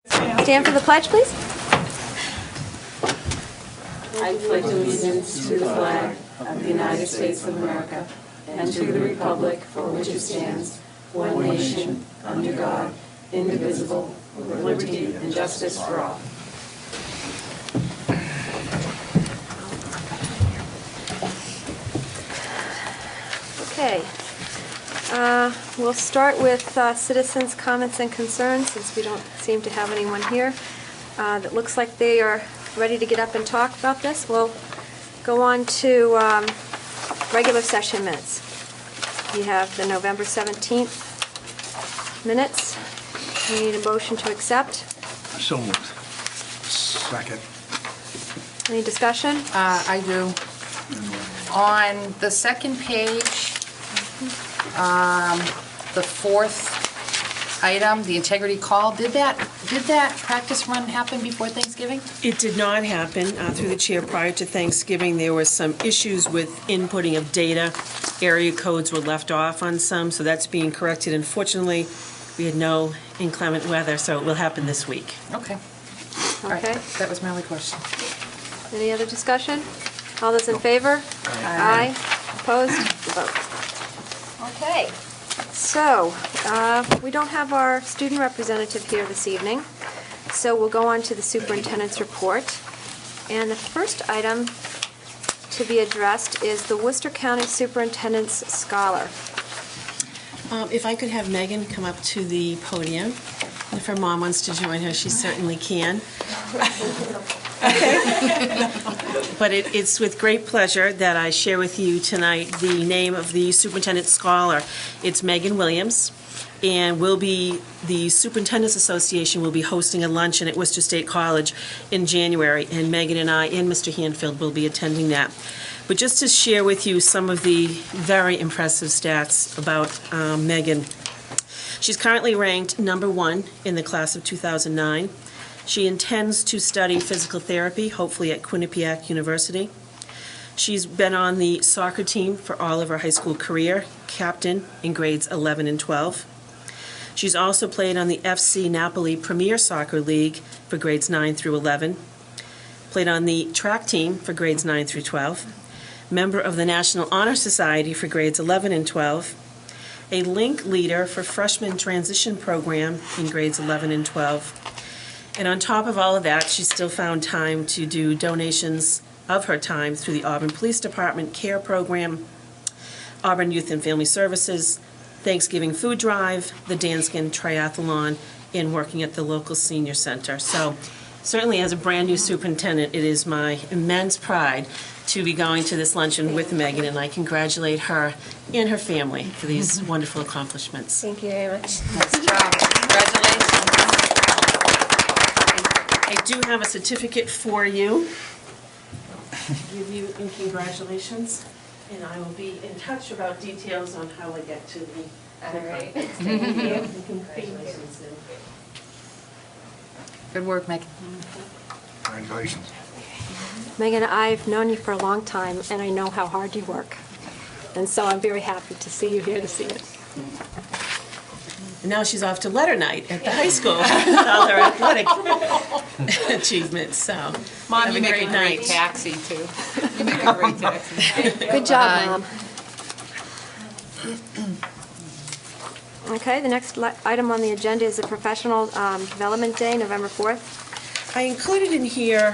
Stand for the pledge, please. I pledge allegiance to the flag of the United States of America and to the republic for which it stands, one nation, under God, indivisible, with liberty and justice for all. Okay. We'll start with citizens' comments and concerns, since we don't seem to have anyone here. That looks like they are ready to get up and talk about this. We'll go on to regular session minutes. We have the November 17th minutes. We need a motion to accept. So moved. Second. Any discussion? I do. On the second page, the fourth item, the integrity call, did that practice run happen before Thanksgiving? It did not happen through the chair prior to Thanksgiving. There were some issues with inputting of data. Area codes were left off on some, so that's being corrected. Unfortunately, we had no inclement weather, so it will happen this week. Okay. All right. Okay. That was my only question. Any other discussion? All those in favor? Aye. Opposed? Vote. Okay. So, we don't have our student representative here this evening, so we'll go on to the superintendent's report. And the first item to be addressed is the Worcester County Superintendent's Scholar. If I could have Meaghan come up to the podium. If her mom wants to join her, she certainly can. But it's with great pleasure that I share with you tonight the name of the Superintendent Scholar. It's Meaghan Williams, and the Superintendents Association will be hosting a luncheon at Worcester State College in January, and Meaghan and I and Mr. Hanfield will be attending that. But just to share with you some of the very impressive stats about Meaghan. She's currently ranked #1 in the class of 2009. She intends to study physical therapy, hopefully at Quinnipiac University. She's been on the soccer team for all of her high school career, captain in grades 11 and 12. She's also played on the FC Napoli Premier Soccer League for grades 9 through 11. Played on the track team for grades 9 through 12. Member of the National Honor Society for grades 11 and 12. A link leader for freshman transition program in grades 11 and 12. And on top of all of that, she still found time to do donations of her time through the Auburn Police Department Care Program, Auburn Youth and Family Services, Thanksgiving Food Drive, the Danskin Triathlon, and working at the local senior center. So certainly as a brand new superintendent, it is my immense pride to be going to this luncheon with Meaghan, and I congratulate her and her family for these wonderful accomplishments. Thank you very much. Nice job. Congratulations. I do have a certificate for you. Give you in congratulations, and I will be in touch about details on how I get to the. All right. Thank you. Congratulations. Good work, Meaghan. Congratulations. Meaghan, I've known you for a long time, and I know how hard you work. And so I'm very happy to see you here this evening. And now she's off to letter night at the high school with all her athletic achievements. So, Mom, have you a make great a night. great taxi, too. You make a great taxi. Good job, Mom. Okay, the next item on the agenda is the Professional Development Day, November 4th. I included in here,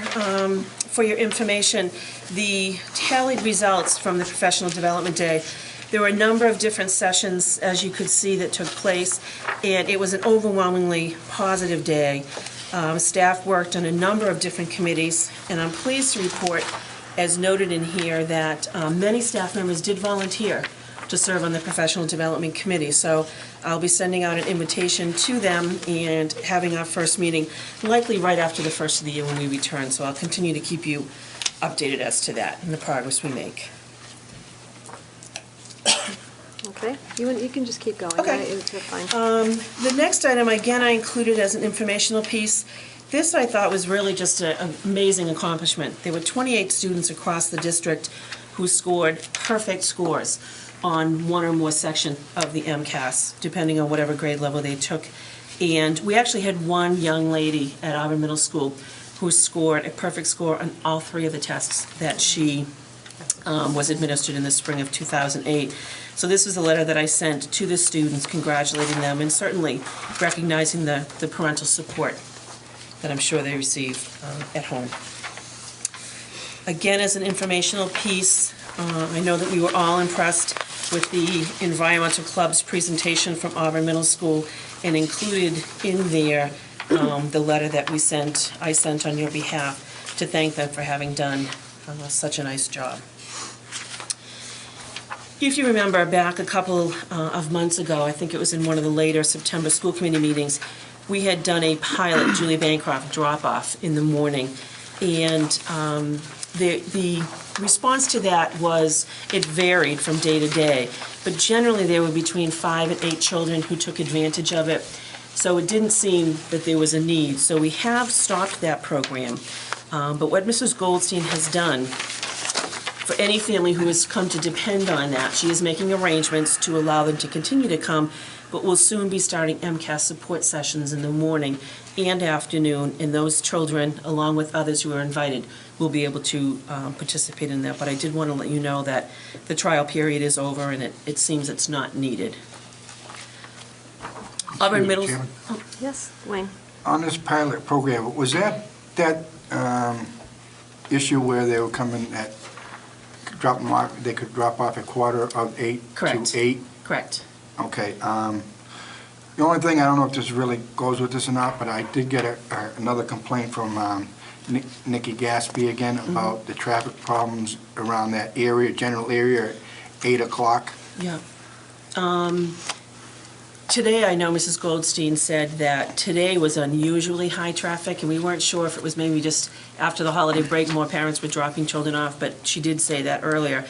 for your information, the tallied results from the Professional Development Day. There were a number of different sessions, as you could see, that took place, and it was an overwhelmingly positive day. Staff worked on a number of different committees, and I'm pleased to report, as noted in here, that many staff members did volunteer to serve on the Professional Development Committee. So I'll be sending out an invitation to them and having our first meeting likely right after the first of the year when we return. So I'll continue to keep you updated as to that and the progress we make. Okay, you can just keep going. Okay. Right? You're fine. The next item, again, I included as an informational piece. This, I thought, was really just an amazing accomplishment. There were 28 students across the district who scored perfect scores on one or more section of the MCAS, depending on whatever grade level they took And we actually had one young lady at Auburn Middle School who scored a perfect score on all 3 of the tests that she was administered in the spring of 2008. So this was a letter that I sent to the students congratulating them and certainly recognizing the parental support that I'm sure they receive at home. Again, as an informational piece, I know that we were all impressed with the Environmental Club's presentation from Auburn Middle School, and included in there the letter that I sent on your behalf to thank them for having done such a nice job. If you remember back a couple of months ago, I think it was in one of the later September school committee meetings, we had done a pilot Julie Bancroft drop-off in the morning, and the response to that was it varied from day to day, but generally there were between 5 and 8 children who took advantage of it, so it didn't seem that there was a need. So we have stopped that program, but what Mrs. Goldstein has done for any family who has come to depend on that, she is making arrangements to allow them to continue to come, but we'll soon be starting MCAS support sessions in the morning and afternoon, and those children, along with others who are invited, will be able to participate in that. But I did want to let you know that the trial period is over and it seems it's not needed. Auburn Middle. Oh, yes, Wayne. On this pilot program, was that issue where they were coming at, drop them off, they could drop off at 7:45 Correct. to 8? Correct. Okay. The only thing, I don't know if this really goes with this or not, but I did get another complaint from Nikki Gaspy again about the traffic problems around that area, general area, at 8 o'clock. Yeah. Today, I know Mrs. Goldstein said that today was unusually high traffic, and we weren't sure if it was maybe just after the holiday break, more parents were dropping children off, but she did say that earlier.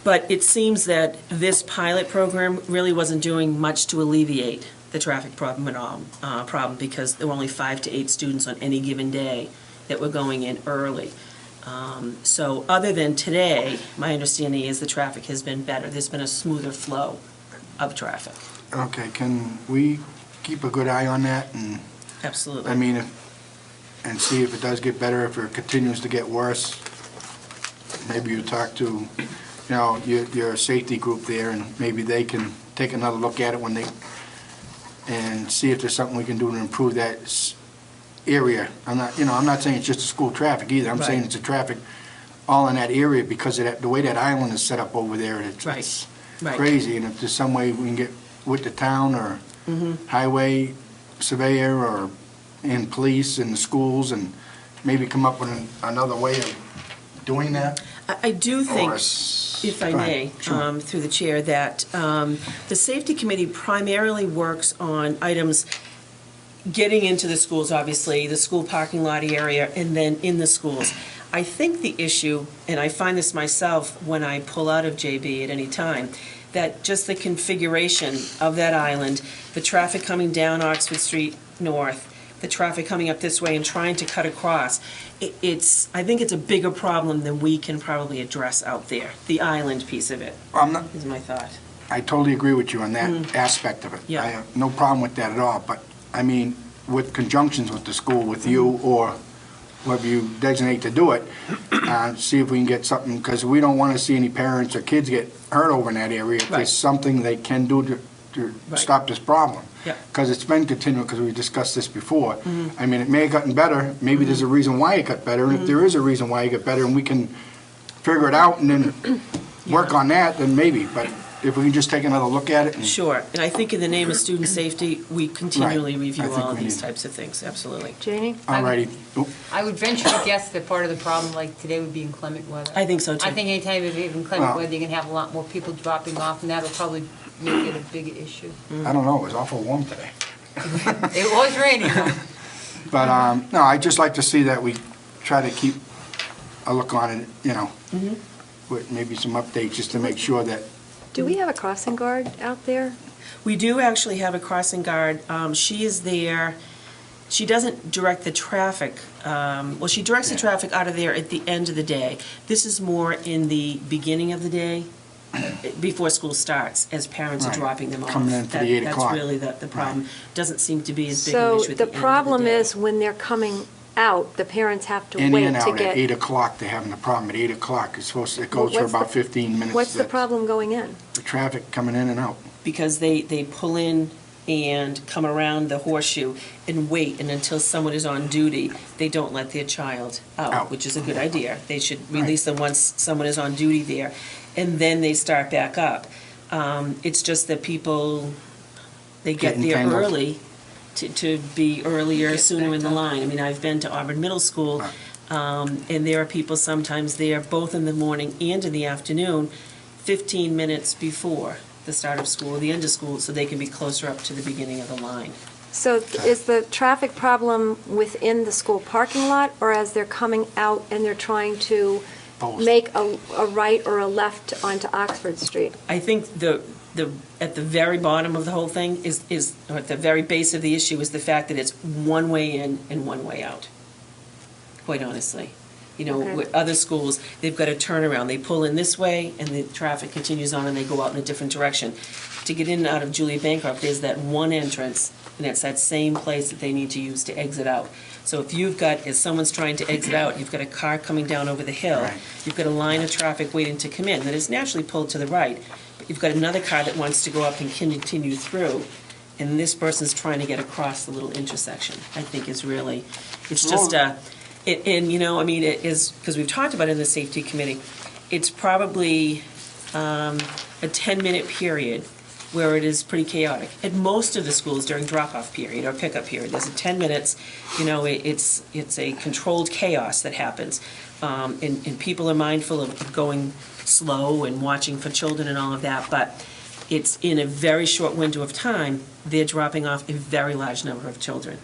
But it seems that this pilot program really wasn't doing much to alleviate the traffic problem at all, because there were only 5 to 8 students on any given day that were going in early. So other than today, my understanding is the traffic has been better. There's been a smoother flow of traffic. Okay, can we keep a good eye on that? And Absolutely. I mean, and see if it does get better, if it continues to get worse. Maybe you talk to, your safety group there, and maybe they can take another look at it and see if there's something we can do to improve that area. I'm not saying it's just school traffic either. I'm saying it's a traffic all in that area because of the way that island is set up over there. It's crazy, and if there's some way we can get with the town or highway surveyor or in police and the schools and maybe come up with another way of doing that. I do think, if I may, through the chair, that the safety committee primarily works on items getting into the schools, obviously, the school parking lot area, and then in the schools. I think the issue, and I find this myself when I pull out of JB at any time, that just the configuration of that island, the traffic coming down Oxford Street North, the traffic coming up this way and trying to cut across, I think it's a bigger problem than we can probably address out there. The island piece of it is my thought. I totally agree with you on that aspect of it. Yeah. I have no problem with that at all, but I mean, with conjunctions with the school, with you or whoever you designate to do it, see if we can get something, because we don't want to see any parents or kids get hurt over in that area. If there's something they can do to stop this problem. Because it's been continuing, because we discussed this before. I mean, it may have gotten better. Maybe there's a reason why it got better, and if there is a reason why it got better and we can figure it out and then work on that, then maybe. But if we can just take another look at it. And Sure, and I think in the name of student safety, we continually review all of these types of things, absolutely. Janie? all righty. I would venture to guess that part of the problem, like today, would be inclement weather. I think so, too. I think anytime you have inclement weather, you're going to have a lot more people dropping off, and that'll probably make it a bigger issue. I don't know, it was awful warm today. It was raining. But, no, I'd just like to see that we try to keep a look on it, with maybe some updates, just to make sure that. Do we have a crossing guard out there? We do actually have a crossing guard. She is there. She doesn't direct the traffic. Well, she directs the traffic out of there at the end of the day. This is more in the beginning of the day before school starts, as parents are Right. dropping them off. Coming in for the 8 o'clock. That's really the problem. Doesn't seem to be as big an So issue at the the end of the problem day. is when they're coming out, the parents have to In wait and to out at get. 8 o'clock, they're having a problem at 8 o'clock. It's supposed to, it goes for What's the- about 15 minutes. What's the That's problem going in? The traffic coming in and out. Because they pull in and come around the horseshoe and wait, and until someone is on duty, they don't let their child out, Out. which is a good idea. They should release them once someone is on duty there, and then they start back up. It's just that people, they get Getting there tangled. early to be earlier, sooner in the line. I mean, I've been to Auburn Middle School, and there are people sometimes there, both in the morning and in the afternoon, 15 minutes before the start of school, or the end of school, so they can be closer up to the beginning of the line. So is the traffic problem within the school parking lot, or as they're coming out and they're trying to Both. make a right or a left onto Oxford Street? I think at the very bottom of the whole thing is, or at the very base of the issue is the fact that it's one way in and one way out, quite honestly. You know, Okay. with other schools, they've got a turnaround. They pull in this way, and the traffic continues on, and they go out in a different direction. To get in and out of Julia Bancroft, there's that one entrance, and it's that same place that they need to use to exit out. So if you've got, as someone's trying to exit out, you've got a car coming down over the hill, Right. you've got a line of traffic waiting to come in that is naturally pulled to the right, but you've got another car that wants to go up and continue through, and this person's trying to get across the little intersection, I think is really, it's just and, you know, I mean, it is, because we've talked about it in the safety committee, it's probably a 10-minute period where it is pretty chaotic. At most of the schools during drop-off period or pickup period, there's a 10 minutes, you know, it's a controlled chaos that happens. And people are mindful of going slow and watching for children and all of that, but it's in a very short window of time, they're dropping off a very large number of children.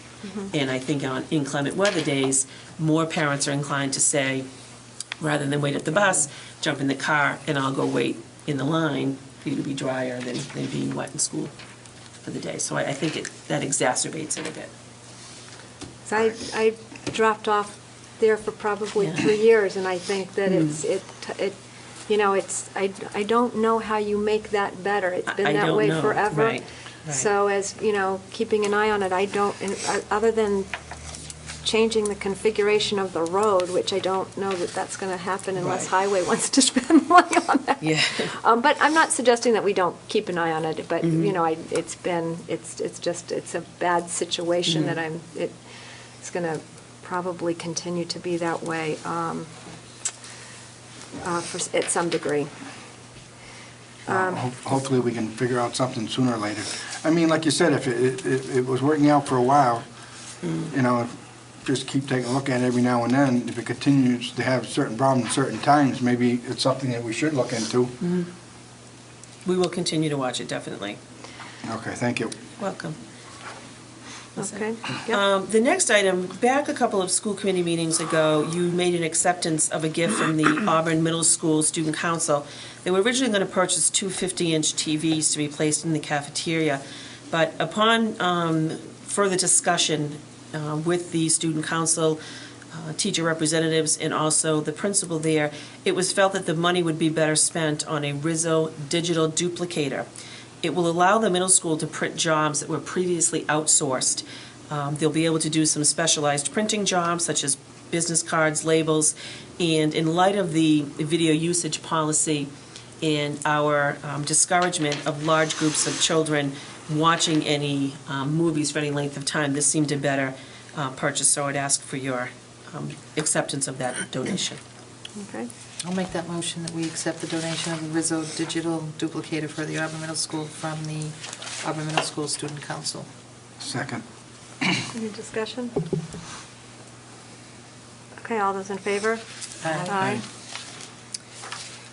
And I think on inclement weather days, more parents are inclined to say, rather than wait at the bus, jump in the car and I'll go wait in the line for you to be drier than being wet in school for the day. So I think that exacerbates it a bit. So I dropped off there for probably Yeah. 3 years, and I think that you know, I don't know how you make that better. It's been I that don't way know. forever. Right. So as, you know, keeping an eye on it, other than changing the configuration of the road, which I don't know that that's going to happen unless Right. Highway wants to spend money on that. Yeah. But I'm not suggesting that we don't keep an eye on it, but, you know, it's a bad situation that it's going to probably continue to be that way at some degree. Hopefully, we can figure out something sooner or later. I mean, like you said, if it was working out for a while, you know, just keep taking a look at it every now and then. If it continues to have certain problems at certain times, maybe it's something that we should look into. We will continue to watch it, definitely. Okay, thank you. Welcome. Okay? Yep. The next item, back a couple of school committee meetings ago, you made an acceptance of a gift from the Auburn Middle School Student Council. They were originally going to purchase two 50-inch TVs to be placed in the cafeteria, but upon further discussion with the Student Council, teacher representatives, and also the principal there, it was felt that the money would be better spent on a Rizzo digital duplicator. It will allow the middle school to print jobs that were previously outsourced. They'll be able to do some specialized printing jobs, such as business cards, labels, and in light of the video usage policy and our discouragement of large groups of children watching any movies for any length of time, this seemed a better purchase, so I'd ask for your acceptance of that donation. Okay. I'll make that motion that we accept the donation of the Rizzo digital duplicator for the Auburn Middle School from the Auburn Middle School Student Council. Second. Any discussion? Okay, all those in favor? Aye.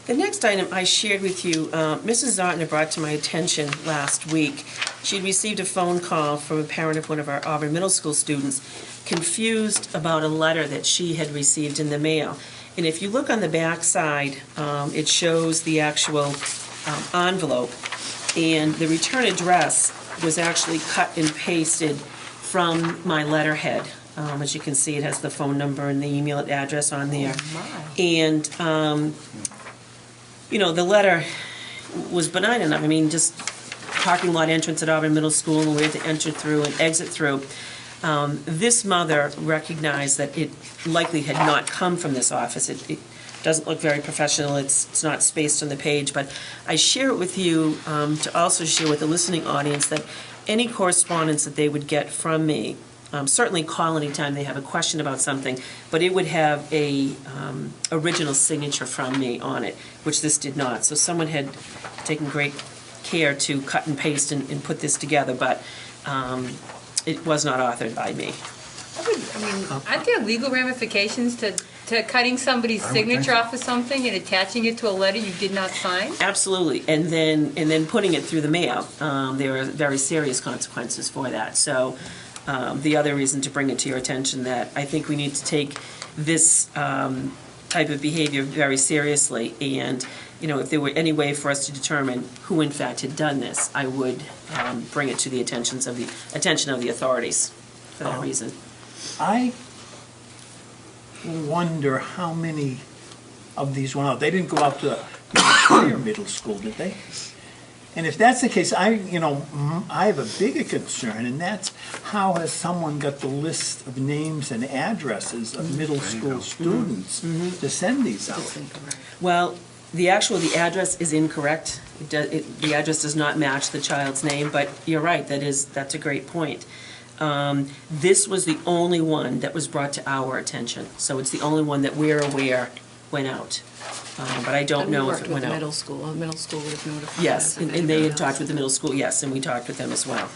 The next item I shared with you, Mrs. Zotner brought to my attention last week. She'd received a phone call from a parent of one of our Auburn Middle School students, confused about a letter that she had received in the mail. And if you look on the back side, it shows the actual envelope, and the return address was actually cut and pasted from my letterhead. As you can see, it has the phone number and the email address on there. Oh, my. And, you know, the letter, was benign enough. I mean, just parking lot entrance at Auburn Middle School and where to enter through and exit through. This mother recognized that it likely had not come from this office. It doesn't look very professional. It's not spaced on the page, but I share it with you to also share with the listening audience that any correspondence that they would get from me, certainly call anytime they have a question about something, but it would have a original signature from me on it, which this did not. So someone had taken great care to cut and paste and put this together, but it was not authored by me. Aren't there legal ramifications to cutting somebody's signature off of something and attaching it to a letter you did not sign? Absolutely, and then putting it through the mail. There are very serious consequences for that. So the other reason to bring it to your attention that I think we need to take this type of behavior very seriously, and if there were any way for us to determine who in fact had done this, I would bring it to the attention of the authorities for that reason. I wonder how many of these went out. They didn't go out to the middle school, did they? And if that's the case, I have a bigger concern, and that's how has someone got the list of names and addresses of middle school students to send these out? Well, the address is incorrect. The address does not match the child's name, but you're right, that's a great point. This was the only one that was brought to our attention, so it's the only one that we're aware went out. But I don't know if it went out. Middle school would have notified. Yes, and they had talked with the middle school, yes, and we talked with them as well.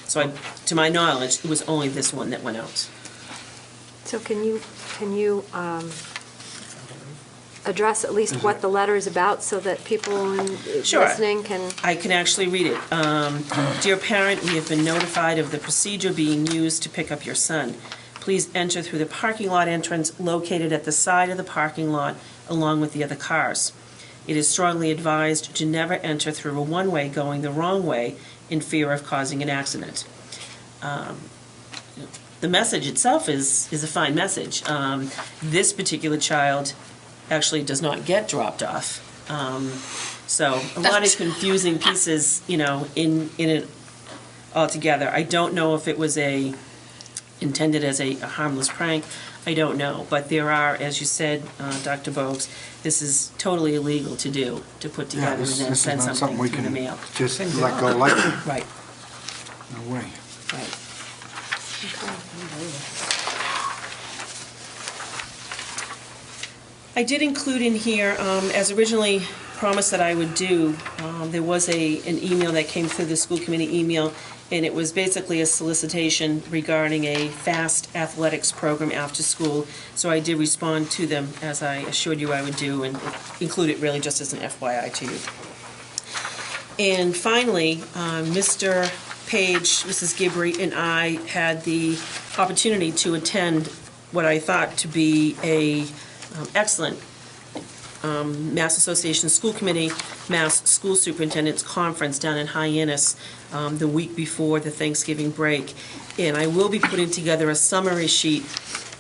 So to my knowledge, it was only this one that went out. So can you address at least what the letter is about so that people listening can... I can actually read it. Dear parent, we have been notified of the procedure being used to pick up your son. Please enter through the parking lot entrance located at the side of the parking lot along with the other cars. It is strongly advised to never enter through a one-way going the wrong way in fear of causing an accident. The message itself is a fine message. This particular child actually does not get dropped off. So a lot of confusing pieces, in it altogether. I don't know if it was intended as a harmless prank. I don't know, but there are, as you said, Dr. Bogues, this is totally illegal to do, to put together and then send something through the mail. Just let go lightly. Right. No way. Right. I did include in here, as originally promised that I would do, there was an email that came through the school committee email, and it was basically a solicitation regarding a fast athletics program after school. So I did respond to them, as I assured you I would do, and include it really just as an FYI to you. And finally, Mr. Page, Mrs. Gibbery, and I had the opportunity to attend what I thought to be a excellent Mass Association School Committee, MASC School Superintendents Conference down in Hyannis the week before the Thanksgiving break. And I will be putting together a summary sheet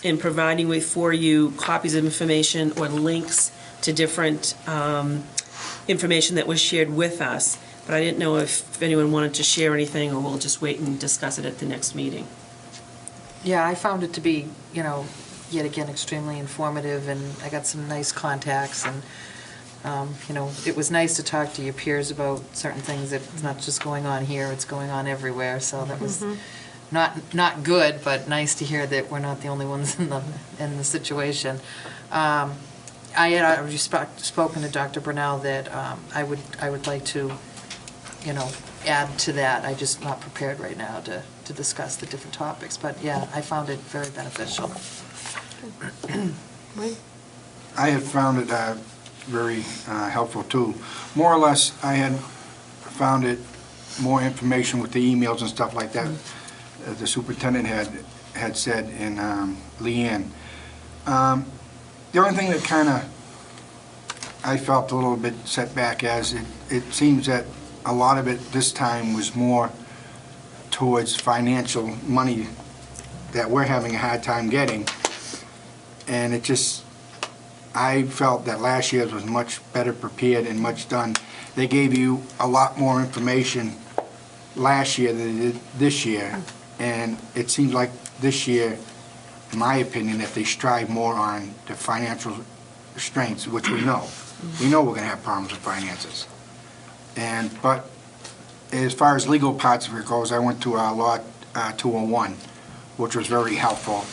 and providing for you copies of information or links to different information that was shared with us. But I didn't know if anyone wanted to share anything, or we'll just wait and discuss it at the next meeting. Yeah, I found it to be, yet again, extremely informative, and I got some nice contacts, and, it was nice to talk to your peers about certain things that it's not just going on here, it's going on everywhere, so that was not good, but nice to hear that we're not the only ones in the situation. I had already spoken to Dr. Brunel that I would like to, add to that. I'm just not prepared right now to discuss the different topics, but yeah, I found it very beneficial. I had found it very helpful too. More or less, I had found it more information with the emails and stuff like that. The superintendent had said, and Leanne. The only thing that kind of I felt a little bit set back as it seems that a lot of it this time was more towards financial money that we're having a hard time getting. And I felt that last year's was much better prepared and much done. they gave you a lot more information last year than they did this year. And it seems like this year, in my opinion, that they strive more on the financial strengths, which we know. We know we're going to have problems with finances. But as far as legal parts of it goes, I went to our Law 201, which was very helpful,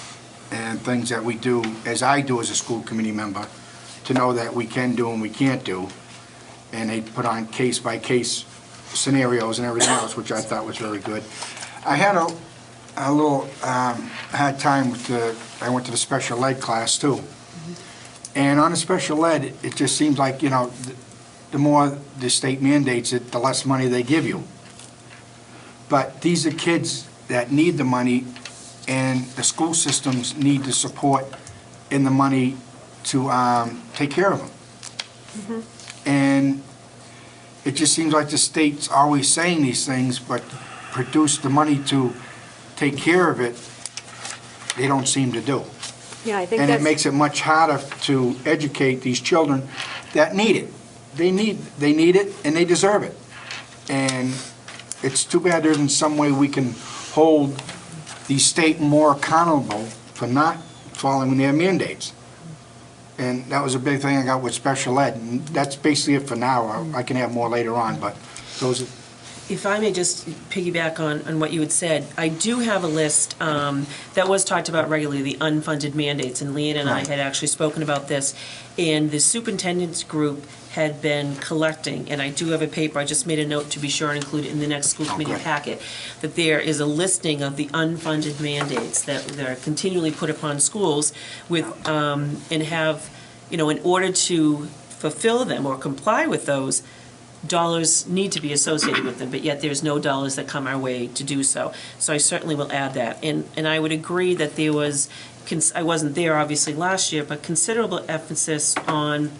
and things that we do, as I do as a school committee member, to know that we can do and we can't do. And they put on case-by-case scenarios and everything else, which I thought was very good. I had a little hard time with I went to the special ed class too. And on the special ed, it just seems like, you know, the more the state mandates it, the less money they give you. But these are kids that need the money, and the school systems need the support and the money to take care of them. And it just seems like the state's always saying these things, but produce the money to take care of it, they don't seem to do. Yeah, I think And that's... it makes it much harder to educate these children that need it. They need it, and they deserve it. And it's too bad there isn't some way we can hold the state more accountable for not following their mandates. And that was a big thing I got with special ed. And that's basically it for now. I can have more later on, but those are... If I may just piggyback on what you had said, I do have a list that was talked about regularly, the unfunded mandates, and Leanne and I had actually spoken about this, and the superintendent's group had been collecting, and I do have a paper, I just made a note to be sure and include it in the next school committee packet, that there is a listing of the unfunded mandates that are continually put upon schools with, and have, you know, in order to fulfill them or comply with those, dollars need to be associated with them, but yet there's no dollars that come our way to do so. So I certainly will add that. And I would agree that there was, I wasn't there obviously last year, but considerable emphasis on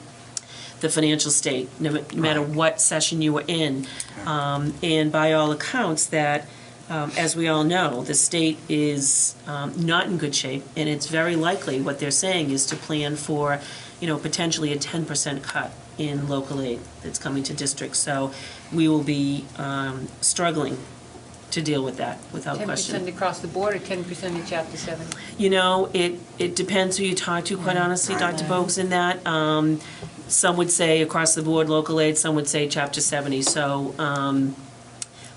the financial state, no matter what session you were in. And by all accounts that, as we all know, the state is not in good shape, and it's very likely what they're saying is to plan for, you know, potentially a 10% cut in local aid that's coming to districts. So we will be struggling to deal with that without question. 10% across the board or 10% in Chapter 7? You know, it depends who you talk to, quite honestly, Dr. Bogues, in that. Some would say across the board local aid, some would say Chapter 70. So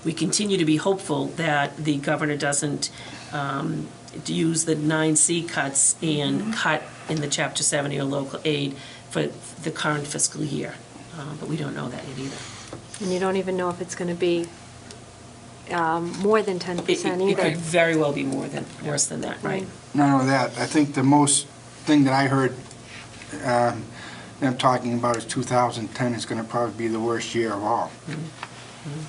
we continue to be hopeful that the governor doesn't use the 9C cuts and cut in the Chapter 70 or local aid for the current fiscal year. But we don't know that yet either. And you don't even know if it's going to be more than 10% It either. could very well be worse than that, right? Not only that, I think the most thing that I heard them talking about is 2010 is going to probably be the worst year of all.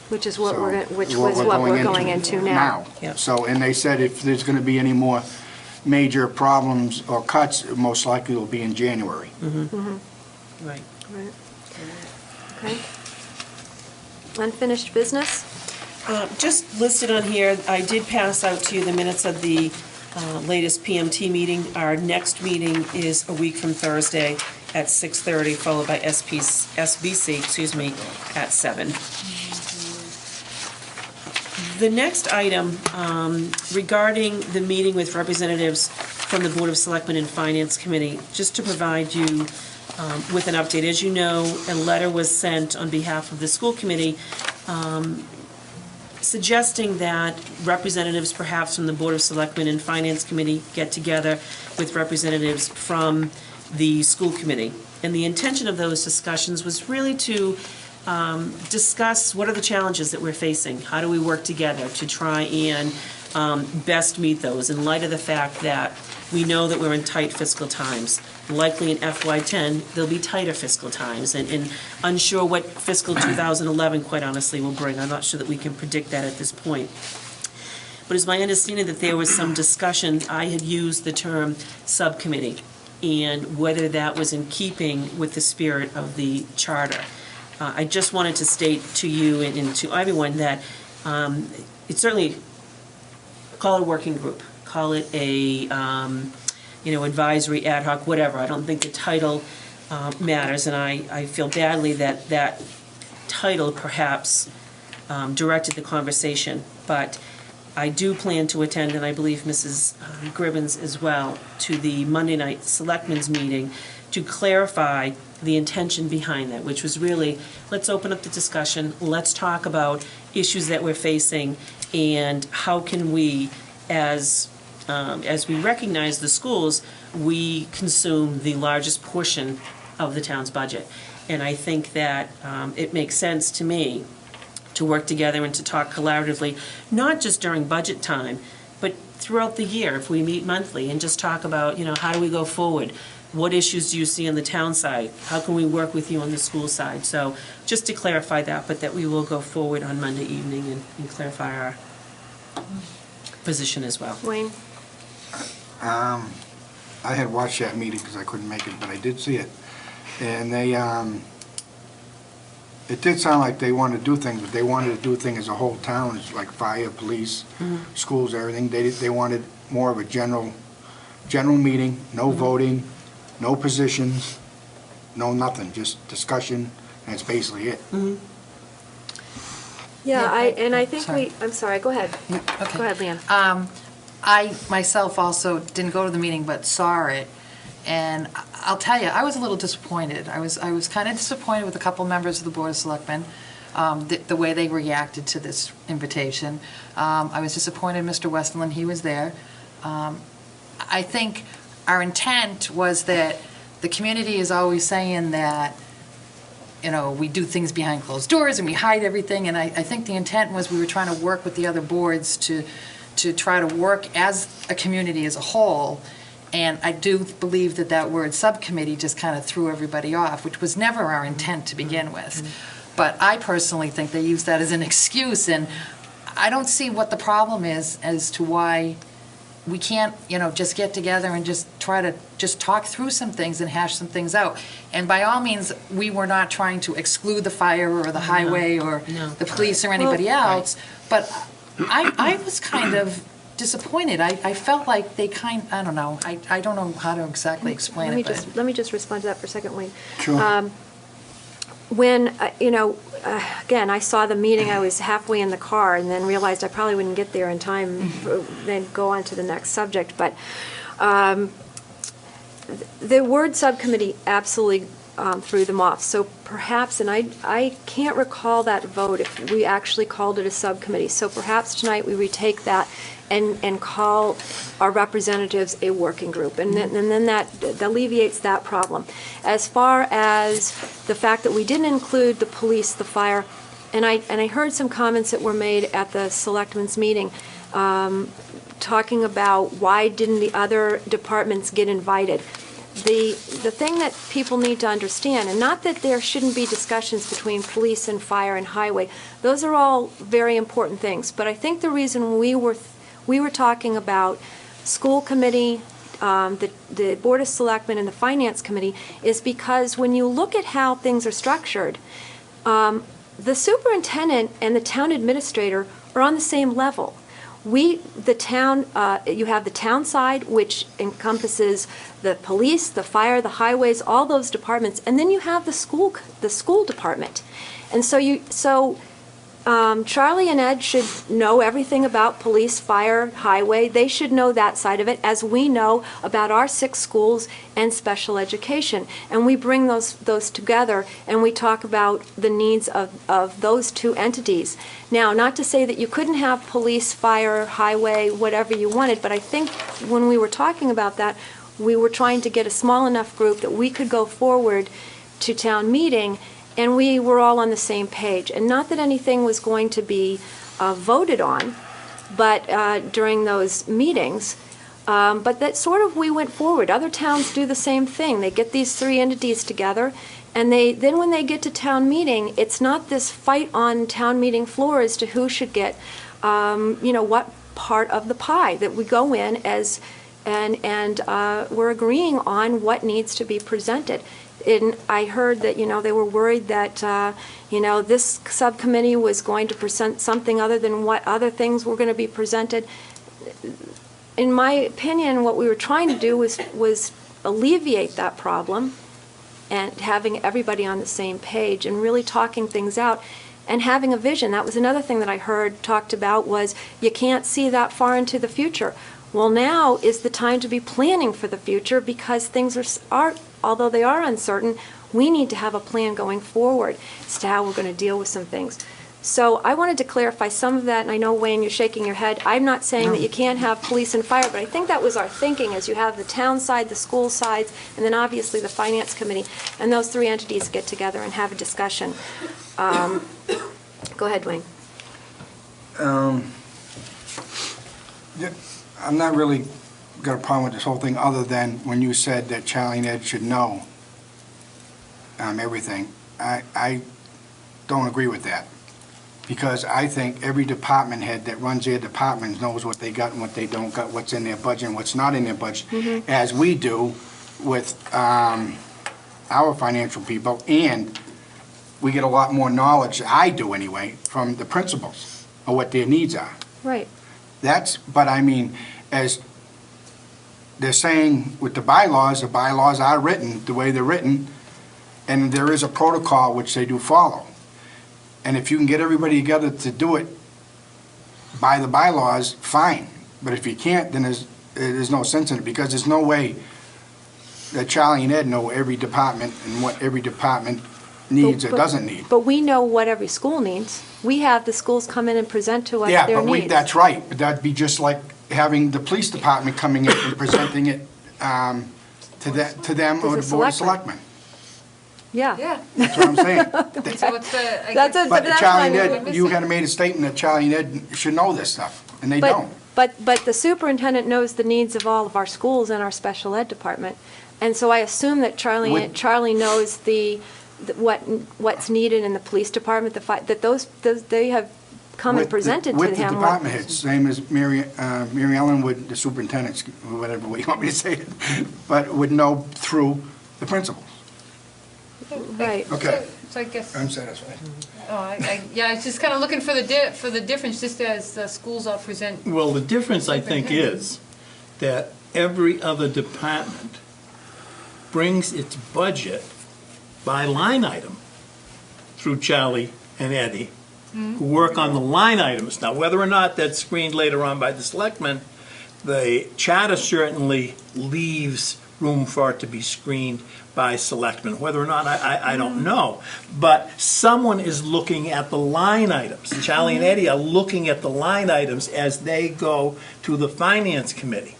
Which is what So, which was what we're going into now. Yep. So, and they said if there's going to be any more major problems or cuts, most likely will be in January. Right. Right. Okay. Unfinished business? Just listed on here, I did pass out to you the minutes of the latest PMT meeting. Our next meeting is a week from Thursday at 6:30, followed by SBC, at 7. The next item regarding the meeting with representatives from the Board of Selectmen and Finance Committee, just to provide you with an update. As you know, a letter was sent on behalf of the school committee suggesting that representatives perhaps from the Board of Selectmen and Finance Committee get together with representatives from the school committee. And the intention of those discussions was really to discuss what are the challenges that we're facing. How do we work together to try and best meet those in light of the fact that we know that we're in tight fiscal times. Likely in FY10, there'll be tighter fiscal times, and unsure what fiscal 2011, quite honestly, will bring. I'm not sure that we can predict that at this point. But it's my understanding that there was some discussion, I had used the term subcommittee, and whether that was in keeping with the spirit of the charter. I just wanted to state to you and to everyone that it's certainly, call it a working group, call it a advisory, ad hoc, whatever. I don't think the title matters, and I feel badly that that title perhaps directed the conversation, but I do plan to attend, and I believe Mrs. Gribbins as well, to the Monday night Selectmen's meeting to clarify the intention behind that, which was really, let's open up the discussion, let's talk about issues that we're facing, and how can we, as we recognize the schools, we consume the largest portion of the town's budget. And I think that it makes sense to me to work together and to talk collaboratively, not just during budget time, but throughout the year, if we meet monthly, and just talk about, how do we go forward? What issues do you see on the town side? How can we work with you on the school side? So just to clarify that, but that we will go forward on Monday evening and clarify our position as well. Wayne? I had watched that meeting because I couldn't make it, but I did see it. And they, it did sound like they wanted to do things, but they wanted to do things as a whole town, it's like fire, police, schools, everything. They wanted more of a general meeting, no voting, no positions, no nothing, just discussion, and it's basically it. Yeah, I think sorry. I'm sorry, go ahead. Okay. Go ahead, Leanne. I myself also didn't go to the meeting, but saw it, and I'll tell you, I was a little disappointed. I was kind of disappointed with a couple members of the Board of Selectmen, the way they reacted to this invitation. I was disappointed in Mr. Westerland, he was there. I think our intent was that the community is always saying that, we do things behind closed doors and we hide everything, and I think the intent was we were trying to work with the other boards to try to work as a community as a whole. And I do believe that word subcommittee just kind of threw everybody off, which was never our intent to begin with. But I personally think they used that as an excuse, and I don't see what the problem is as to why we can't, just get together and just try to just talk through some things and hash some things out. And by all means, we were not trying to exclude the fire or the highway or the police or anybody else, but I was kind of disappointed. I felt like they I don't know. I don't know how to exactly explain it. Let me just respond to that for a second, Wayne. Sure. When, again, I saw the meeting, I was halfway in the car and then realized I probably wouldn't get there in time, then go on to the next subject. But the word subcommittee absolutely threw them off. So perhaps, and I can't recall that vote if we actually called it a subcommittee. So perhaps tonight we retake that and call our representatives a working group. And then that alleviates that problem. As far as the fact that we didn't include the police, the fire, and I heard some comments that were made at the Selectmen's meeting talking about why didn't the other departments get invited. The thing that people need to understand, and not that there shouldn't be discussions between police and fire and highway, those are all very important things, but I think the reason we were talking about school committee, the Board of Selectmen and the Finance Committee is because when you look at how things are structured, the superintendent and the town administrator are on the same level. You have the town side, which encompasses the police, the fire, the highways, all those departments, and then you have the school department. And so Charlie and Ed should know everything about police, fire, highway. They should know that side of it, as we know about our 6 schools and special education. And we bring those together and we talk about the needs of those 2 entities. Now, not to say that you couldn't have police, fire, highway, whatever you wanted, but I think when we were talking about that, we were trying to get a small enough group that we could go forward to town meeting and we were all on the same page. And not that anything was going to be voted on, but during those meetings, but that sort of we went forward. Other towns do the same thing. They get these 3 entities together, and then when they get to town meeting, it's not this fight on town meeting floor as to who should get, what part of the pie, that we go in as, and we're agreeing on what needs to be presented. And I heard that, they were worried that, this subcommittee was going to present something other than what other things were going to be presented. In my opinion, what we were trying to do was alleviate that problem and having everybody on the same page and really talking things out and having a vision. That was another thing that I heard talked about, was you can't see that far into the future. Well, now is the time to be planning for the future, because things are although they are uncertain, we need to have a plan going forward as to how we're going to deal with some things. So I wanted to clarify some of that, and I know, Wayne, you're shaking your head. I'm not saying that you can't have police and fire, but I think that was our thinking, as you have the town side, the school sides, and then obviously the finance committee, and those three entities get together and have a discussion. Go ahead, Wayne. Yeah, I'm not really got a problem with this whole thing, other than when you said that Charlie and Ed should know everything. I don't agree with that, because I think every department head that runs their department knows what they got and what they don't got, what's in their budget and what's not in their budget, as we do with our financial people, and we get a lot more knowledge, I do anyway, from the principals of what their needs are. Right. But I mean, as they're saying with the bylaws are written the way they're written, and there is a protocol which they do follow. And if you can get everybody together to do it by the bylaws, fine. But if you can't, then there's no sense in it, because there's no way that Charlie and Ed know every department and what every department needs or doesn't need. But we know what every school needs. We have the schools come in and present to us their needs. That's right. But that'd be just like having the police department coming in and presenting it to them or the Board of Selectmen. Yeah. Yeah. That's what I'm saying. So it's the, I That's guess- a- But that's Charlie fine. and Ed, you had made a statement that Charlie and Ed should know this stuff, and they don't. But the superintendent knows the needs of all of our schools and our special ed department. And so I assume that Charlie knows what's needed in the police department, that those they have come and presented to him. With the department heads, same as Mary Ellen would, the superintendents, whatever way you want me to say it, but would know through the principals. Right. Okay. So I guess, I'm satisfied. yeah, I was just kind of looking for the difference, just as the schools all present. Well, the difference, I think, is that every other department brings its budget by line item through Charlie and Eddie, who work on the line items. Now, whether or not that's screened later on by the selectmen, the charter certainly leaves room for it to be screened by selectmen. Whether or not, I don't know. But someone is looking at the line items. Charlie and Eddie are looking at the line items as they go to the finance committee.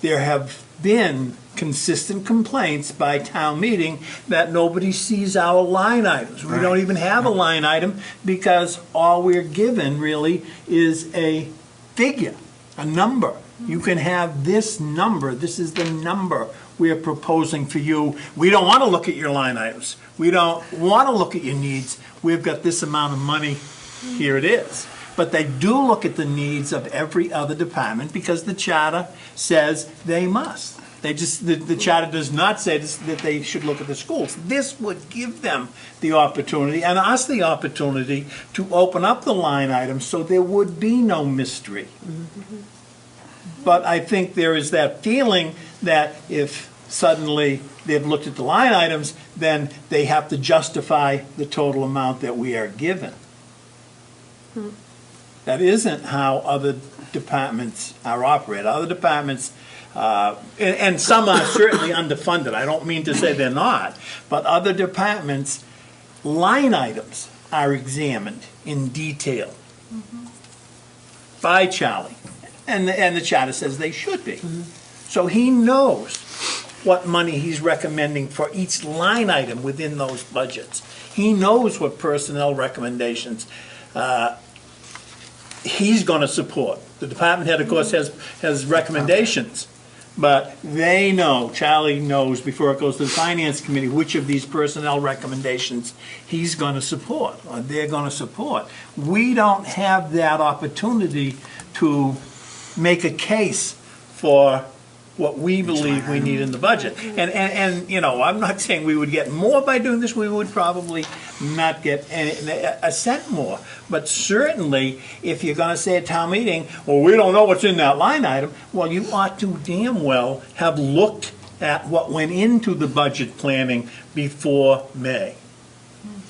There have been consistent complaints by town meeting that nobody sees our line items. We don't even have a line item, because all we're given really is a figure, a number. You can have this number. This is the number we're proposing for you. We don't want to look at your line items. We don't want to look at your needs. We've got this amount of money. Here it is. But they do look at the needs of every other department, because the charter says they must. They just, the charter does not say that they should look at the schools. This would give them the opportunity, and us the opportunity, to open up the line items so there would be no mystery. But I think there is that feeling that if suddenly they've looked at the line items, then they have to justify the total amount that we are given. That isn't how other departments are operated. Other departments, and some are certainly underfunded. I don't mean to say they're not, but other departments, line items are examined in detail by Charlie, and the charter says they should be. So he knows what money he's recommending for each line item within those budgets. He knows what personnel recommendations he's going to support. The department head, of course, has recommendations, but they know, Charlie knows before it goes to the finance committee, which of these personnel recommendations he's going to support, or they're going to support. We don't have that opportunity to make a case for what we believe we need in the budget. And you know, I'm not saying we would get more by doing this. We would probably not get a cent more. But certainly, if you're going to say at town meeting, well, we don't know what's in that line item, well, you ought to damn well have looked at what went into the budget planning before May.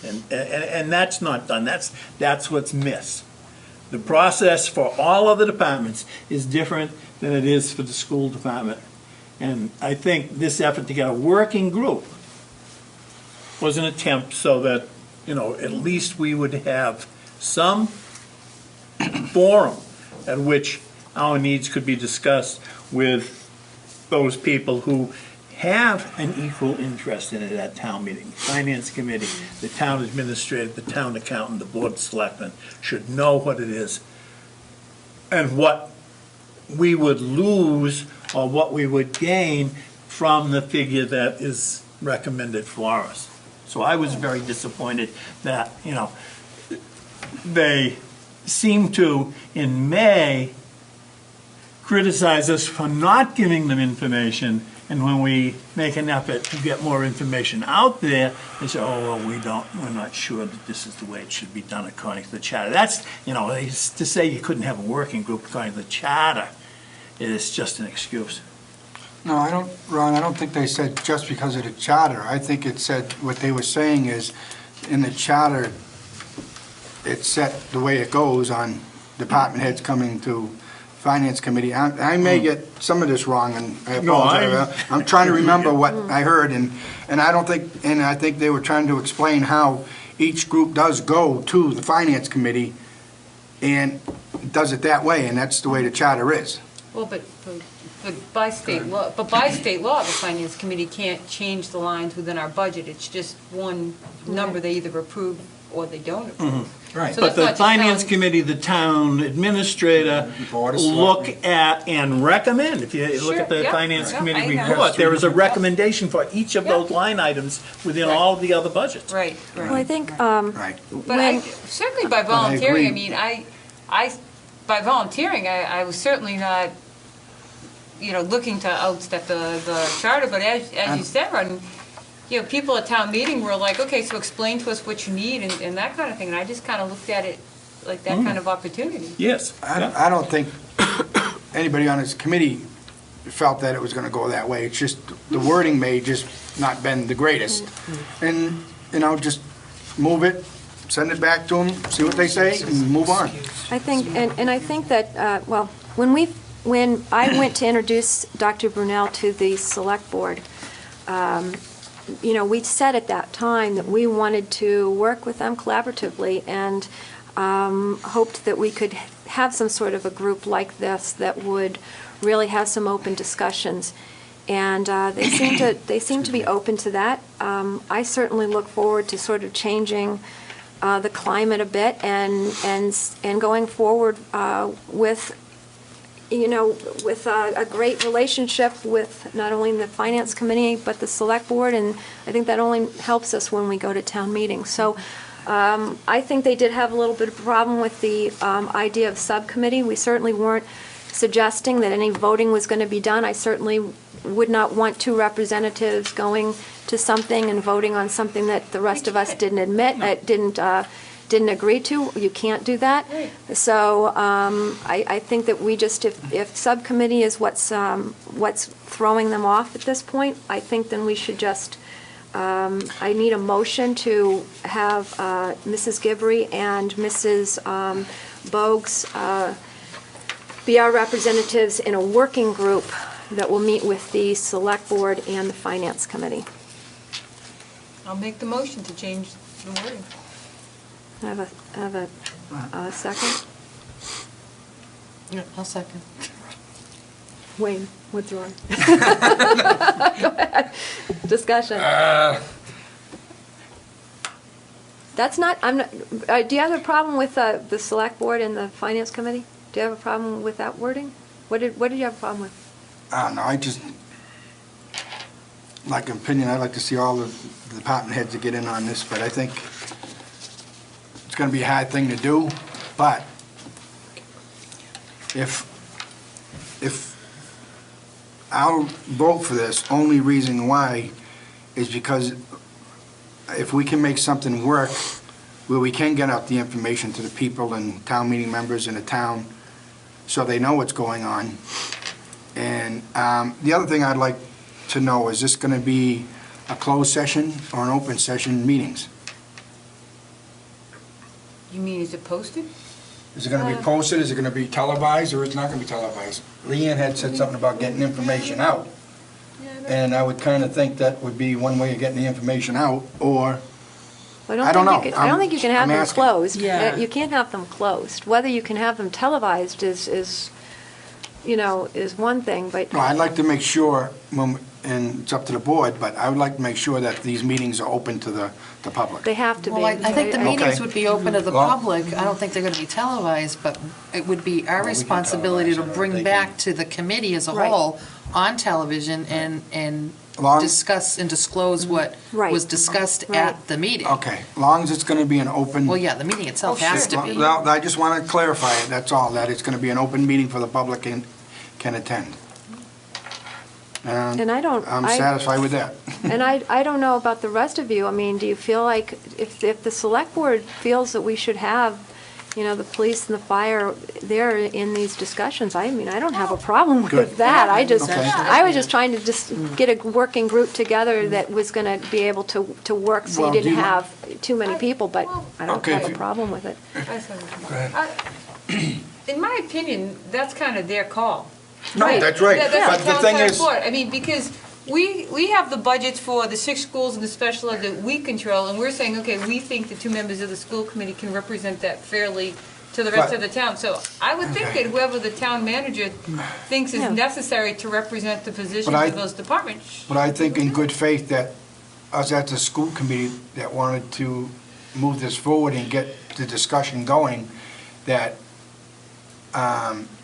And that's not done. That's what's missed. The process for all other departments is different than it is for the school department. And I think this effort to get a working group was an attempt so that, at least we would have some forum at which our needs could be discussed with those people who have an equal interest in it at town meeting. Finance committee, the town administrator, the town accountant, the board of selectmen should know what it is and what we would lose or what we would gain from the figure that is recommended for us. So I was very disappointed that, they seem to, in May, criticize us for not giving them information, and when we make an effort to get more information out there, they say, oh, well, we're not sure that this is the way it should be done according to the charter. That's, to say you couldn't have a working group according to the charter is just an excuse. No, Ron, I don't think they said just because of the charter. I think it said, what they were saying is, in the charter, it's set the way it goes on department heads coming to Finance Committee. I may get some of this wrong, and I apologize. I'm trying to remember what I heard, and I think they were trying to explain how each group does go to the Finance Committee and does it that way, and that's the way the charter is. Well, but by state law, the Finance Committee can't change the lines within our budget. It's just one number they either approve or they don't approve. Right. So But that's the not just finance town- committee, the town administrator Board of look Selectmen. at and recommend. If you look Sure, at the yeah, finance yeah, committee I know. report, there is a recommendation for each of those line items within Right. all of the other budgets. Right, Well, I think, Right. But certainly by volunteering, I agree. mean, by volunteering, I was certainly not, looking to outstep the charter, but as you said, Ron, people at town meeting were like, okay, so explain to us what you need and that kind of thing, and I just kind of looked at it like that kind of opportunity. Yes. I don't think anybody on this committee felt that it was going to go that way. It's just, the wording may just not been the greatest. And, just move it, send it back to them, see what they say, and move on. I think, and I think that, when I went to introduce Dr. Brunel to the Select Board, we said at that time that we wanted to work with them collaboratively and hoped that we could have some sort of a group like this that would really have some open discussions. And they seem to be open to that. I certainly look forward to sort of changing the climate a bit and going forward with a great relationship with not only the Finance Committee, but the Select Board, and I think that only helps us when we go to town meetings. So I think they did have a little bit of a problem with the idea of subcommittee. We certainly weren't suggesting that any voting was going to be done. I certainly would not want two representatives going to something and voting on something that the rest of us didn't didn't agree to. You can't do that. Right. So I think that we just, if subcommittee is what's throwing them off at this point, I think then we should just, I need a motion to have Mrs. Gibbery and Mrs. Bogues be our representatives in a working group that will meet with the Select Board and the Finance Committee. I'll make the motion to change the wording. I have a second? Yeah, I'll second. Wayne, withdraw. Go ahead. Discussion. That's not, I'm not, do you have a problem with the Select Board and the Finance Committee? Do you have a problem with that wording? What did you have a problem with? I don't know, I just, like an opinion, I'd like to see all the department heads to get in on this, but I think it's gonna be a hard thing to do, but if I'll vote for this, only reason why is because if we can make something work where we can get out the information to the people and town meeting members in the town so they know what's going on. And the other thing I'd like to know, is this going to be a closed session or an open session meetings? You mean, is it posted? Is it going to be posted, is it going to be televised, or is it not going to be televised? Leanne had said something about getting information out, and I would kind of think that would be one way of getting the information out, or, I don't know. I don't think you can have I'm them asking. closed. Yeah. You can't have them closed. Whether you can have them televised is one thing, but. no, I'd like to make sure, and it's up to the board, but I would like to make sure that these meetings are open to the public. They have to be. Well, I think the meetings Okay. would be open to the Well- public. I don't think they're going to be televised, but it would be our Well, we can responsibility to televise it, or they bring can- back to the committee as a Right. whole on television and Long- discuss and disclose what Right. was discussed Right. at the meeting. Okay, as long as it's going to be an open. Well, yeah, the meeting itself has to be. Well, I just want to clarify it, that's all, that it's going to be an open meeting for the public and can attend. And I don't. I'm satisfied with that. And I don't know about the rest of you. I mean, do you feel like if the select board feels that we should have, the police and the fire there in these discussions, I mean, I don't have a problem Good. with that. I Okay. I was just trying to just get a working group together that was going to be able to work so Well, you do didn't you- have too many people, but I don't Okay, have if a you- problem with it. Go ahead. In my opinion, that's kind of their call. No, Right. that's right, That's but the thing town is, board. I mean, because we have the budgets for the 6 schools and the special ed that we control, and we're saying, okay, we think the 2 members of the school committee can represent that fairly to the rest Right. of the town. So I would think Okay. that whoever the town manager thinks is Yeah. necessary to represent the positions But I- of those departments. but I think in good faith that us as a school committee that wanted to move this forward and get the discussion going, that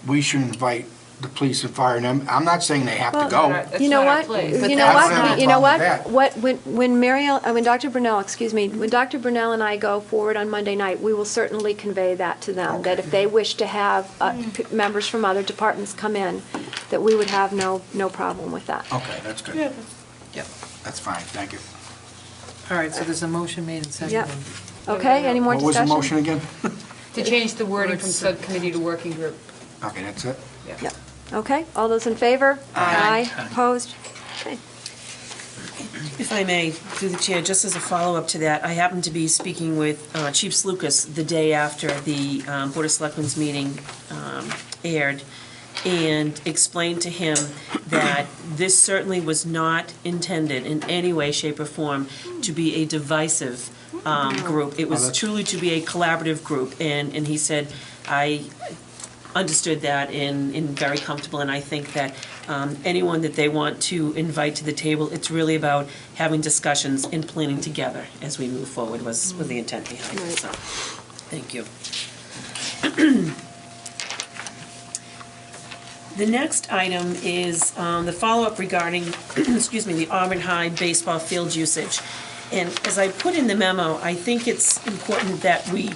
we should invite the police and fire, and I'm not saying they have to Well, go. That's You know not our what? place. But You know that's what? not a You know problem what? with When Dr. Brunel, when Dr. Brunel and I go forward on Monday night, we will certainly convey that to them, that if they wish to have members from other departments come in, that we would have no problem with that. Okay, that's good. Yep. That's fine, thank you. All right, so there's a motion made and Yep. seconded. Okay, any more What was the discussion? motion again? To change the wording from subcommittee to working group. Okay, that's it. Yep. Okay, all those in favor? Aye. Opposed? Okay. If I may, through the chair, just as a follow-up to that, I happened to be speaking with Chief Slucas the day after the Board of Selectmen's meeting aired, and explained to him that this certainly was not intended in any way, shape, or form to be a divisive group. It was that's- truly to be a collaborative group, and he said, I understood that and very comfortable, and I think that anyone that they want to invite to the table, it's really about having discussions and planning together as we move forward was the intent behind it, so, thank you. The next item is the follow-up regarding, excuse me, the Auburn High baseball field usage. And as I put in the memo, I think it's important that we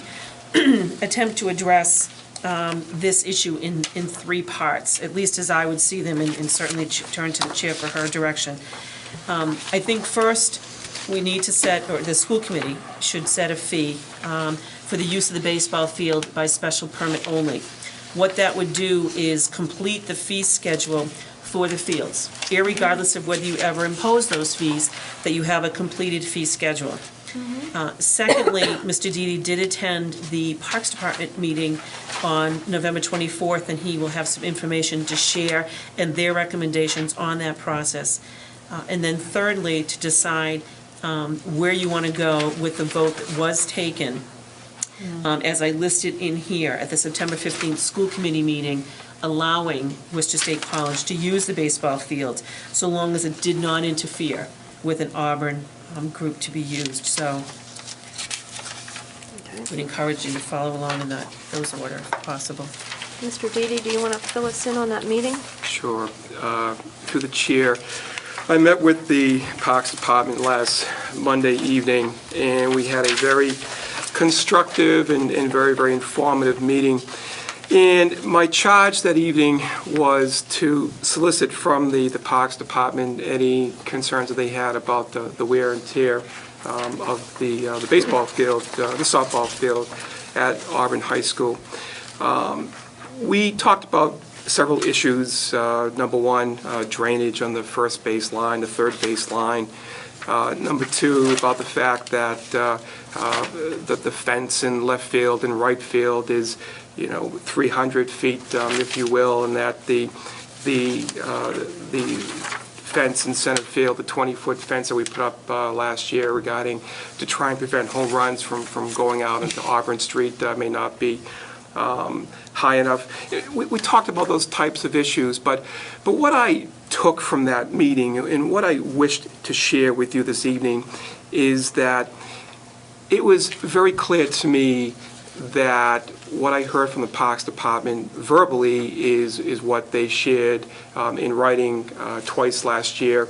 attempt to address this issue in 3 parts, at least as I would see them, and certainly turn to the chair for her direction. I think first, we need to set, or the school committee should set a fee for the use of the baseball field by special permit only. What that would do is complete the fee schedule for the fields, irregardless of whether you ever impose those fees, that you have a completed fee schedule. Secondly, Mr. Didi did attend the Parks Department meeting on November 24th, and he will have some information to share and their recommendations on that process. And then thirdly, to decide where you want to go with the vote that was taken, as I listed in here, at the September 15th school committee meeting, allowing Worcester State College to use the baseball field, so long as it did not interfere with an Auburn group to be used. So I would encourage you to follow along in those order, if possible. Mr. Didi, do you want to fill us in on that meeting? Sure. Through the chair, I met with the Parks Department last Monday evening, and we had a very constructive and very, very informative meeting. And my charge that evening was to solicit from the Parks Department any concerns that they had about the wear and tear of the baseball field, the softball field at Auburn High School. We talked about several issues. Number one, drainage on the first baseline, the third baseline. Number two, about the fact that the fence in left field and right field is, 300 feet, if you will, and that the fence in center field, the 20-foot fence that we put up last year regarding to try and prevent home runs from going out into Auburn Street may not be high enough. We talked about those types of issues, but what I took from that meeting and what I wished to share with you this evening is that it was very clear to me that what I heard from the Parks Department verbally is what they shared in writing twice last year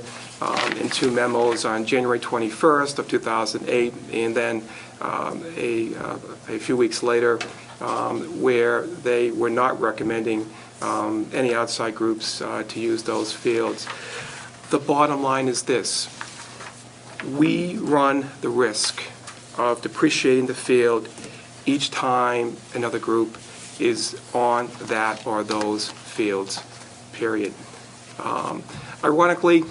in two memos on January 21st of 2008 and then a few weeks later where they were not recommending any outside groups to use those fields. The bottom line is this: we run the risk of depreciating the field each time another group is on that or those fields, period. Ironically,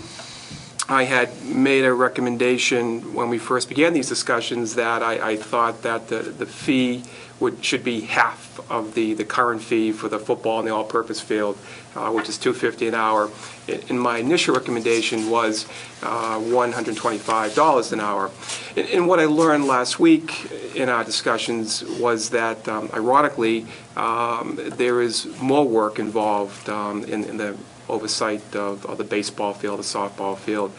I had made a recommendation when we first began these discussions that I thought that the fee should be half of the current fee for the football and the all-purpose field, which is $250 an hour. And my initial recommendation was $125 an hour. And what I learned last week in our discussions was that, ironically, there is more work involved in the oversight of the baseball field, the softball field,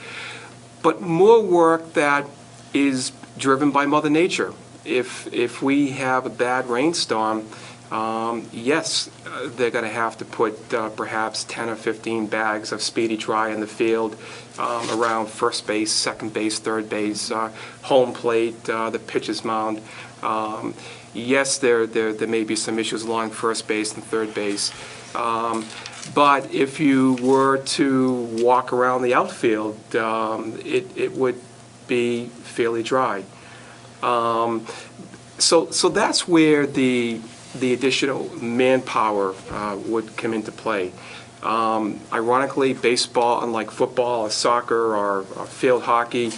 but more work that is driven by Mother Nature. If we have a bad rainstorm, yes, they're going to have to put perhaps 10 or 15 bags of Speedy Dry in the field around first base, second base, third base, home plate, the pitcher's mound. Yes, there may be some issues along first base and third base. But if you were to walk around the outfield, it would be fairly dry. So that's where the additional manpower would come into play. Ironically, baseball, unlike football or soccer or field hockey,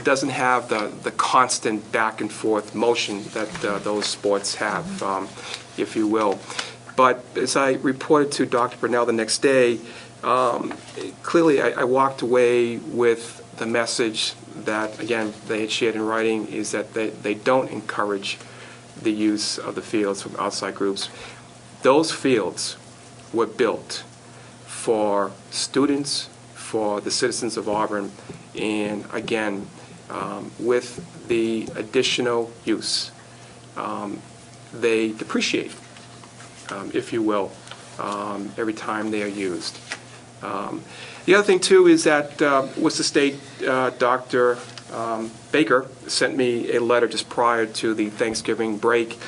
doesn't have the constant back and forth motion that those sports have, if you will. But as I reported to Dr. Burnell the next day, clearly I walked away with the message that, again, they had shared in writing, is that they don't encourage the use of the fields from outside groups. Those fields were built for students, for the citizens of Auburn, and again, with the additional use, they depreciate, if you will, every time they are used. The other thing, too, is that Worcester State Dr. Baker sent me a letter just prior to the Thanksgiving break,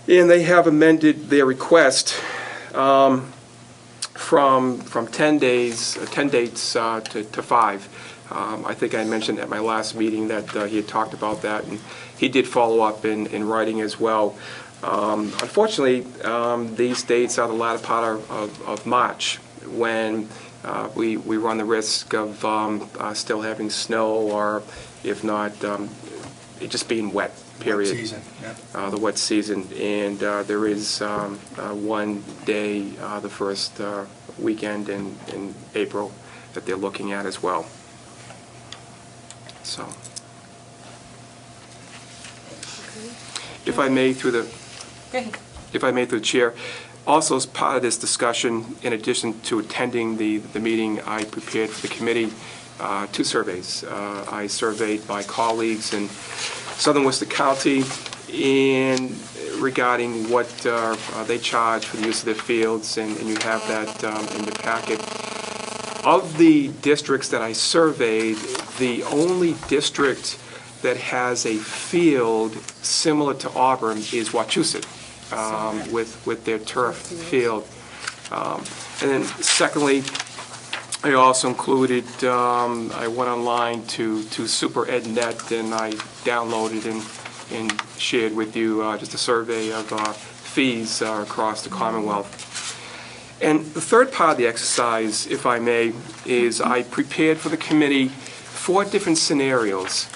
and they have amended their request from 10 dates to 5. I think I mentioned at my last meeting that he had talked about that, and he did follow up in writing as well. Unfortunately, these dates are the latter part of March, when we run the risk of still having snow, or if not, it just being wet, period. Wet season, yeah. The wet season. And there is one day, the first weekend in April, that they're looking at as well. So, if I may, through the chair, also as part of this discussion, in addition to attending the meeting, I prepared for the committee 2 surveys. I surveyed my colleagues in Southern Worcester County regarding what they charge for the use of their fields, and you have that in your packet. Of the districts that I surveyed, the only district that has a field similar to Auburn is Wachusett, with their turf field. And then secondly, I also included, I went online to Superintendent, and I downloaded and shared with you just a survey of fees across the Commonwealth. And the third part of the exercise, if I may, is I prepared for the committee 4 different scenarios.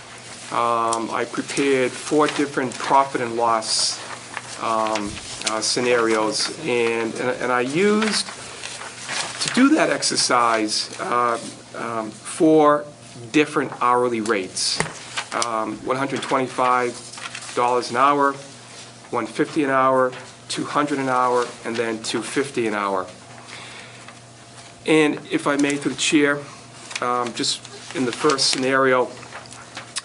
I prepared 4 different profit and loss scenarios, and I used, to do that exercise, 4 different hourly rates. $125 an hour, $150 an hour, $200 an hour, and then $250 an hour. And if I may, through the chair, just in the first scenario,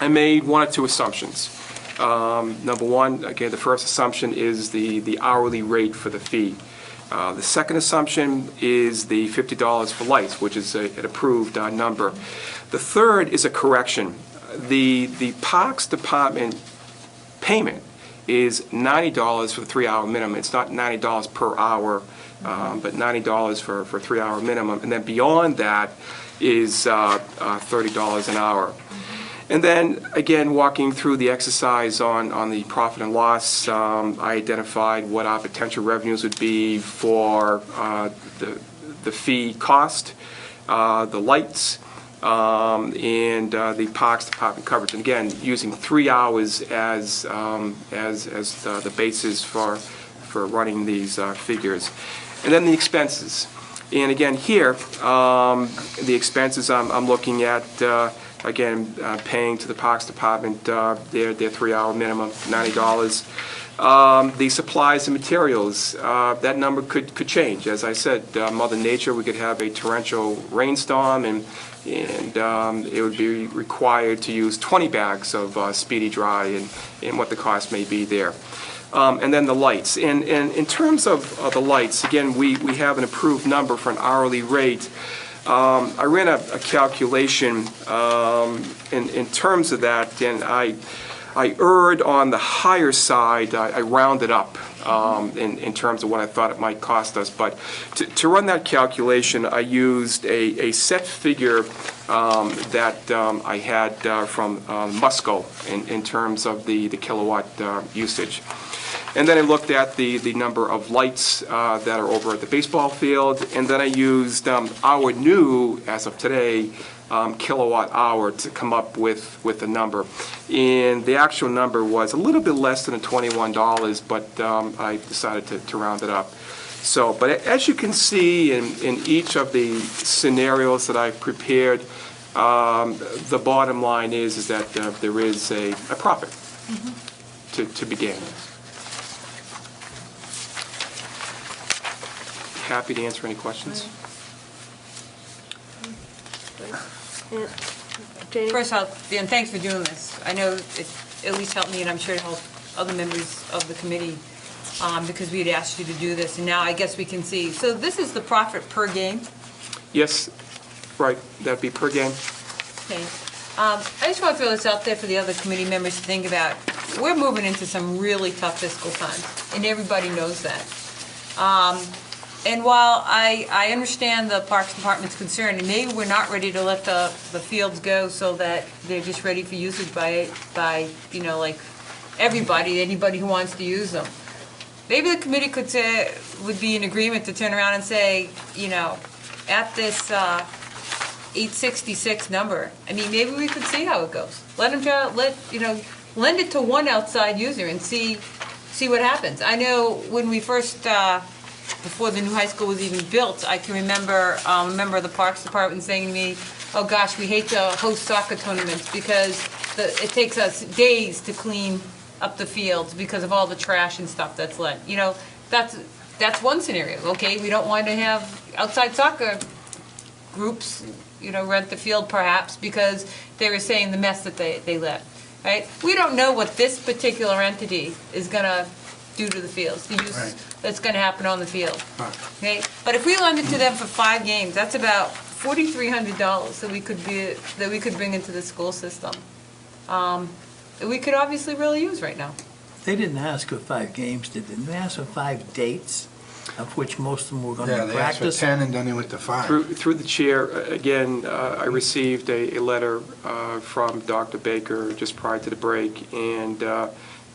I made 1 or 2 assumptions. Number 1, again, the first assumption is the hourly rate for the fee. The second assumption is the $50 for lights, which is an approved number. The third is a correction. The Parks Department payment is $90 for the 3-hour minimum. It's not $90 per hour, but $90 for a 3-hour minimum. And then beyond that is $30 an hour. And then, again, walking through the exercise on the profit and loss, I identified what our potential revenues would be for the fee cost, the lights, and the Parks Department coverage. And again, using 3 hours as the basis for running these figures. And then the expenses. And again, here, the expenses I'm looking at, again, paying to the Parks Department their 3-hour minimum, $90. The supplies and materials, that number could change. As I said, Mother Nature, we could have a torrential rainstorm, and it would be required to use 20 bags of Speedy Dry, and what the cost may be there. And then the lights. And in terms of the lights, again, we have an approved number for an hourly rate. I ran a calculation in terms of that, and I erred on the higher side. I rounded up in terms of what I thought it might cost us. But to run that calculation, I used a set figure that I had from Musco in terms of the kilowatt usage. And then I looked at the number of lights that are over at the baseball field, and then I used our new, as of today, kilowatt hour to come up with the number. And the actual number was a little bit less than $21, but I decided to round it up. So, but as you can see in each of the scenarios that I've prepared, the bottom line is that there is a profit to begin. Happy to answer any questions. Janie? First of all, Dan, thanks for doing this. I know it at least helped me, and I'm sure it helped other members of the committee, because we had asked you to do this, and now I guess we can see. So this is the profit per game? Yes, right, that'd be per game. Okay. I just want to throw this out there for the other committee members to think about. We're moving into some really tough fiscal times, and everybody knows that. And while I understand the Parks Department's concern, and maybe we're not ready to let the fields go so that they're just ready for usage by like anybody who wants to use them. Maybe the committee would be in agreement to turn around and say, at this 866 number, I mean, maybe we could see how it goes. Lend it to one outside user and see what happens. I know when we first, before the new high school was even built, I can remember a member of the Parks Department saying to me, oh gosh, we hate to host soccer tournaments because it takes us days to clean up the fields because of all the trash and stuff that's left. That's one scenario. Okay, we don't want to have outside soccer groups, rent the field perhaps because they were saying the mess that they left. Right? We don't know what this particular entity is going to do to the fields, the use that's going to happen on the field. Okay, but if we lend it to them for 5 games, that's about $4,300 that we could bring into the school system. We could obviously really use right now. They didn't ask for 5 games, did they? They asked for 5 dates, of which most of them were going to be practice. They asked for 10 and then they went to 5. Through the chair, again, I received a letter from Dr. Baker just prior to the break, and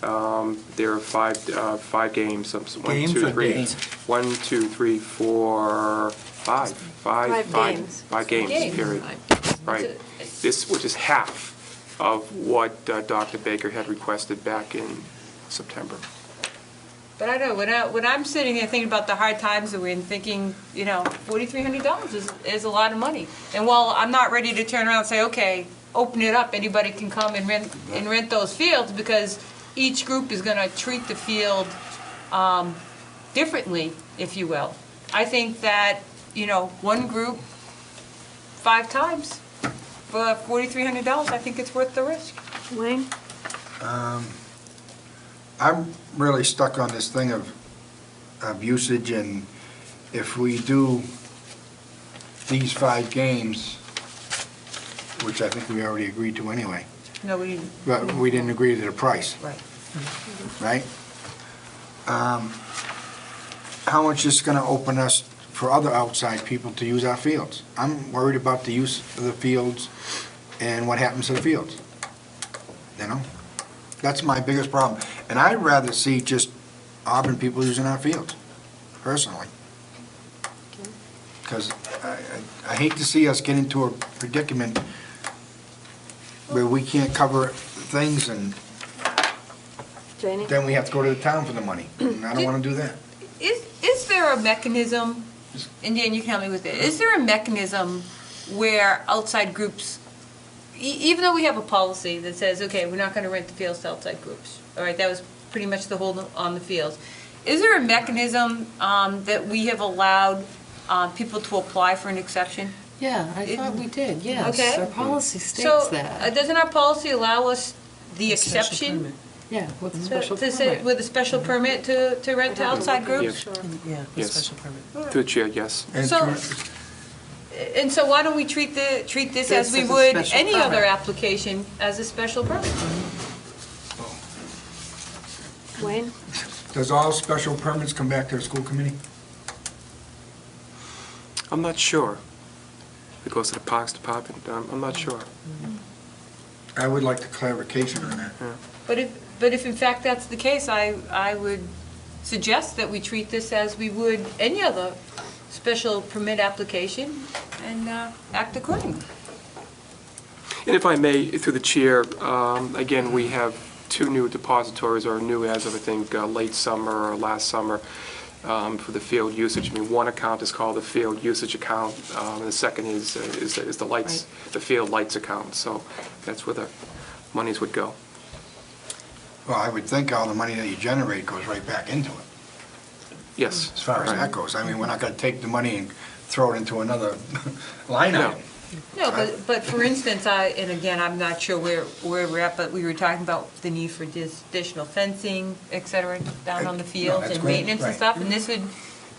There are five games. Games or days? 1, 2, 3, 4, 5. Five games. 5 games, period. Right. This, which is half of what Dr. Baker had requested back in September. But I know, when I'm sitting there thinking about the hard times that we're in, thinking, you know, $4,300 is a lot of money. And while I'm not ready to turn around and say, okay, open it up, anybody can come and rent those fields, because each group is going to treat the field differently, if you will. I think that, you know, one group 5 times for $4,300, I think it's worth the risk. Wayne? I'm really stuck on this thing of usage, and if we do these 5 games, which I think we already agreed to anyway, No, we didn't. but we didn't agree to the price, Right. right? How much is going to open us for other outside people to use our fields? I'm worried about the use of the fields and what happens to the fields, you know? That's my biggest problem. And I'd rather see just Auburn people using our fields, personally. Because I hate to see us get into a predicament where we can't cover things and Janie? then we have to go to the town for the money. And I don't want to do that. Is there a mechanism, and Dan, you can help me with it, is there a mechanism where outside groups, even though we have a policy that says, okay, we're not going to rent the fields to outside groups, all right, that was pretty much the hold on the fields, is there a mechanism that we have allowed people to apply for an exception? Yeah, I thought we did, yes. Okay. Our policy states So, that. doesn't our policy allow us the A special exception? permit. Yeah, with a To special say, permit. with a special permit to rent to outside groups? Yeah, a Yes. special permit. Through the chair, yes. And So- to- And so why don't we treat this This as we as a would special any other permit. application as a special permit? Wayne? Does all special permits come back to the school committee? I'm not sure. It goes to the Parks Department. I'm not sure. I would like the clarification on that. But if in fact that's the case, I would suggest that we treat this as we would any other special permit application and act accordingly. And if I may, through the chair, again, we have 2 new depositories, or new as of, I think, late summer or last summer, for the field usage. I mean, one account is called the field usage account, and the second is the lights, the field lights account. So that's where the monies would go. Well, I would think all the money that you generate goes right back into it, Yes. as far as that goes. I mean, we're not going to take the money and throw it into another line No. item. No, but for instance, and again, I'm not sure where we're at, but we were talking about the need for additional fencing, et cetera, down on the fields that's and great, maintenance and right. stuff, and this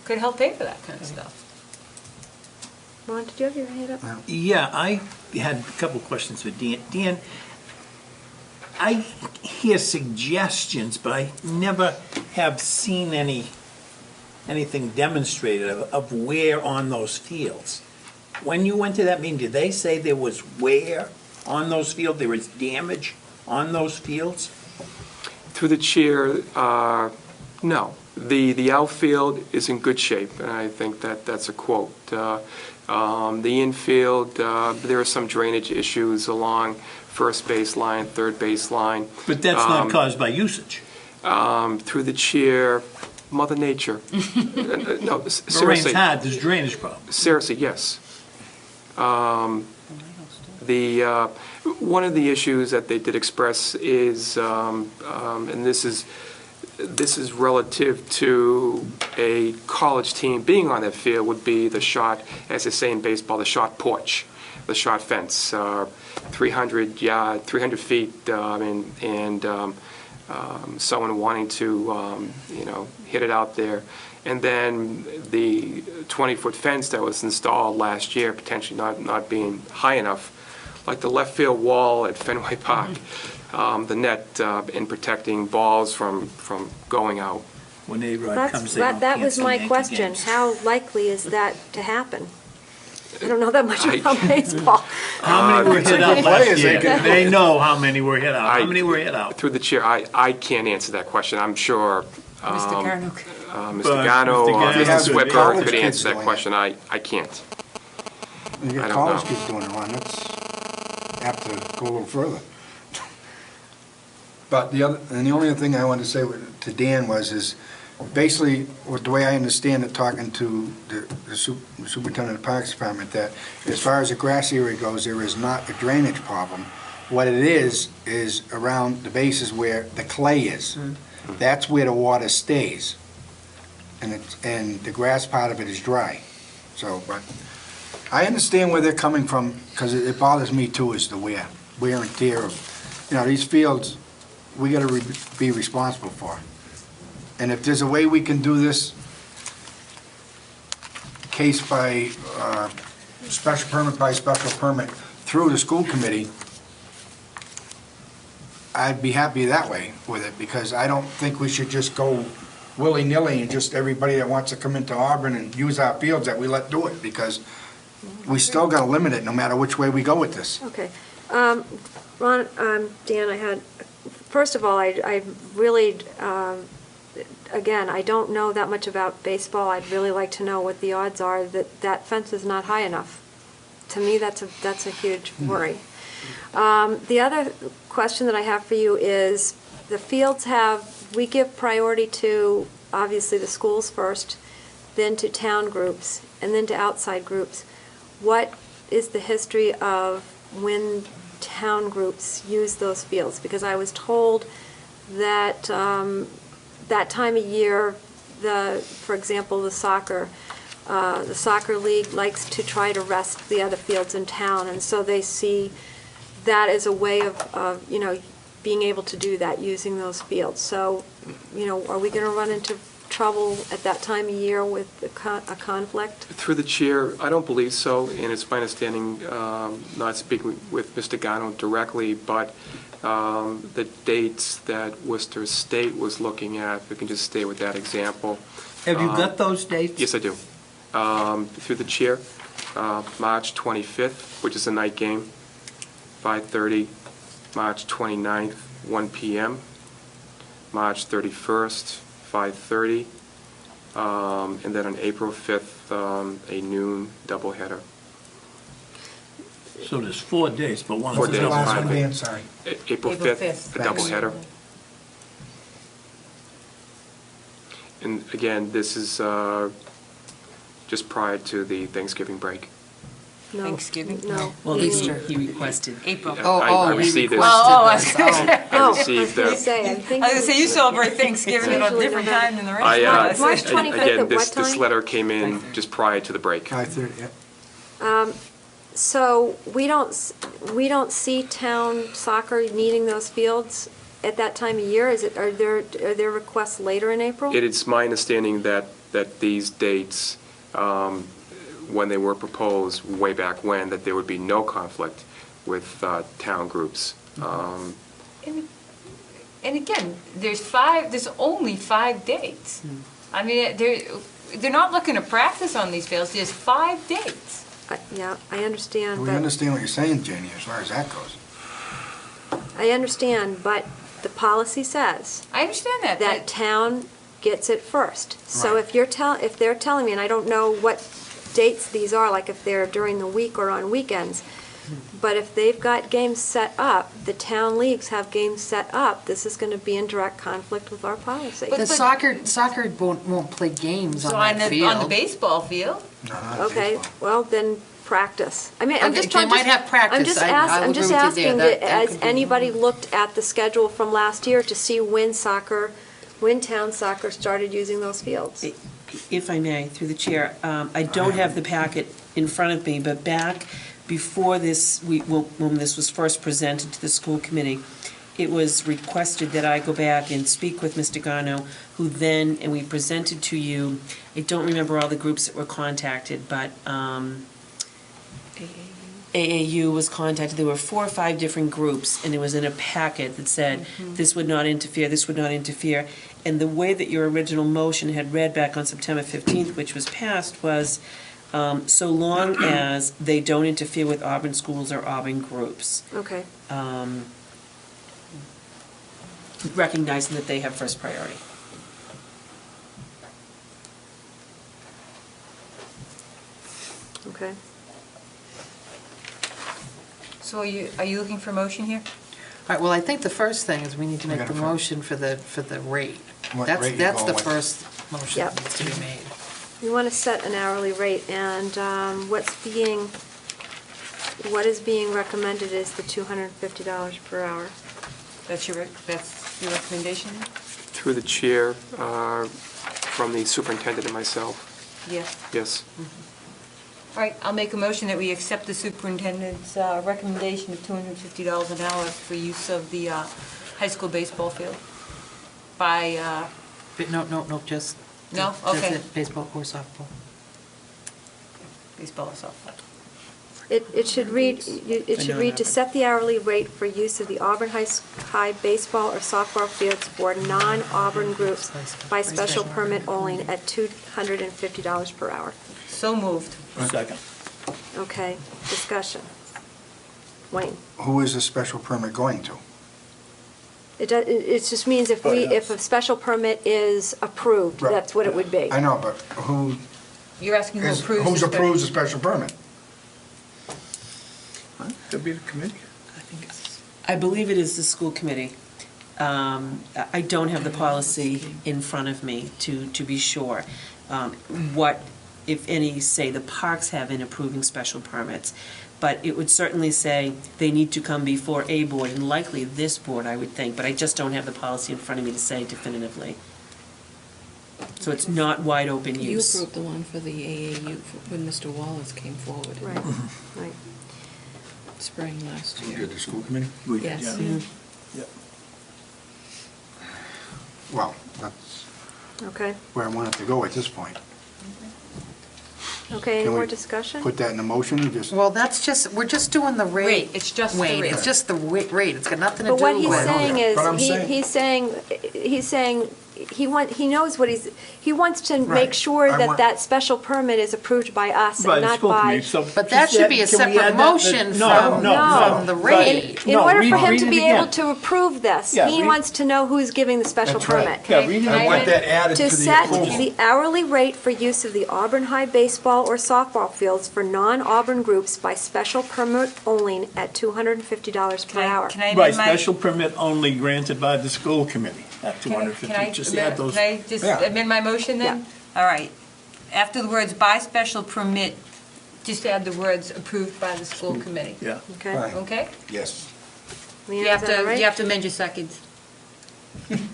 could help pay for that kind of stuff. Ron, did you have your hand up? Yeah, I had a couple of questions for Dan. Dan, I hear suggestions, but I never have seen anything demonstrated of where on those fields. When you went to that meeting, did they say there was where on those fields, there was damage on those fields? Through the chair, no. The outfield is in good shape, and I think that's a quote. The infield, there are some drainage issues along first baseline, third baseline. But that's not caused by usage. Through the chair, Mother Nature. No, If it rains seriously. hard, there's drainage problems. Seriously, yes. One of the issues that they did express is, and this is relative to a college team being on that field, would be the shot, as they say in baseball, the shot porch, the shot fence, 300 feet, and someone wanting to, hit it out there. And then the 20-foot fence that was installed last year, potentially not being high enough, like the left field wall at Fenway Park, the net in protecting balls from going out. When A-Rod comes, they don't That was cancel my Yankee question. games. How likely is that to happen? I don't know that much about baseball. How many were hit out last players, year? they can- They know how many were hit out. I- How many were hit out? Through the chair, I can't answer that question. I'm sure Mr. Garnock. Mr. But Gano Mr. or Gano Mr. could. Swipper College could kids answer that doing question. I can't. You I get don't college know. kids doing it wrong, that's apt to go a little further. But the only other thing I wanted to say to Dan is basically, the way I understand it, talking to the superintendent of the Parks Department, that as far as the grass area goes, there is not a drainage problem. What it is around the bases where the clay is. That's where the water stays. And the grass part of it is dry. So, but I understand where they're coming from, because it bothers me too, is the wear and tear of, these fields, we gotta be responsible for. And if there's a way we can do this case by, special permit by special permit through the school committee, I'd be happy that way with it, because I don't think we should just go willy-nilly and just everybody that wants to come into Auburn and use our fields that we let do it, because we still gotta limit it no matter which way we go with this. Okay. Ron, Dan, first of all, I really, again, I don't know that much about baseball. I'd really like to know what the odds are that fence is not high enough. To me, that's a huge worry. The other question that I have for you is, the fields we give priority to, obviously, the schools first, then to town groups, and then to outside groups. What is the history of when town groups use those fields? Because I was told that that time of year, for example, the soccer league likes to try to rest the other fields in town, and so they see that as a way of being able to do that, using those fields. So, are we going to run into trouble at that time of year with a conflict? Through the chair, I don't believe so, and it's my understanding, not speaking with Mr. Gano directly, but the dates that Worcester State was looking at, we can just stay with that example. Have you got those dates? Yes, I do. Through the chair, March 25th, which is a night game, 5:30, March 29th, 1 p.m., March 31st, 5:30, and then on April 5th, a noon doubleheader. So there's 4 days, but one 4 of days, them. Last fine. one, Dan, sorry. April 5th, a doubleheader. And again, this is just prior to the Thanksgiving break. No. Thanksgiving? No. Well, Easter. he requested. April. I received this. I was going to say. I received I was going to say, You celebrate Thanksgiving at a Usually different November. time than the rest of us. March 25th again, at this what time? letter came in just prior to the break. 5:30, yeah. So we don't see town soccer needing those fields at that time of year? Are there requests later in April? It is my understanding that these dates, when they were proposed way back when, that there would be no conflict with town groups. And again, there's only 5 dates. I mean, they're not looking to practice on these fields, there's 5 dates. Yeah, I understand. We but understand what you're saying, Janie, as far as that goes. I understand, but the policy says I understand that. that town gets it first. So Right. if they're telling me, and I don't know what dates these are, like if they're during the week or on weekends, but if they've got games set up, the town leagues have games set up, this is going to be in direct conflict with our policy. But- The soccer won't play games So on that field. on the baseball field, No, not Okay, baseball. well, then practice. I mean, I'm Okay, just they trying. might have practice. I'm just I will I'm just agree with you asking, there. That has could be- anybody looked at the schedule from last year to see when town soccer started using those fields? If I may, through the chair, I don't have the packet in front of me, but back before this, when this was first presented to the school committee, it was requested that I go back and speak with Mr. Garno, who then, and we presented to you, I don't remember all the groups that were contacted, but AAU was contacted. There were 4 or 5 different groups, and it was in a packet that said, this would not interfere, this would not interfere. And the way that your original motion had read back on September 15th, which was passed, was so long as they don't interfere with Auburn schools or Auburn groups, Okay, recognizing that they have first priority. okay. So are you looking for a motion here? All right, well, I think the first thing is we need to make gotta the find- motion for the rate. What That's, rate you that's the going with? first motion Yep. that needs to be made. You want to set an hourly rate, and what is being recommended is the $250 per hour. That's your recommendation? Through the chair, from the superintendent and myself, Yes. yes. All right, I'll make a motion that we accept the superintendent's recommendation of $250 an hour for use of the high school baseball field by, But no, just. No? just Okay. it, baseball or softball. baseball or softball. It should read, to set the hourly rate for use of the Auburn High baseball or softball fields for non-Auburn groups by special permit only at $250 per hour. So moved. Second. Okay, discussion. Wayne? Who is the special permit going to? It just means if a special permit is approved, Right. that's what it would be. I know, but You're asking who approves who's the approves the special permit? Could be the committee. I believe it is the school committee. I don't have the policy in front of me to be sure. What, if any, say the parks have in approving special permits. But it would certainly say they need to come before a board, and likely this board, I would think, but I just don't have the policy in front of me to say definitively. So it's not wide open You use. approved the one for the AAU when Mr. Wallace came forward in Right, right. spring last Who year. did, the school committee? We did, Yes. yeah. Mhm. Yep. Well, that's Okay, where I wanted to go at this point. okay, any Can we more discussion? Put that in the motion, or just? Well, that's just, we're just doing the rate. Rate, it's just the Wayne, rate. it's just the rate, it's got nothing to do But with. what he's saying is, But I'm saying- he's saying, he knows what he wants to make Right. sure I that want- that special permit is approved by us By and the not school by. committee, so. But that just should be a can we separate add that? motion No, from- no, from the no. rate. In No, order for him read to it be again. able to approve this, Yeah, he read- wants to know who's giving the special That's right. permit. Yeah, read it Can I I want amend- that added to To the set approval. the hourly rate for use of the Auburn High baseball or softball fields for non-Auburn groups by special permit only at $250 per hour. Can I Right, amend my? special permit only granted by the school committee at Can I- 250. Just add those. Can I just Yeah. amend my motion then? All right. After the words "by special permit," just add the words "approved by the school committee." Yeah. Okay? Right. Okay? Yes. Leanne, You have is that all to, right? you have to amend your seconds.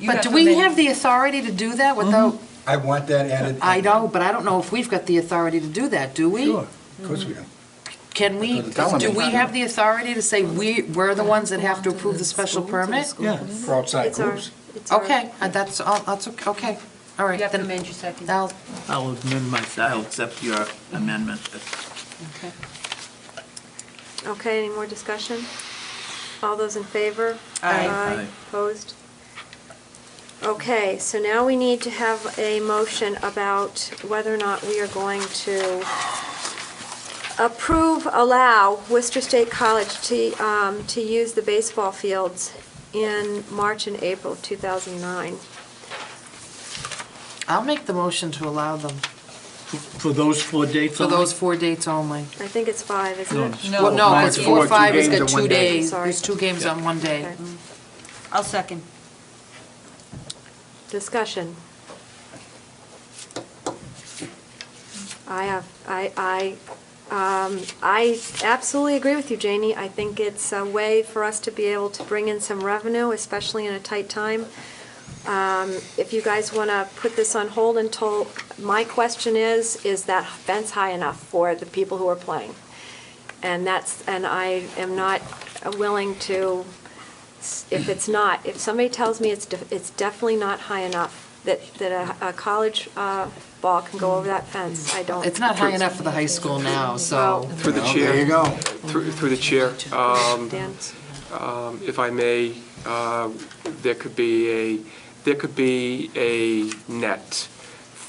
But do we have the authority to do that without, I want that added. I know, but I don't know if we've got the authority to do that, do we? Sure. Of course we do. Can we, That's what they're telling do me. we have the authority to say we're the ones that have to approve the special permit? Yeah. For outside It's our- groups. it's our- Okay, that's, okay, all right. You have to then amend your second. I'll, I'll amend I'll accept your amendment. okay. Okay, any more discussion? All those in favor? Aye. Aye. Opposed? Okay, so now we need to have a motion about whether or not we are going to allow Worcester State College to use the baseball fields in March and April of 2009. I'll make the motion to allow them For those 4 dates for only? those 4 dates only. I think it's 5, isn't it? No. Well, no, five, it's two 4, 5, it's games got in one 2 day. days. Sorry. There's 2 games on one day. Okay. I'll second. Discussion. I absolutely agree with you, Janie. I think it's a way for us to be able to bring in some revenue, especially in a tight time. If you guys want to put this on hold until, my question is that fence high enough for the people who are playing? And I am not willing to, if it's not, if somebody tells me it's definitely not high enough, that a college ball can go over that fence, I don't. It's not high enough for the high school now, so. Through the Well, chair. there you go. Through the chair. Dan? If I may, there could be a net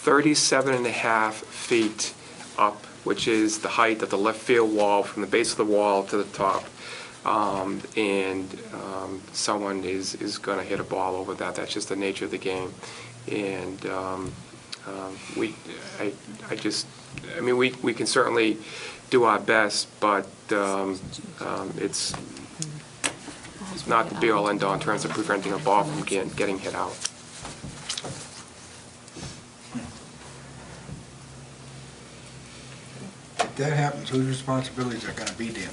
37 and a half feet up which is the height of the left field wall from the base of the wall to the top. Someone is going to hit a ball over that. That's just the nature of the game. And we can certainly do our best, but it's not the be-all, end-all in terms of preventing a ball from getting hit out. If that happens, whose responsibilities are gonna be then?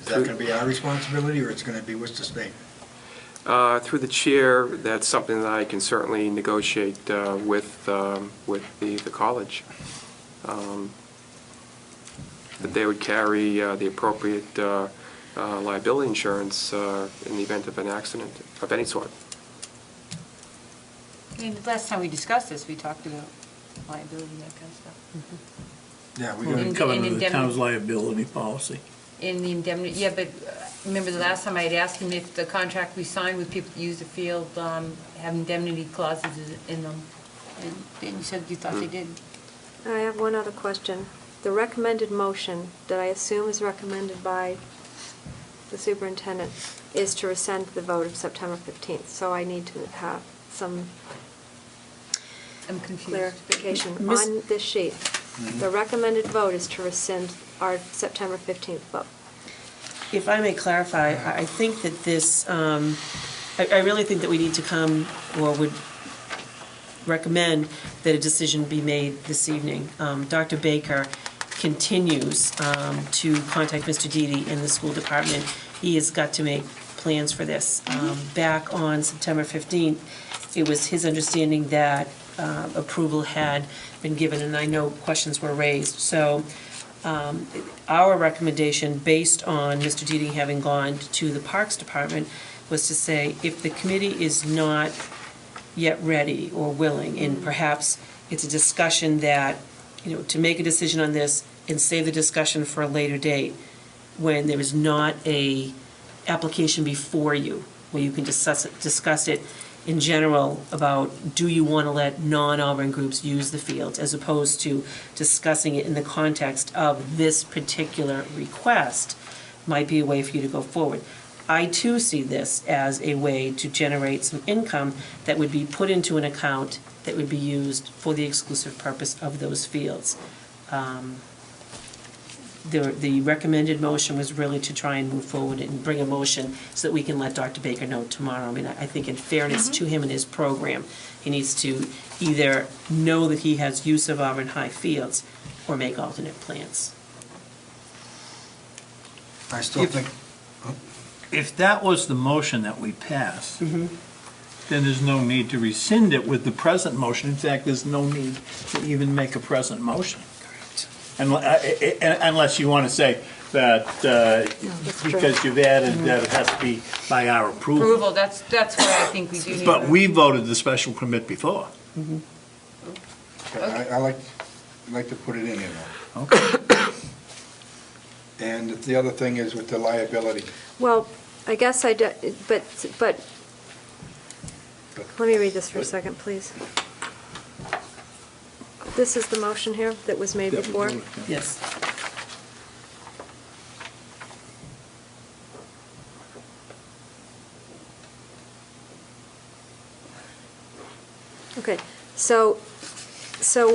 Is that gonna be our responsibility, or it's gonna be Worcester State? Through the chair, that's something that I can certainly negotiate with the college. That they would carry the appropriate liability insurance in the event of an accident of any sort. I mean, the last time we discussed this, we talked about liability, that kind of stuff. Yeah, we Well, gotta, it's covered in under the indemnity. town's liability policy. In the indemnity, yeah, but remember the last time I had asked him if the contract we signed with people to use the field have indemnity clauses in them, and you said you thought they did. I have one other question. The recommended motion that I assume is recommended by the superintendent is to rescind the vote of September 15th. So I need to have some I'm confused. clarification Miss- on this sheet. The recommended vote is to rescind our September 15th vote. If I may clarify, I think that this, I really think that we need to come, or would recommend that a decision be made this evening. Dr. Baker continues to contact Mr. Didi in the school department. He has got to make plans for this. Back on September 15th, it was his understanding that approval had been given, and I know questions were raised. So our recommendation, based on Mr. Didi having gone to the Parks Department, was to say, if the committee is not yet ready or willing, and perhaps it's a discussion that, to make a decision on this and save the discussion for a later date, when there is not a application before you, where you can discuss it in general about, do you want to let non-Auburn groups use the fields, as opposed to discussing it in the context of this particular request, might be a way for you to go forward. I too see this as a way to generate some income that would be put into an account that would be used for the exclusive purpose of those fields. The recommended motion was really to try and move forward and bring a motion so that we can let Dr. Baker know tomorrow. I mean, I think in fairness to him and his program, he needs to either know that he has use of Auburn High fields or make alternate plans. I still think, If that was the motion that we passed, then there's no need to rescind it with the present motion. In fact, there's no need to even make a present motion. Unless you want to say that because you've added that it has to be by our approval. Approval, that's what I think we do need. But we voted the special permit before. I'd like to put it in there though. Okay. And the other thing is with the liability. Well, I guess I do, but let me read this for a second, please. This is the motion here that was made before? Yes. Okay, so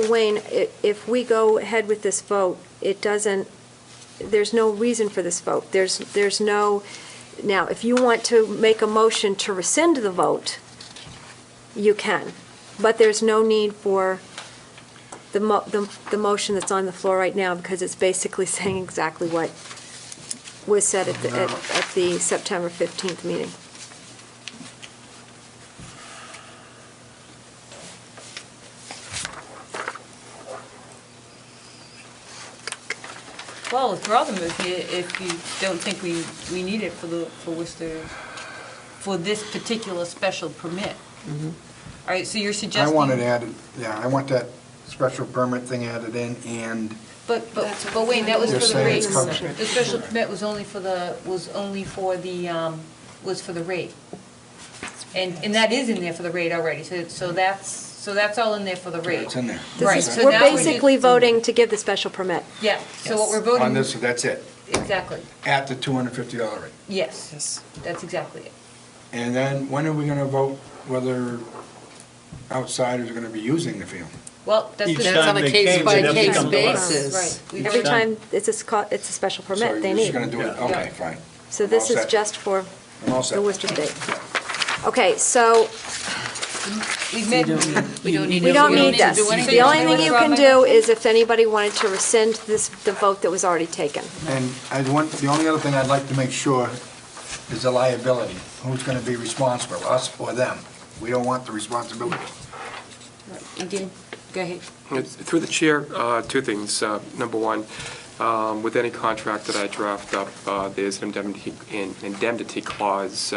Wayne, if we go ahead with this vote, it doesn't, there's no reason for this vote. There's no, now, if you want to make a motion to rescind the vote, you can, but there's no need for the motion that's on the floor right now, because it's basically saying exactly what was said at the September 15th meeting. Well, withdraw the motion if you don't think we need it for Worcester, for this particular special permit. All right, so you're I suggesting. want it added, yeah, I want that special permit thing added in, and But Wayne, that was You're for the saying rate. it's covered. The special permit was only for the rate. And that is in there for the rate already, so so that's all in there for the rate. It's in there. Right, This is, so we're now we're just- basically voting to give the special permit. Yeah, so what we're On voting, this, that's it, exactly, at the $250 rate. yes, Yes. that's exactly it. And then, when are we gonna vote whether outsiders are gonna be using the field? Well, that's Each the. That's on time a they came, case by they'd have to case come to us. basis. Right. Every time. time it's a special So permit they you're just need. gonna do it, Yeah. okay, fine. So this I'm all is set. just for I'm all set. the Worcester State. Okay, so We've made, We don't need we don't to need do this. anything. The only thing you can do Withdraw my is if anybody wanted to rescind the vote that was already taken. And the only other thing I'd like to make sure is the liability. Who's gonna be responsible, us or them? We don't want the responsibility. Again, go ahead. Through the chair, two things. Number one, with any contract that I draft up, there's an indemnity clause.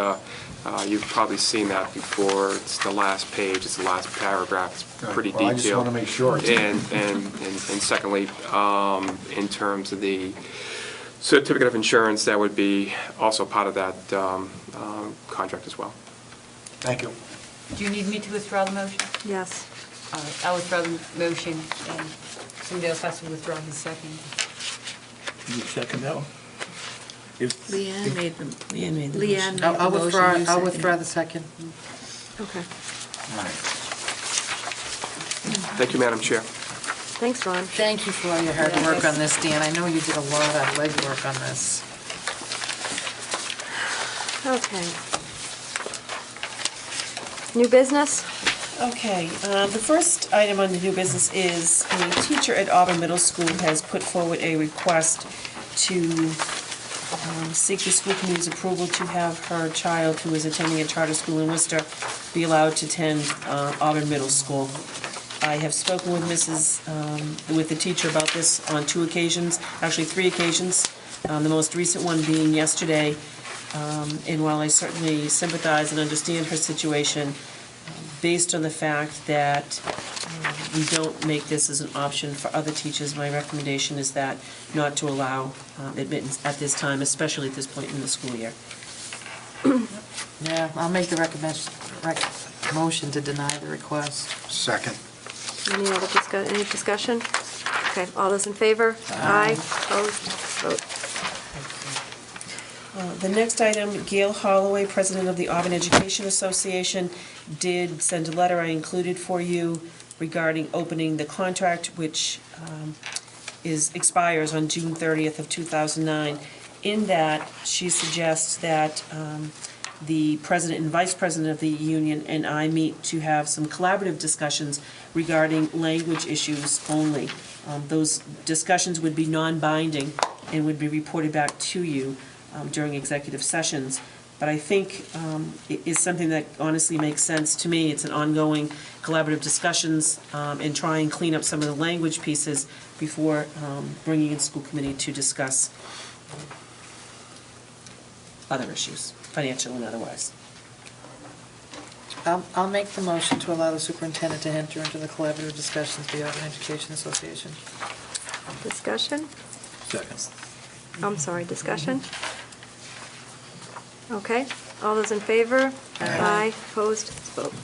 You've probably seen that before. It's the last page, it's the last paragraph. It's pretty Well, detailed. I just wanna make sure. And secondly, in terms of the certificate of insurance, that would be also part of that contract as well. Thank you. Do you need me to withdraw the motion? Yes. All right, I'll withdraw the motion, and somebody else has to withdraw his second. You second that one? If, Leanne made the Leanne made the Leanne motion. made the I'll motion, withdraw, you I'll seconded. withdraw the second. Okay. All right. Thank you, Madam Chair. Thanks, Ron. Thank you for all your hard work on this, Dan. I know you did a lot of legwork on this. Okay. New business? Okay, the first item on the new business is a teacher at Auburn Middle School has put forward a request to seek the school committee's approval to have her child, who is attending a charter school in Worcester, be allowed to attend Auburn Middle School. I have spoken with with the teacher about this on 2 occasions, actually 3 occasions, the most recent one being yesterday. And while I certainly sympathize and understand her situation, based on the fact that we don't make this as an option for other teachers, my recommendation is that not to allow admittance at this time, especially at this point in the school year. Yeah, I'll make the motion to deny the request. Second. Any discussion? Okay, all those in favor? Aye. Opposed? Vote. The next item, Gail Holloway, President of the Auburn Education Association, did send a letter I included for you regarding opening the contract, which expires on June 30th of 2009. In that, she suggests that the president and vice president of the union and I meet to have some collaborative discussions regarding language issues only. Those discussions would be non-binding and would be reported back to you during executive sessions. But I think it is something that honestly makes sense to me. It's an ongoing collaborative discussions and try and clean up some of the language pieces before bringing in school committee to discuss other issues, financial and otherwise. I'll make the motion to allow the superintendent to enter into the collaborative discussions with the Auburn Education Association. Discussion? second. I'm sorry, discussion? Okay, all those in favor? Aye. Opposed? Let's vote.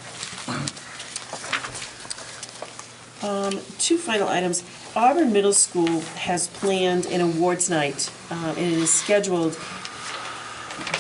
2 final items. Auburn Middle School has planned an awards night, and it is scheduled,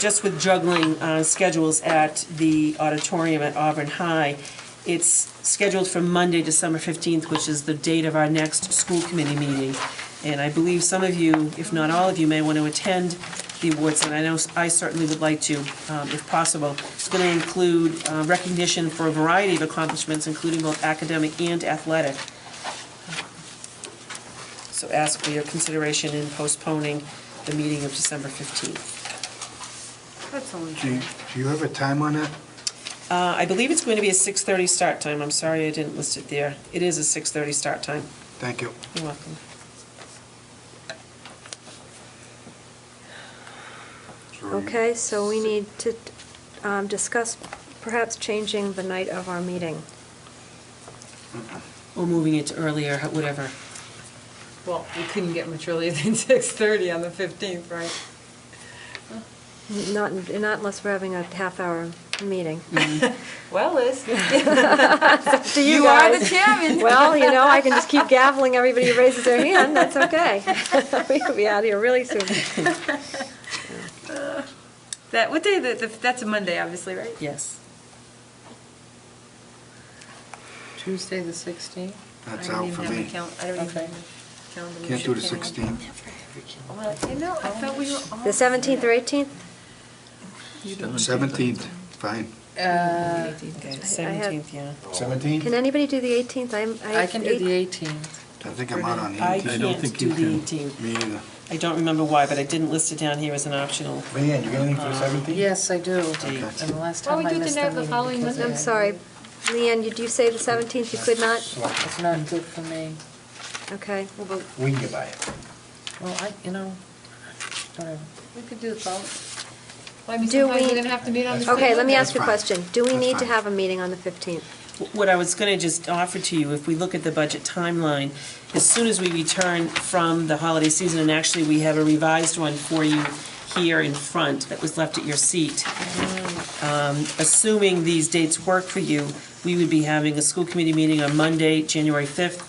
just with juggling schedules at the auditorium at Auburn High. It's scheduled for Monday, December 15th, which is the date of our next school committee meeting. And I believe some of you, if not all of you, may want to attend the awards, and I know I certainly would like to, if possible. It's going to include recognition for a variety of accomplishments, including both academic and athletic. So ask for your consideration in postponing the meeting of December 15th. That's only Do you have a time on that? I believe it's going to be a 6:30 start time. I'm sorry I didn't list it there. It is a 6:30 start time. Thank you. You're welcome. Okay, so we need to discuss perhaps changing the night of our meeting. Or moving it to earlier, whatever. Well, we couldn't get much earlier than 6:30 on the 15th, right? Not unless we're having a half-hour meeting? Well, Liz, To you you are guys. the chairman. Well, I can just keep gaveling everybody who raises their hand, that's okay. We could be out of here really soon. What day, that's a Monday, obviously, right? Yes. Tuesday, the 16th? That's I don't out even for have my me. I don't even Okay. have my calendar. Can't do the 16th. Well, I thought we were all. The 17th or 18th? 17th, fine. Okay, 17th, yeah. 17th? Can anybody do the 18th? I can do the 18th. I think I'm out on the I 18th. can't think do you the can. 18th. Me either. I don't remember why, but I didn't list it down here as an optional. Leanne, you got anything for the 17th? Yes, I do. Okay. And the last Why don't time I we do it missed the the night of the meeting following because Monday? I'm sorry. Leanne, did you say the 17th you could not? It's not good for me. Okay. We can get by it. Well, whatever. We could do the following. Well, I mean, Do sometimes we- we're gonna have to meet on the. Okay, let me That's ask you a fine. question. Do we That's need to fine. have a meeting on the 15th? What I was going to just offer to you, if we look at the budget timeline, as soon as we return from the holiday season, and actually we have a revised one for you here in front that was left at your seat, assuming these dates work for you, we would be having a school committee meeting on Monday, January 5th,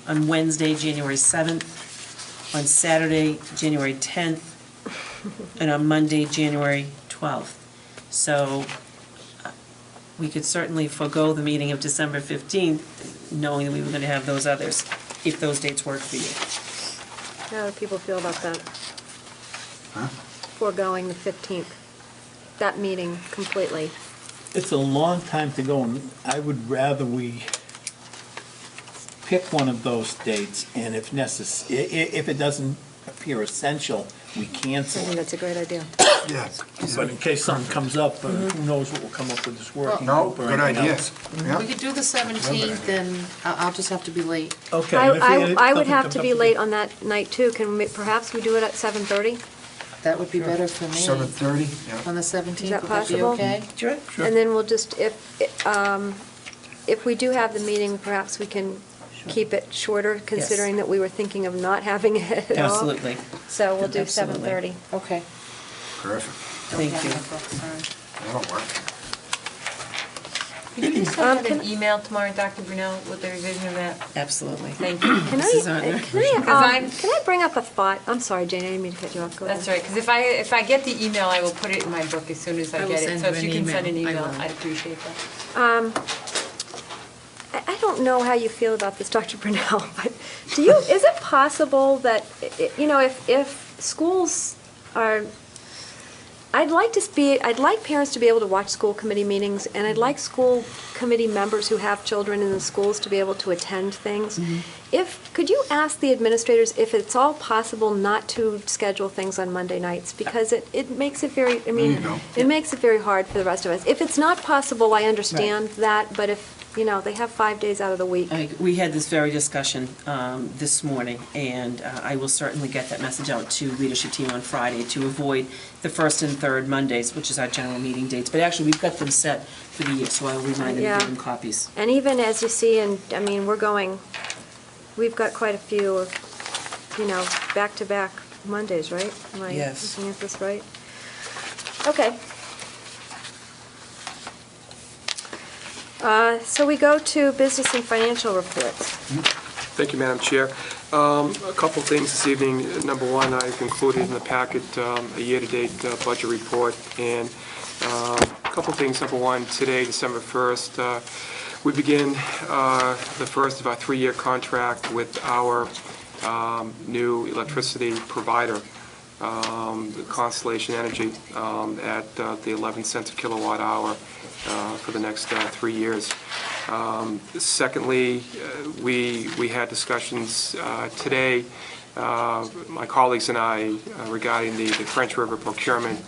on Wednesday, January 7th, on Saturday, January 10th, and on Monday, January 12th. So we could certainly forego the meeting of December 15th, knowing that we were going to have those others, if those dates work for you. How do people feel about that? Huh? Foregoing the 15th, that meeting completely. It's a long time to go, and I would rather we pick one of those dates, and if necessary, if it doesn't appear essential, we I cancel think it. that's a great idea. Yeah. But in case something comes up, who knows what will come up with this working No, group or good anything idea. else. Yeah. We could do the 17th, and I'll just have to be late. Okay. I if would something have comes to up be with late it- on that night, too. Perhaps we do it at 7:30? That would be better for me. 7:30? Yeah. On the 17th, Is that would that be possible? okay? Sure. Sure. And then we'll just, if we do have the meeting, perhaps we can keep it shorter, considering that we were thinking of not having it at all. Absolutely. So we'll do Absolutely. 7:30. Okay. Perfect. Thank you. That'll work. Could you just send out an email tomorrow, Dr. Brunel, with the revision of that? Absolutely. Thank you. Can Mrs. I, Arner. can I bring up a thought? I'm sorry, Jane, I didn't mean to cut you off. Go ahead. That's right, because if I get the email, I will put it in my book as soon as I I will get it. send So you if an you can send an email. I email, will. I'd appreciate that. I don't know how you feel about this, Dr. Brunel, but is it possible that, if schools are, I'd like parents to be able to watch school committee meetings, and I'd like school committee members who have children in the schools to be able to attend things. Could you ask the administrators if it's all possible not to schedule things on Monday nights? Because it makes it very, There you go. it makes it very hard for the rest of us. If it's not possible, I understand that, but if, they have 5 days out of the week. We had this very discussion this morning, and I will certainly get that message out to leadership team on Friday to avoid the first and third Mondays, which is our general meeting dates. But actually, we've got them set for the year, so I'll remind them Yeah. to give them copies. And even as you see, we've got quite a few, back-to-back Mondays, right? Am I Yes. looking at this right? Okay. So we go to business and financial reports. Thank you, Madam Chair. A couple things this evening. Number one, I've included in the packet a year-to-date budget report, and a couple things. Number one, today, December 1st, we begin the first of our 3-year contract with our new electricity provider, Constellation Energy, at the 11 cents a kilowatt hour for the next 3 years. Secondly, we had discussions today, my colleagues and I, regarding the French River procurement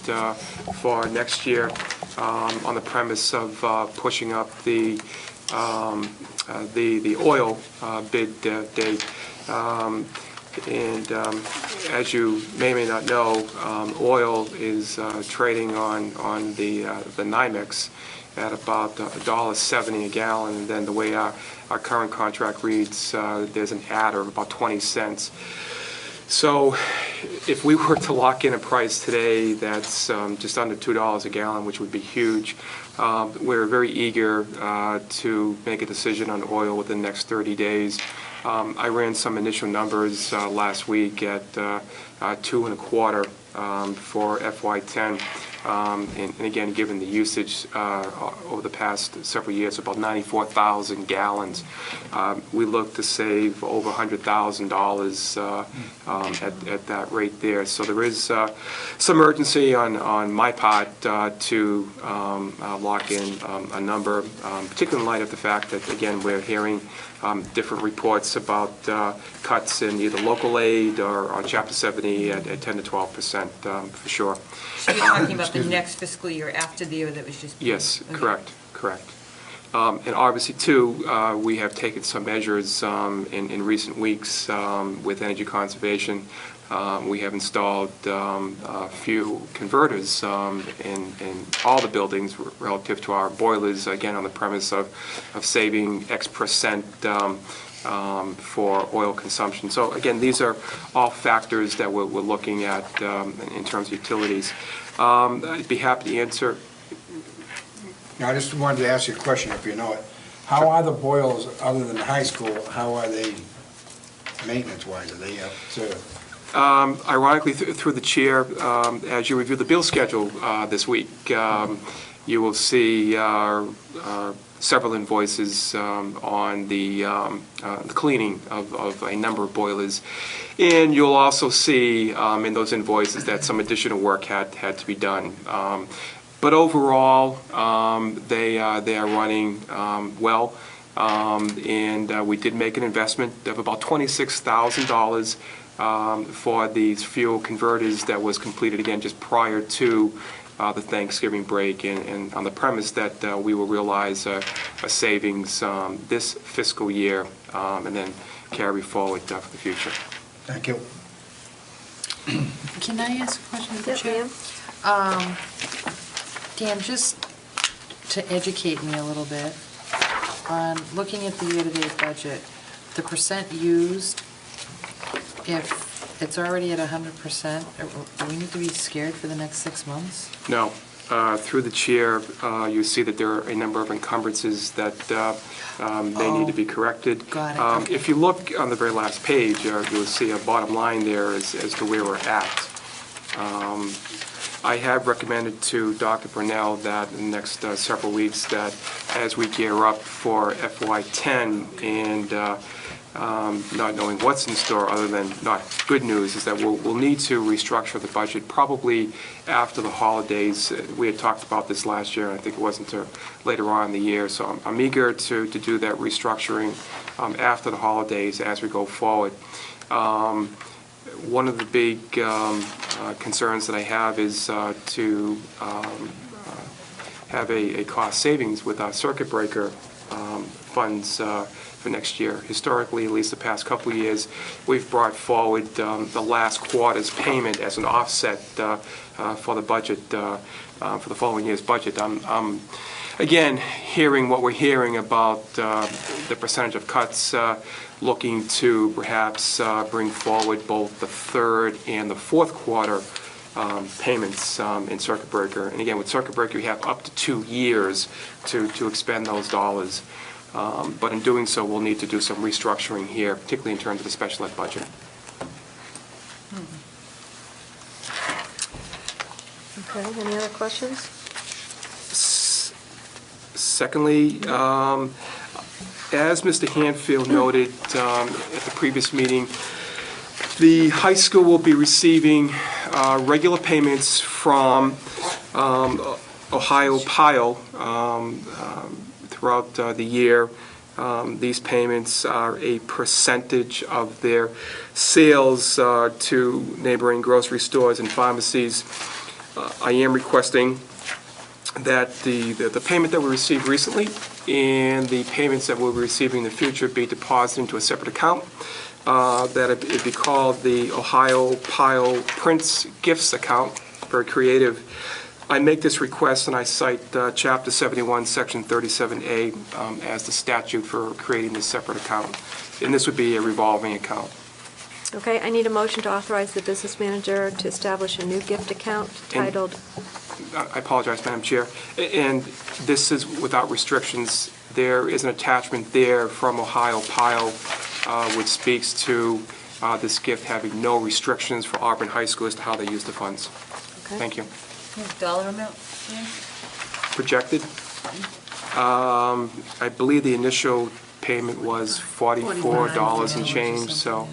for next year, on the premise of pushing up the oil bid date. And as you may not know, oil is trading on the NYMEX at about $1.70 a gallon, and then the way our current contract reads, there's an adder of about 20 cents. So if we were to lock in a price today that's just under $2 a gallon, which would be huge, we're very eager to make a decision on oil within the next 30 days. I ran some initial numbers last week at 2.25 for FY10. And again, given the usage over the past several years, about 94,000 gallons, we look to save over $100,000 at that rate there. So there is some urgency on my part to lock in a number, particularly in light of the fact that, again, we're hearing different reports about cuts in either local aid or on Chapter 70 at 10 to 12%, for sure. So you're talking about the next fiscal year after the year that was just... Yes, Okay. correct. And obviously, too, we have taken some measures in recent weeks with energy conservation. We have installed a few converters in all the buildings relative to our boilers, again, on the premise of saving X% for oil consumption. So again, these are all factors that we're looking at in terms of utilities. I'd be happy to answer. Now, I just wanted to ask you a question, if you know it. How are the boilers, other than the high school, how are they maintenance-wise? Are they up to... Ironically, through the chair, as you review the bill schedule this week, you will see several invoices on the cleaning of a number of boilers. And you'll also see in those invoices that some additional work had to be done. But overall, they are running well. And we did make an investment of about $26,000 for these fuel converters that was completed, again, just prior to the Thanksgiving break, and on the premise that we will realize a savings this fiscal year and then carry forward for the future. Thank you. Can I ask a question to the Yes, chair? ma'am. Dan, just to educate me a little bit, on looking at the year-to-date budget, the percent used, if it's already at 100%, do we need to be scared for the next 6 months? No. Through the chair, you see that there are a number of encumbrances that may need to be corrected. Got it, okay. If you look on the very last page, you'll see a bottom line there as to where we're at. I have recommended to Dr. Brunel that in the next several weeks that as we gear up for FY10 and not knowing what's in store other than not good news, is that we'll need to restructure the budget probably after the holidays. We had talked about this last year, and I think it wasn't until later on in the year. So I'm eager to do that restructuring after the holidays as we go forward. One of the big concerns that I have is to have a cost savings with our circuit breaker funds for next year. Historically, at least the past couple of years, we've brought forward the last quarter's payment as an offset for the budget, for the following year's budget. I'm again hearing what we're hearing about the percentage of cuts, looking to perhaps bring forward both the third and the fourth quarter payments in circuit breaker. And again, with circuit breaker, you have up to 2 years to expend those dollars. But in doing so, we'll need to do some restructuring here, particularly in terms of the special ed budget. Okay, any other questions? Secondly, as Mr. Hanfield noted at the previous meeting, the high school will be receiving regular payments from Ohio Pile throughout the year. These payments are a percentage of their sales to neighboring grocery stores and pharmacies. I am requesting that the payment that we received recently and the payments that we'll be receiving in the future be deposited into a separate account. That it be called the Ohio Pile Prince Gifts account. Very creative. I make this request and I cite Chapter 71, Section 37A as the statute for creating this separate account. And this would be a revolving account. Okay, I need a motion to authorize the business manager to establish a new gift account titled, I apologize, Madam Chair, and this is without restrictions. There is an attachment there from Ohio Pile, which speaks to this gift having no restrictions for Auburn High School as to how they use the funds. okay? Thank you. Dollar amount? Yeah. Projected, I believe the initial payment was $44 and change, so.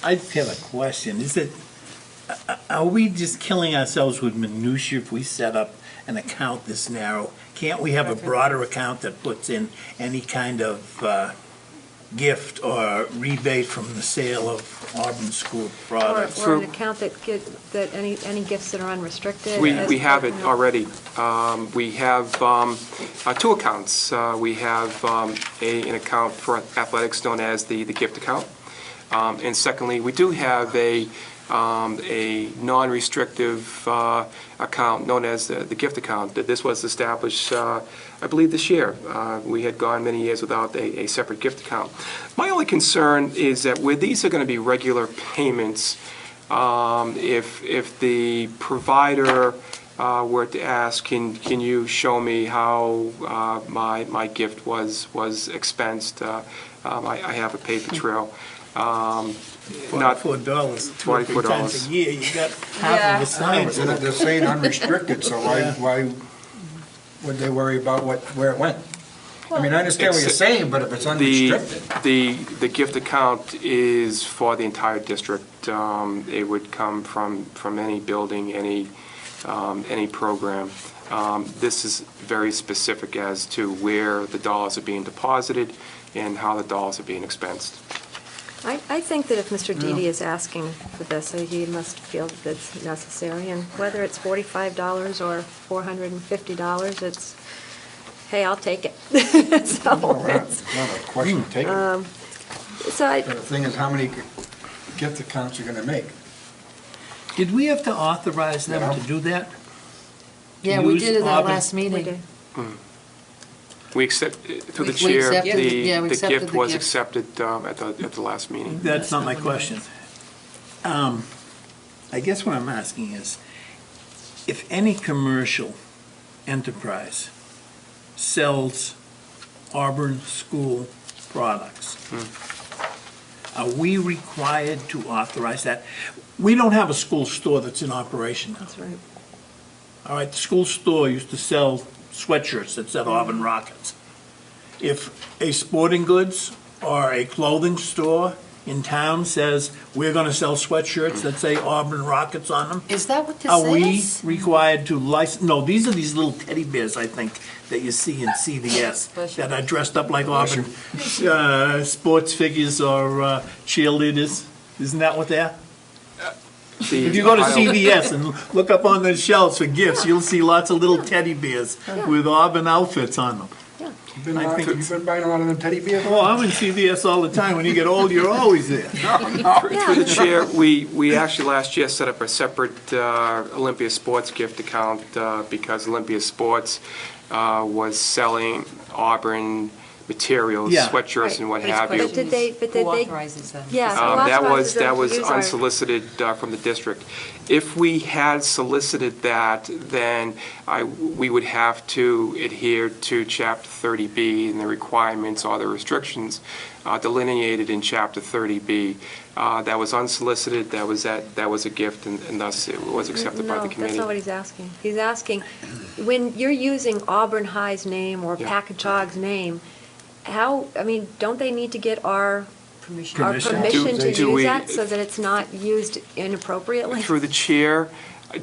I have a question. Are we just killing ourselves with minutia if we set up an account this narrow? Can't we have a broader account that puts in any kind of gift or rebate from the sale of Auburn school products? Or an account that any gifts that are unrestricted? We as have it broken out? already. We have two accounts. We have an account for athletics known as the gift account. And secondly, we do have a non-restrictive account known as the gift account. This was established, I believe, this year. We had gone many years without a separate gift account. My only concern is that where these are going to be regular payments, if the provider were to ask, can you show me how my gift was expensed, I have a paper trail. Not $44, two or three times a year, you got half of the They're sign. they're saying unrestricted, so why would they worry about where it went? I mean, I understand what you're saying, but if it's unrestricted. The gift account is for the entire district. It would come from any building, any program. This is very specific as to where the dollars are being deposited and how the dollars are being expensed. I think that if Mr. Didi is asking for this, he must feel that it's necessary, and whether it's $45 or $450, it's, hey, I'll take it. So, Not a question of taking it. so But the thing is, how many gift accounts you're gonna make? Did we have to authorize them to do that? Yeah, we Use did it at our Auburn. last we meeting. did. We accept, through the We chair, accepted it. Yeah, we the accepted gift the was gift. accepted at the last meeting. That's not my question. I guess what I'm asking is, if any commercial enterprise sells Auburn school products, are we required to authorize that? We don't have a school store that's in operation now. That's right. All right, the school store used to sell sweatshirts that said Auburn Rockets. If a sporting goods or a clothing store in town says, we're gonna sell sweatshirts that say Auburn Rockets on them, Is that what this are we is? required to license? No, these are these little teddy bears, I think, that you see in CVS that are dressed up like Auburn sports figures or cheerleaders. Isn't that what they are? If you go to CVS and look up on the shelves for gifts, you'll see lots of little teddy bears with Auburn outfits on them. You've been I think you've been buying a lot of them teddy bears? Oh, I'm in CVS all the time. When you get old, you're always there. Through the chair, we actually last year set up a separate Olympia Sports gift account because Olympia Sports was selling Auburn materials, Yeah. sweatshirts and what have you. But did they, Who authorizes them? yeah, so That authorizes them that to was use our- unsolicited from the district. If we had solicited that, then we would have to adhere to Chapter 30B and the requirements or the restrictions delineated in Chapter 30B. That was unsolicited, that was a gift, and thus it was accepted by the No, committee. that's not what he's asking. He's asking, when you're using Auburn High's name or Yeah. Packagug's name, how, I mean, don't they need to get our Permission. permission to Do use we- that so that it's not used inappropriately? Through the chair,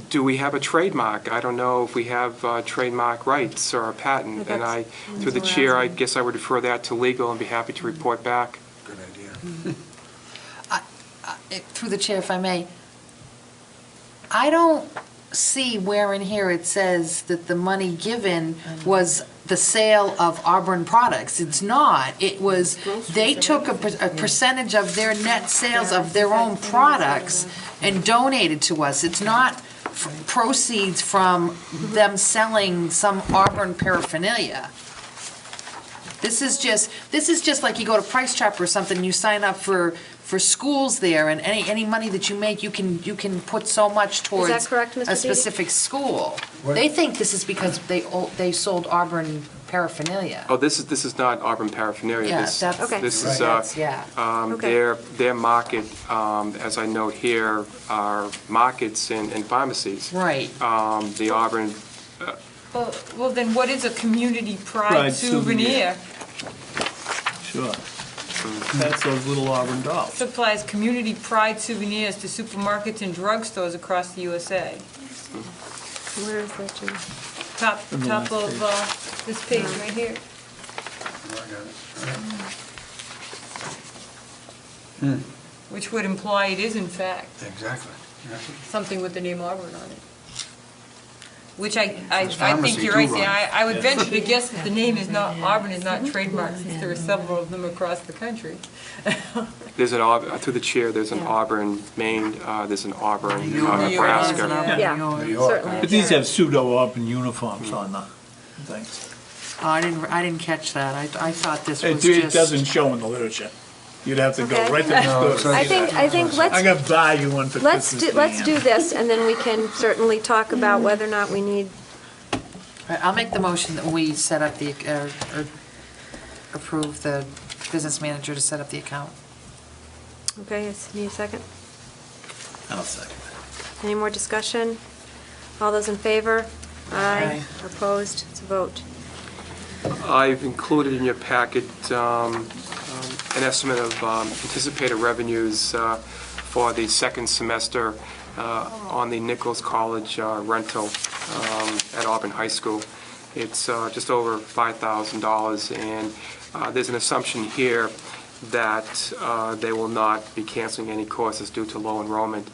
do we have a trademark? I don't know if we have trademark rights or a patent, and That's through the what I'm chair, I asking. guess I would refer that to legal and be happy to report back. Good idea. Through the chair, if I may, I don't see where in here it says that the money given was the sale of Auburn products. It's not. It was, they took a percentage of their net sales of their own products and donated to us. It's not proceeds from them selling some Auburn paraphernalia. This is just like you go to Price Chopper or something, you sign up for schools there, and any money that you make, you can put so much towards correct, Mr. a Dede? specific school. They think this is because they sold Auburn paraphernalia. Oh, this is not Auburn paraphernalia. Yeah, This- that's, Okay. This is, yeah. Okay. their market, as I note here, are markets and pharmacies. Right. The Auburn, Well, then what is a community pride Pride souvenir? Sure. That's those little Auburn dolls. Supplies community pride souvenirs to supermarkets and drugstores across the USA. Where is that, Jim? Top On the last of this page right here. Which would imply it is in fact Exactly. something with the name Auburn on it. Which I think pharmacy you're too, right, Ron. Dan. I would venture to guess that the name is not, Auburn is not trademarked, since there are several of them across the country. there's an Auburn, through the chair, there's an Auburn, Maine, there's an Auburn, Nebraska. Yeah, York. certainly. But these have pseudo-Auburn uniforms on the things. Oh, I didn't catch that. I thought this It was just. doesn't show in the literature. You'd have to go Okay. right to the No, store. I think I'm let's, gonna buy you one for let's Christmas. let's do Dan. this, and then we can certainly talk about whether or not we need, All right, I'll make the motion that we set up the, or approve the business manager to set up the account. okay, need a second? I'll second Any more discussion? All those in favor? Aye. Opposed? It's a vote. I've included in your packet an estimate of anticipated revenues for the second semester on the Nichols College rental at Auburn High School. It's just over $5,000, and there's an assumption here that they will not be canceling any courses due to low enrollment.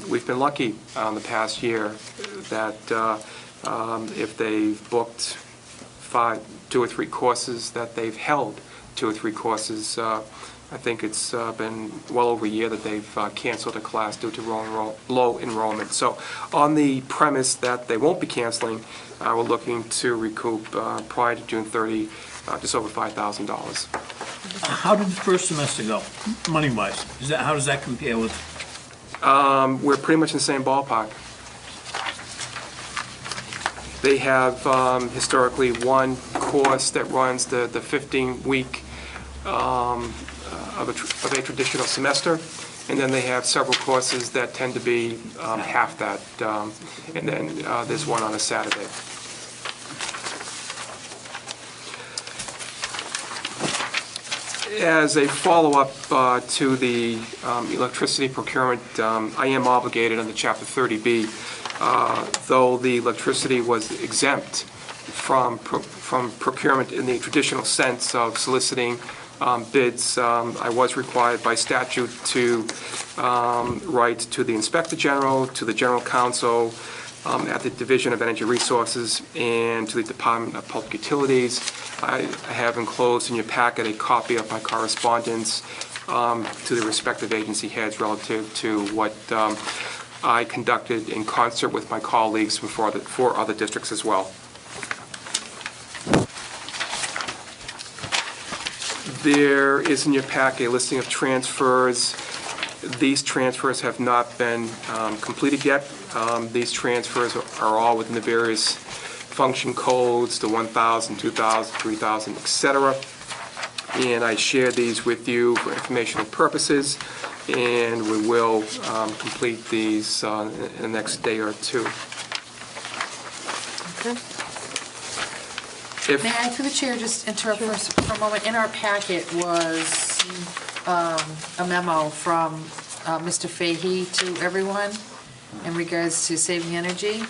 We've been lucky the past year that if they've booked 2 or 3 courses, that they've held 2 or 3 courses. I think it's been well over a year that they've canceled a class due to low enrollment. So on the premise that they won't be canceling, we're looking to recoup prior to June 30, just over $5,000. How did the first semester go, money-wise? How does that compare with? We're pretty much in the same ballpark. They have historically one course that runs the 15-week of a traditional semester, and then they have several courses that tend to be half that, and then there's one on a Saturday. As a follow-up to the electricity procurement, I am obligated under Chapter 30B, though the electricity was exempt from procurement in the traditional sense of soliciting bids. I was required by statute to write to the Inspector General, to the General Counsel, at the Division of Energy Resources, and to the Department of Public Utilities. I have enclosed in your packet a copy of my correspondence to the respective agency heads relative to what I conducted in concert with my colleagues from 4 other districts as well. There is in your packet a listing of transfers. These transfers have not been completed yet. These transfers are all within the various function codes, the 1,000, 2,000, 3,000, etc. And I share these with you for informational purposes, and we will complete these in the next day or 2. Okay. If May I, through the chair, just interrupt for a moment? In our packet was a memo from Mr. Fahey to everyone in regards to saving energy.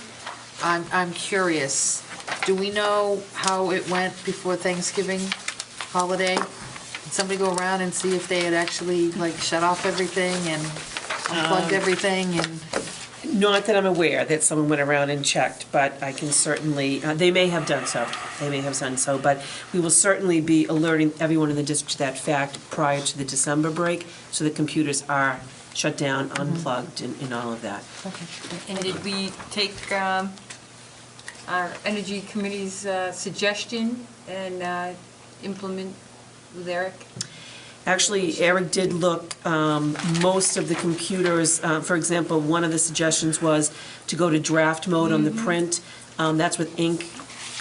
I'm curious, do we know how it went before Thanksgiving holiday? Did somebody go around and see if they had actually, like, shut off everything and unplugged everything and? Not that I'm aware that someone went around and checked, but I can certainly, they may have done so. They may have done so, but we will certainly be alerting everyone in the district to that fact prior to the December break, so the computers are shut down, unplugged, and all of that. Okay. And did we take our Energy Committee's suggestion and implement with Eric? Actually, Eric did look, most of the computers, for example, one of the suggestions was to go to draft mode on the print. That's with ink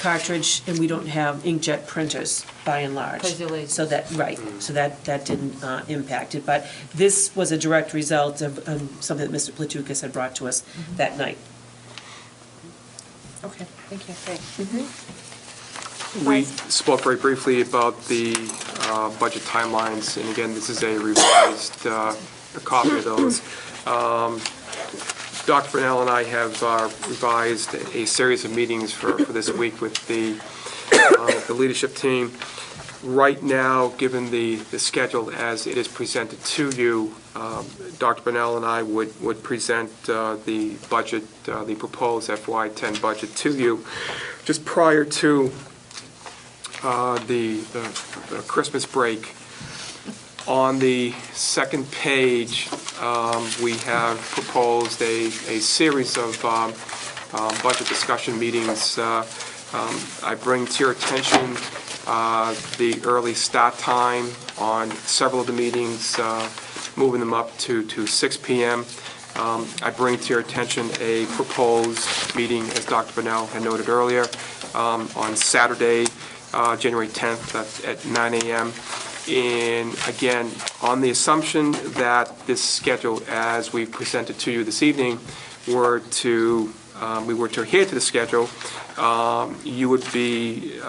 cartridge, and we don't have inkjet printers by and large. Because you're lazy. So that, right, so that didn't impact it. But this was a direct result of something that Mr. Platukas had brought to us that night. Okay, thank you. We spoke very briefly about the budget timelines, and again, this is a revised a copy of those. Dr. Brunel and I have revised a series of meetings for this week with the leadership team. Right now, given the schedule as it is presented to you, Dr. Brunel and I would present the budget, the proposed FY10 budget to you just prior to the Christmas break. On the second page, we have proposed a series of budget discussion meetings. I bring to your attention the early start time on several of the meetings, moving them up to 6 p.m. I bring to your attention a proposed meeting, as Dr. Brunel had noted earlier, on Saturday, January 10th at 9 a.m. And again, on the assumption that this schedule, as we've presented to you this evening, we were to adhere to the schedule, you would be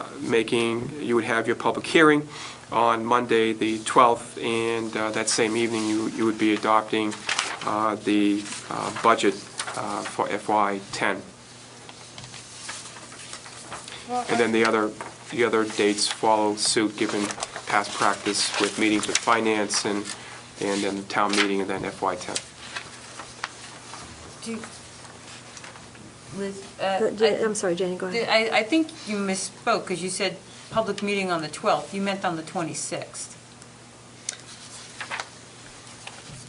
you would have your public hearing on Monday, the 12th, and that same evening you would be adopting the budget for FY10. And then the other dates follow suit, given past practice with meetings with finance and then the town meeting and then FY10. Liz, I'm sorry, Janie, go ahead. I think you misspoke because you said public meeting on the 12th. You meant on the 26th.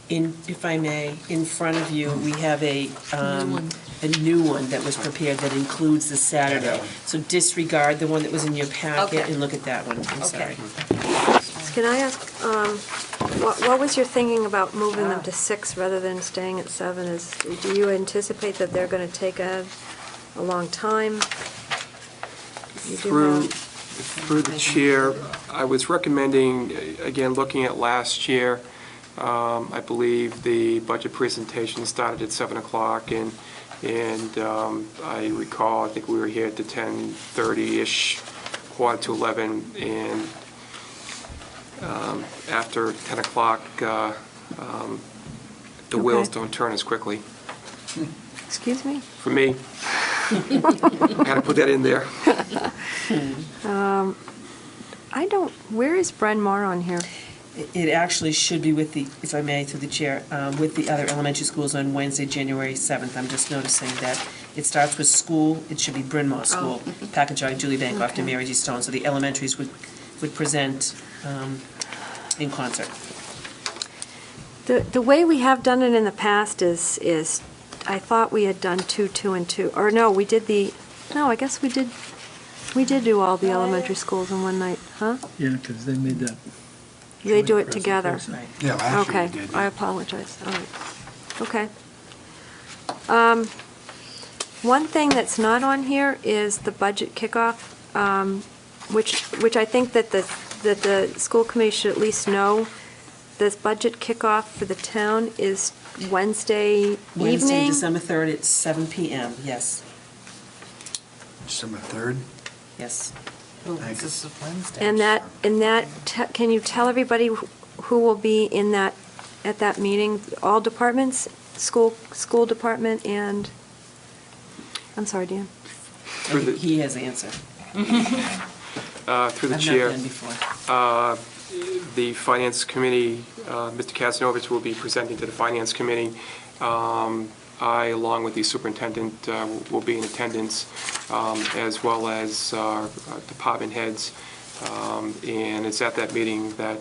If I may, in front of you, we have a new one that was prepared that includes the Saturday. So disregard the one that was in your packet Okay. and look at that one. I'm sorry. Can I ask, what was your thinking about moving them to 6 rather than staying at 7? Do you anticipate that they're going to take a long time? You do Through the chair, I was recommending, again, looking at last year, I believe the budget presentation started at 7 o'clock, and I recall, I think we were here at the 10:30-ish, quarter to 11, and after 10 o'clock, the wheels don't turn as quickly. Excuse me? For me. I had to put that in there. Where is Bryn Mawr on here? It actually should be with the, if I may, through the chair, with the other elementary schools on Wednesday, January 7th. I'm just noticing that it starts with school, it should be Bryn Mawr School, Packagug, Julie Bancroft, and Mary G. Stone. So the elementaries would present in concert. The way we have done it in the past is I thought we had done 2, 2, and 2. Or no, I guess we did do all the elementary schools in one night, huh? Yeah, because they made that. They do it together. Yeah, last year Okay, we did. I apologize. All right. Okay. One thing that's not on here is the budget kickoff, which I think that the school committee should at least know. This budget kickoff for the town is Wednesday Wednesday, evening. December 3rd at 7 p.m., yes, December 3rd? yes. Oh, this is Wednesday. And can you tell everybody who will be at that meeting? All departments, school department, and, I'm sorry, Dan. He has the answer. Through the I've chair. not been before. The Finance Committee, Mr. Kazanovich will be presenting to the Finance Committee. I, along with the Superintendent, will be in attendance, as well as department heads. And it's at that meeting that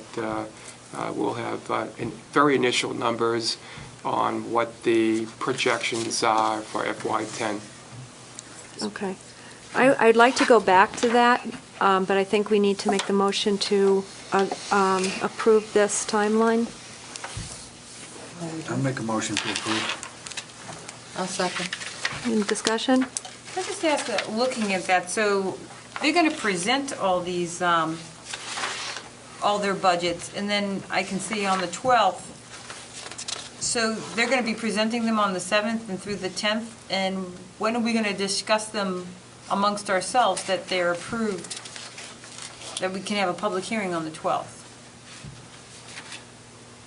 we'll have very initial numbers on what the projections are for FY10. Okay. I'd like to go back to that but I think we need to make the motion to approve this timeline. I'll make a motion to approve. I'll second. Any discussion? Can I just ask, looking at that, so they're going to present all these, all their budgets, and then I can see on the 12th, so they're going to be presenting them on the 7th and through the 10th, and when are we going to discuss them amongst ourselves that they're approved, that we can have a public hearing on the 12th?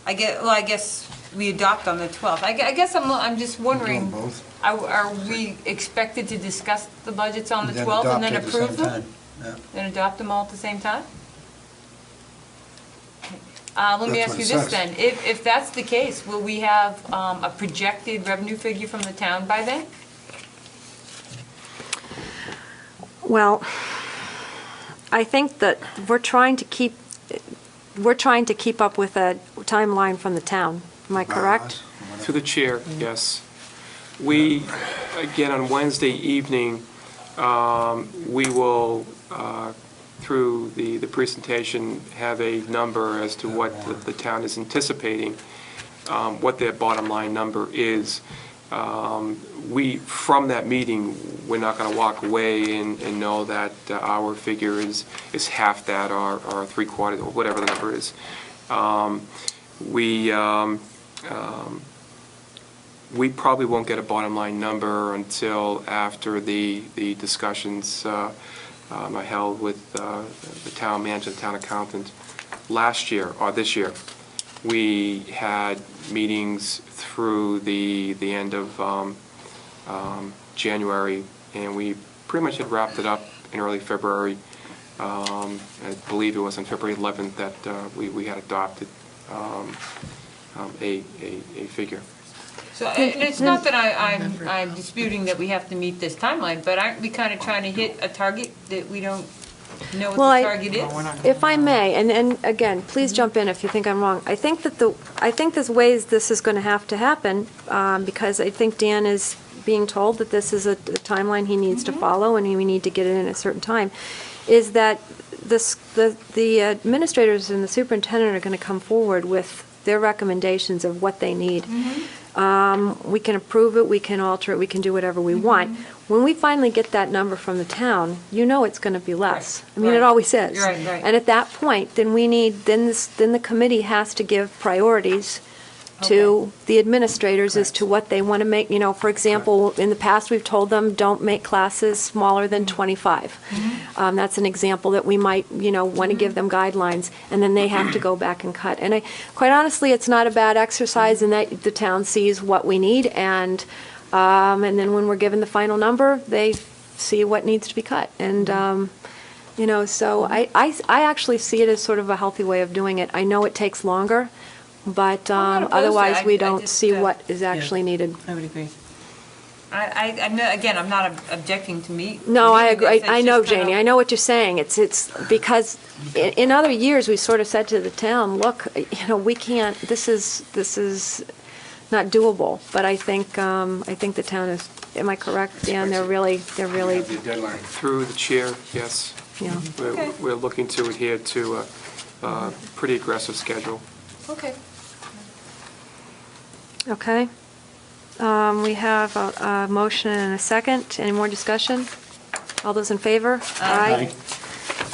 I guess we adopt on the 12th. I guess I'm just wondering, We're doing both. are we expected to discuss the budgets on the Then 12th and adopt then at the approve same them? time. Yeah. Then adopt them all at the same time? Let me That's ask what you it this says. then. If that's the case, will we have a projected revenue figure from the town by then? Well, I think that we're trying to keep up with a timeline from the town. Am I correct? Through the chair, yes. We, again, on Wednesday evening, we will, through the presentation, have a number as to what the town is anticipating, what their bottom line number is. From that meeting, we're not going to walk away and know that our figure is half that or three-quarters, or whatever the number is. We probably won't get a bottom line number until after the discussions I held with the town manager, the town accountant last year, or this year. We had meetings through the end of January, and we pretty much had wrapped it up in early February. I believe it was on February 11th that we had adopted a figure. So it's not that I'm disputing that we have to meet this timeline, but aren't we kind of trying to hit a target that we don't know what Well, the target is? If I may, and again, please jump in if you think I'm wrong. I think there's ways this is going to have to happen, because I think Dan is being told that this is a timeline he needs to follow, and we need to get it in a certain time, is that the administrators and the superintendent are going to come forward with their recommendations of what they need. We can approve it, we can alter it, we can do whatever we want. When we finally get that number from the town, you know it's going to be less. Right, I mean, it right. always is. Right, right. And at that point, then the committee has to give priorities to the administrators as to what they want to make. You know, for example, in the past, we've told them, don't make classes smaller than 25. That's an example that we might, want to give them guidelines, and then they have to go back and cut. And quite honestly, it's not a bad exercise in that the town sees what we need, and then when we're given the final number, they see what needs to be cut. And, so I actually see it as sort of a healthy way of doing it. I know it takes longer, but I'm not opposed to otherwise it. we I don't just, see what is actually needed. I would agree. I'm not objecting to meet. No, I meeting agree. this. I It's know, just kind of- Janie, I know what you're saying. It's because in other years, we sort of said to the town, look, we can't, this is not doable. But I think the town is, am I correct, Dan? They're really, The deadline. Through the chair, yes. yeah. Okay. We're looking to adhere to a pretty aggressive schedule. Okay. Okay. We have a motion and a second. Any more discussion? All those in favor? Aye.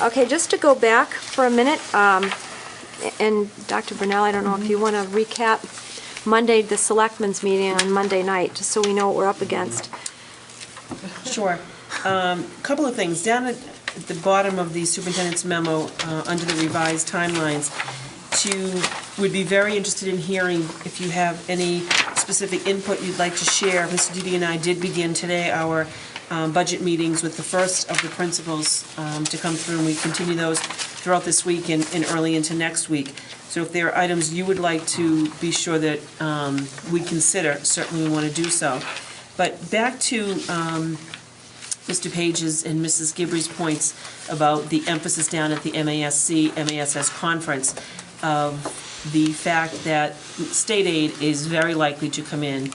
Okay, just to go back for a minute, and Dr. Brunel, I don't know if you want to recap Monday, the Selectmen's meeting on Monday night, just so we know what we're up against. Sure. Couple of things. Down at the bottom of the superintendent's memo, under the revised timelines, would be very interested in hearing if you have any specific input you'd like to share. Mr. Didi and I did begin today our budget meetings with the first of the principals to come through, and we continue those throughout this week and early into next week. So if there are items you would like to be sure that we consider, certainly we want to do so. But back to Mr. Page's and Mrs. Gibbrey's points about the emphasis down at the MASC, MASS conference of the fact that state aid is very likely to come in.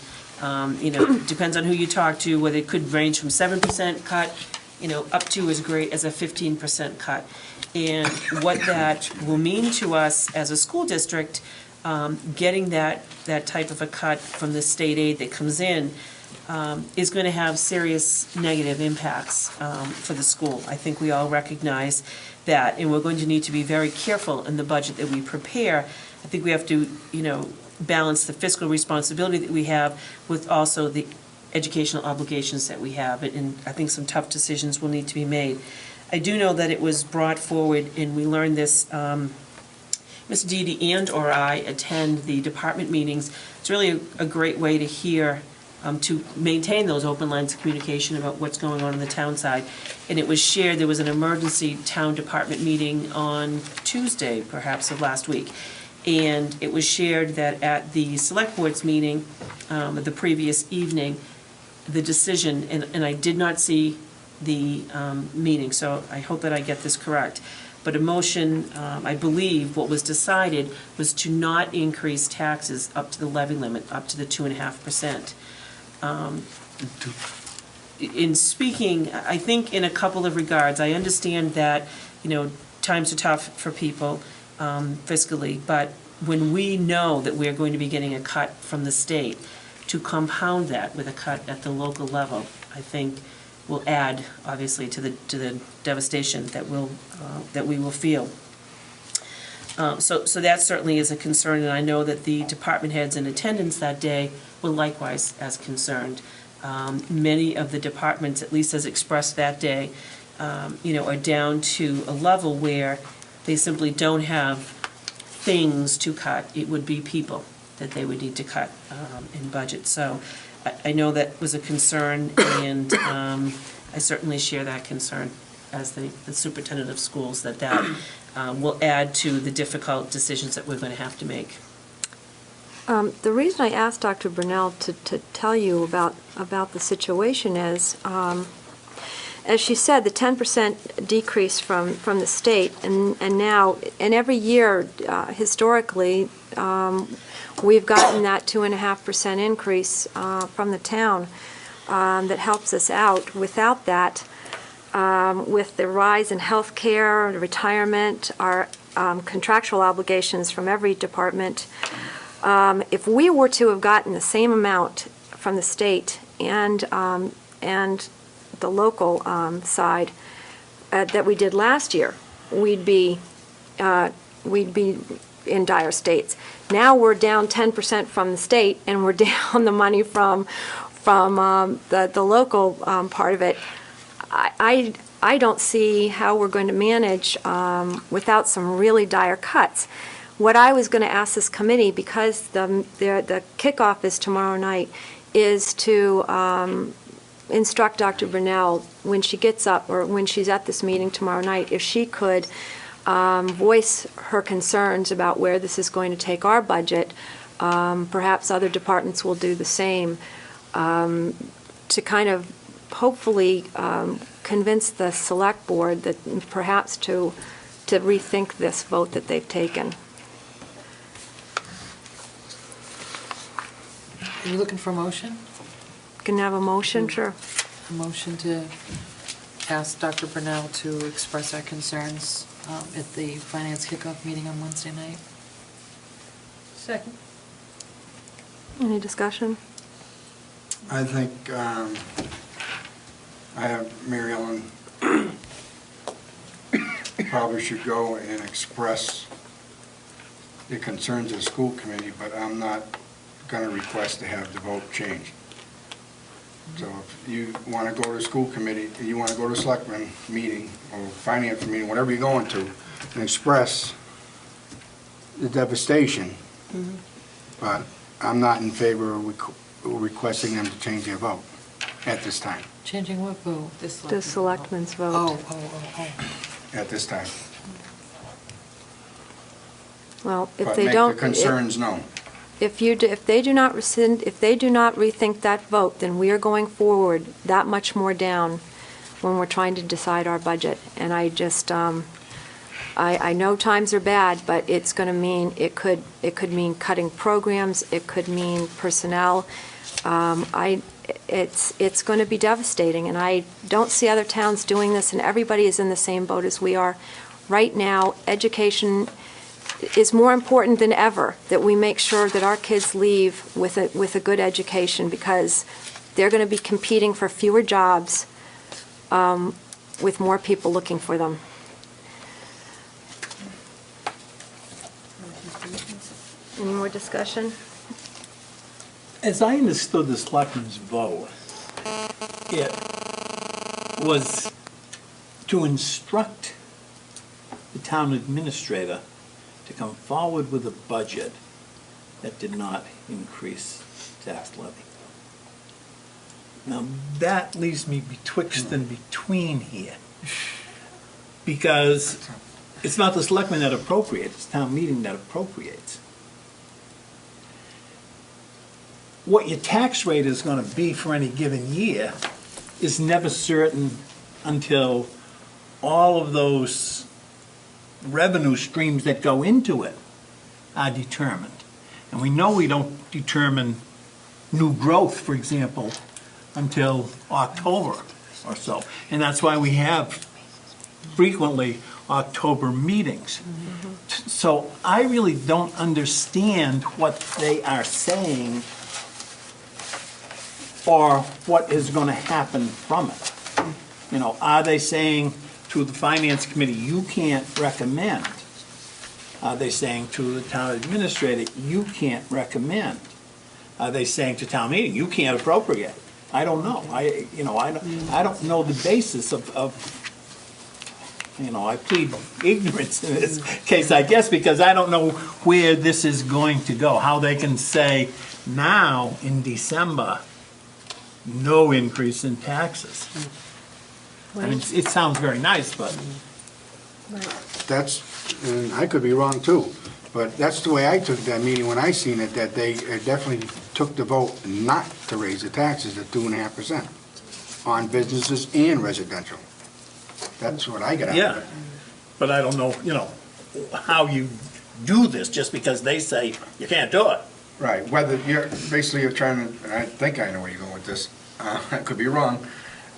Depends on who you talk to, whether it could range from 7% cut, up to as great as a 15% cut. And what that will mean to us as a school district, getting that type of a cut from the state aid that comes in, is going to have serious negative impacts for the school. I think we all recognize that, and we're going to need to be very careful in the budget that we prepare. I think we have to, balance the fiscal responsibility that we have with also the educational obligations that we have, and I think some tough decisions will need to be made. I do know that it was brought forward, and we learned this, Ms. Didi and/or I attend the department meetings. It's really a great way to hear, to maintain those open lines of communication about what's going on the town side. And it was shared, there was an emergency town department meeting on Tuesday, perhaps, of last week. And it was shared that at the select board's meeting the previous evening, the decision, and I did not see the meeting, so I hope that I get this correct, but a motion, I believe what was decided was to not increase taxes up to the levy limit, up to the 2.5%. In speaking, I think in a couple of regards, I understand that, times are tough for people fiscally, but when we know that we're going to be getting a cut from the state, to compound that with a cut at the local level, I think will add, obviously, to the devastation that we will feel. So that certainly is a concern, and I know that the department heads in attendance that day were likewise as concerned. Many of the departments, at least as expressed that day, are down to a level where they simply don't have things to cut. It would be people that they would need to cut in budget. So I know that was a concern, and I certainly share that concern as the superintendent of schools, that will add to the difficult decisions that we're going to have to make. The reason I asked Dr. Brunel to tell you about the situation is, as she said, the 10% decrease from the state, and now, and every year, historically, we've gotten that 2.5% increase from the town that helps us out. Without that, with the rise in health care, retirement, our contractual obligations from every department, if we were to have gotten the same amount from the state and the local side that we did last year, we'd be in dire states. Now we're down 10% from the state, and we're down the money from the local part of it. I don't see how we're going to manage without some really dire cuts. What I was going to ask this committee, because the kickoff is tomorrow night, is to instruct Dr. Brunel when she gets up, or when she's at this meeting tomorrow night, if she could voice her concerns about where this is going to take our budget. Perhaps other departments will do the same, to kind of hopefully convince the select board that perhaps to rethink this vote that they've taken. Are you looking for a motion? Can I have a motion? Sure. A motion to ask Dr. Brunel to express our concerns at the finance kickoff meeting on Wednesday night. Second. Any discussion? I think I have Mary Ellen probably should go and express the concerns of the school committee, but I'm not going to request to have the vote changed. So if you want to go to school committee, you want to go to selectmen meeting or finance meeting, whatever you're going to, and express the devastation, but I'm not in favor of requesting them to change their vote at this time. Changing what vote? The selectmen's vote. Oh. At this time. Well, if But they make don't, the concerns known. if they do not rescind, if they do not rethink that vote, then we are going forward that much more down when we're trying to decide our budget. And I just, I know times are bad, but it's going to mean, it could mean cutting programs, it could mean personnel. It's going to be devastating, and I don't see other towns doing this, and everybody is in the same boat as we are. Right now, education is more important than ever, that we make sure that our kids leave with a good education, because they're going to be competing for fewer jobs with more people looking for them. Any more discussion? As I understood the selectmen's vote, it was to instruct the town administrator to come forward with a budget that did not increase tax levy. Now, that leaves me betwixt and between here, because it's not the selectmen that appropriate, it's town meeting that appropriates. What your tax rate is going to be for any given year is never certain until all of those revenue streams that go into it are determined. And we know we don't determine new growth, for example, until October or so. And that's why we have frequently October meetings. So I really don't understand what they are saying or what is going to happen from it. You know, are they saying to the finance committee, you can't recommend? Are they saying to the town administrator, you can't recommend? Are they saying to town meeting, you can't appropriate? I don't know. I don't know the basis of I plead ignorance in this case, I guess, because I don't know where this is going to go, how they can say now in December, no increase in taxes. I mean, it sounds very nice, but That's, and I could be wrong too, but that's the way I took that meeting when I seen it, that they definitely took the vote not to raise the taxes at 2.5% on businesses and residential. That's what I got out of it. but I don't know, how you do this just because they say you can't do it. Right, whether you're trying to, and I think I know where you're going with this, I could be wrong,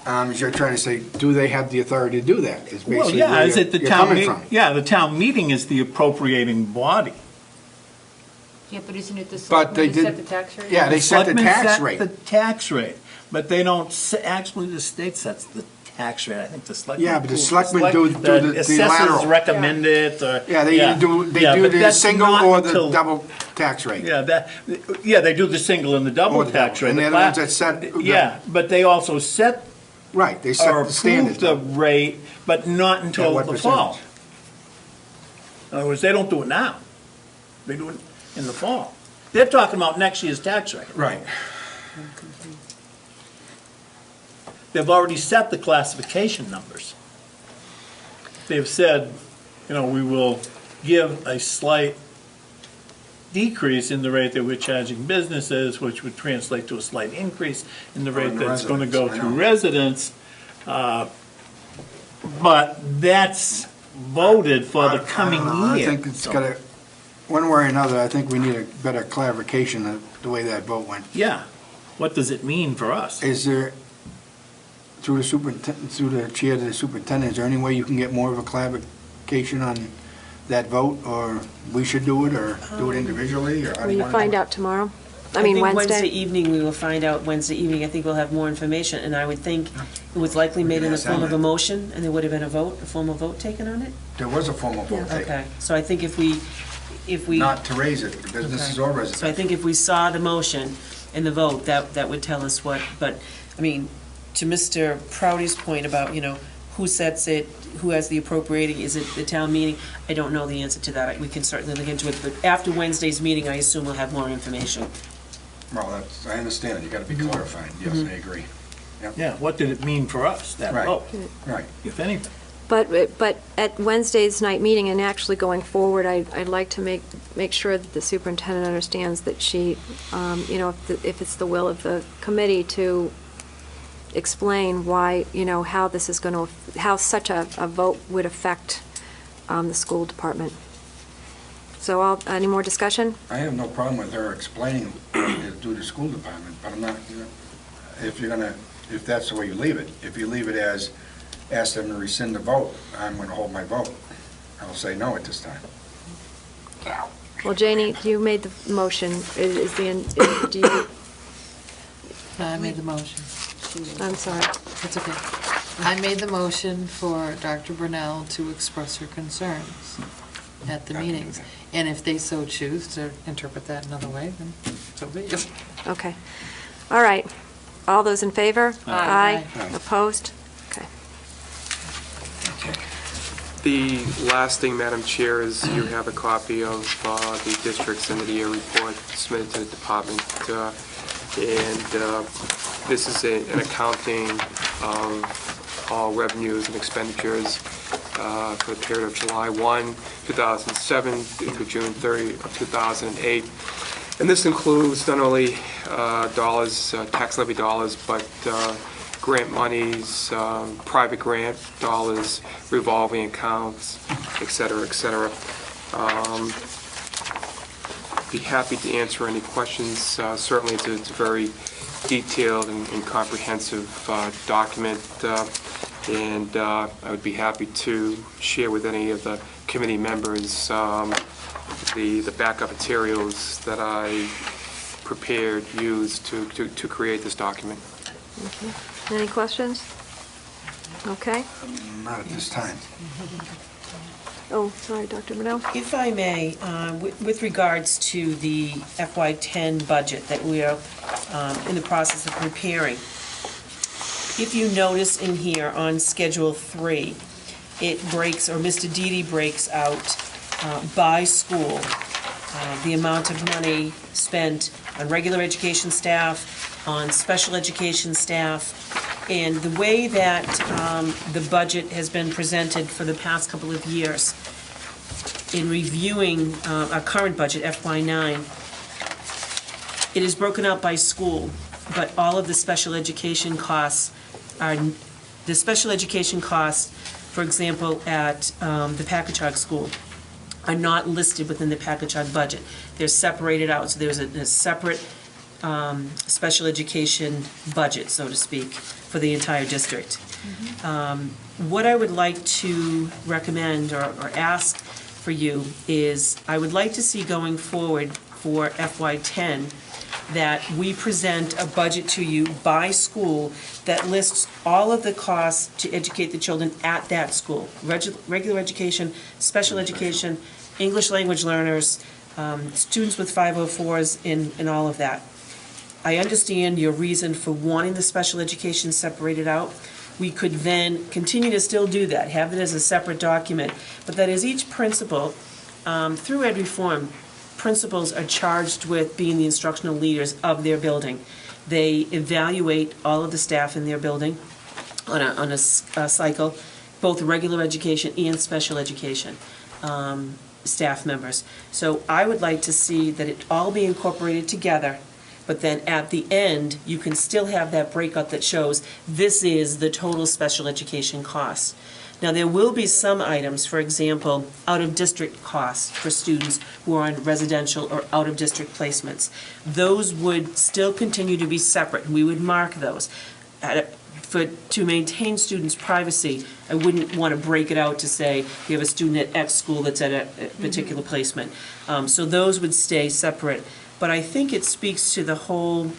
is you're trying to say, do they have the authority to do that? Is Well, basically yeah, where is it the you're town coming meeting? from. Yeah, the town meeting is the appropriating body. Yeah, but isn't it the But they selectmen that set did, the tax rate? yeah, they set the Selectmen tax set rate. the tax rate, but they don't, actually, the state sets the tax rate. I think the selectmen. Yeah, but the selectmen do the assessors lateral. recommend it, or. Yeah, they do Yeah, but the that's single not or the until- double tax rate. Yeah, they do the single and the double Or the tax double. rate. And they're the ones that set the- Yeah, but they also set Right, they or set the approve standards. the rate, but not until what the fall. percentage? In other words, they don't do it now. They do it in the fall. They're talking about next year's tax rate. Right. They've already set the classification numbers. They've said, we will give a slight decrease in the rate that we're charging businesses, which would translate to a slight increase in the rate the that's going to go residents, I through know. residents. But that's voted for the coming I year. think it's got to, one way or another, I think we need a better clarification of the way that vote went. Yeah. What does it mean for us? Is there, through the chair of the superintendent, is there any way you can get more of a clarification on that vote, or we should do it, or do it individually, or how do Will you you want to find do it? out tomorrow? I think Wednesday? Wednesday evening, we will find out. Wednesday evening, I think we'll have more information, and I would think it was likely made in the form of a motion, and there would have been a formal vote taken on it? There was a formal vote taken, Okay, so I think if we, not to raise it for businesses or residents. so I think if we saw the motion and the vote, that would tell us what, but, I mean, to Mr. Proudy's point about, who sets it, who has the appropriating, is it the town meeting? I don't know the answer to that. We can certainly look into it, but after Wednesday's meeting, I assume we'll have more information. Well, I understand, you got to be clarified, yes, I agree. Yeah, what did it mean for us, that Right. vote, Right. if anything? But at Wednesday's night meeting, and actually going forward, I'd like to make sure that the superintendent understands that she, if it's the will of the committee to explain why, how this is going to, how such a vote would affect the school department. So any more discussion? I have no problem with her explaining it to the school department, but I'm not, if that's the way you leave it, if you leave it as, ask them to rescind the vote, I'm gonna hold my vote. I'll say no at this time. Well, Janie, you made the motion. Do you, I made the motion. I'm sorry. It's okay. I made the motion for Dr. Brunel to express her concerns at the meetings. And if they so choose to interpret that another way, then so be it. Okay. All right. All those in favor? Aye. Opposed? Okay. The last thing, Madam Chair, is you have a copy of the district's end-of-the-year report submitted to the department. This is an accounting of all revenues and expenditures for the period of July 1, 2007 through June 30 of 2008. And this includes not only dollars, tax levy dollars, but grant monies, private grant dollars, revolving accounts, et cetera, et cetera. Be happy to answer any questions. Certainly it's a very detailed and comprehensive document, and I would be happy to share with any of the committee members the backup materials that I prepared, used to create this document. Okay. Any questions? Okay. Not at this time. Oh, sorry, Dr. Brunel. If I may, with regards to the FY10 budget that we are in the process of preparing, if you notice in here on Schedule 3, it breaks, or Mr. Didi breaks out by school, the amount of money spent on regular education staff, on special education staff, and the way that the budget has been presented for the past couple of years in reviewing our current budget, FY9, it is broken out by school, but all of the special education costs are, for example, at the Packagug School, are not listed within the Packagug budget. They're separated out, so there's a separate special education budget, so to speak, for the entire district. What I would like to recommend or ask for you is, I would like to see going forward for FY10 that we present a budget to you by school that lists all of the costs to educate the children at that school. Regular education, special education, English language learners, students with 504s, and all of that. I understand your reason for wanting the special education separated out. We could then continue to still do that, have it as a separate document, but that is each principal, through Ed Reform, principals are charged with being the instructional leaders of their building. They evaluate all of the staff in their building on a cycle, both regular education and special education staff members. So I would like to see that it all be incorporated together, but then at the end, you can still have that breakout that shows this is the total special education cost. Now, there will be some items, for example, out-of-district costs for students who are on residential or out-of-district placements. Those would still continue to be separate, and we would mark those. To maintain students' privacy, I wouldn't want to break it out to say you have a student at X school that's at a particular placement. So those would stay separate. But I think it speaks to the whole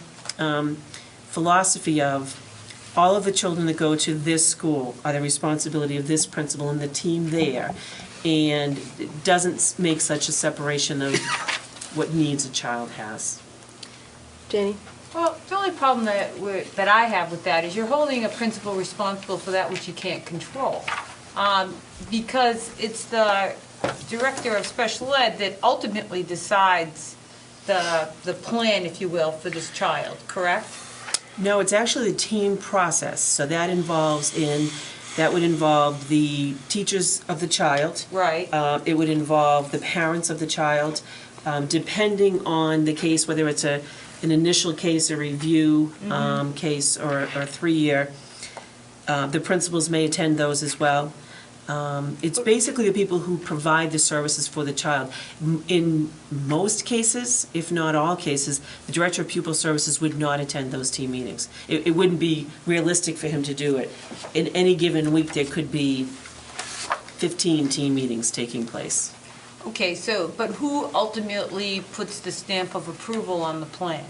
philosophy of all of the children that go to this school are the responsibility of this principal and the team there, and it doesn't make such a separation of what needs a child has. Janie? Well, the only problem that I have with that is you're holding a principal responsible for that which you can't control. Because it's the director of special ed that ultimately decides the plan, if you will, for this child, correct? No, it's actually the team process. So that would involve the teachers of the child. Right. It would involve the parents of the child, depending on the case, whether it's an initial case, a review case, or a 3-year. The principals may attend those as well. It's basically the people who provide the services for the child. In most cases, if not all cases, the Director of Pupil Services would not attend those team meetings. It wouldn't be realistic for him to do it. In any given week, there could be 15 team meetings taking place. Okay, so, but who ultimately puts the stamp of approval on the plan?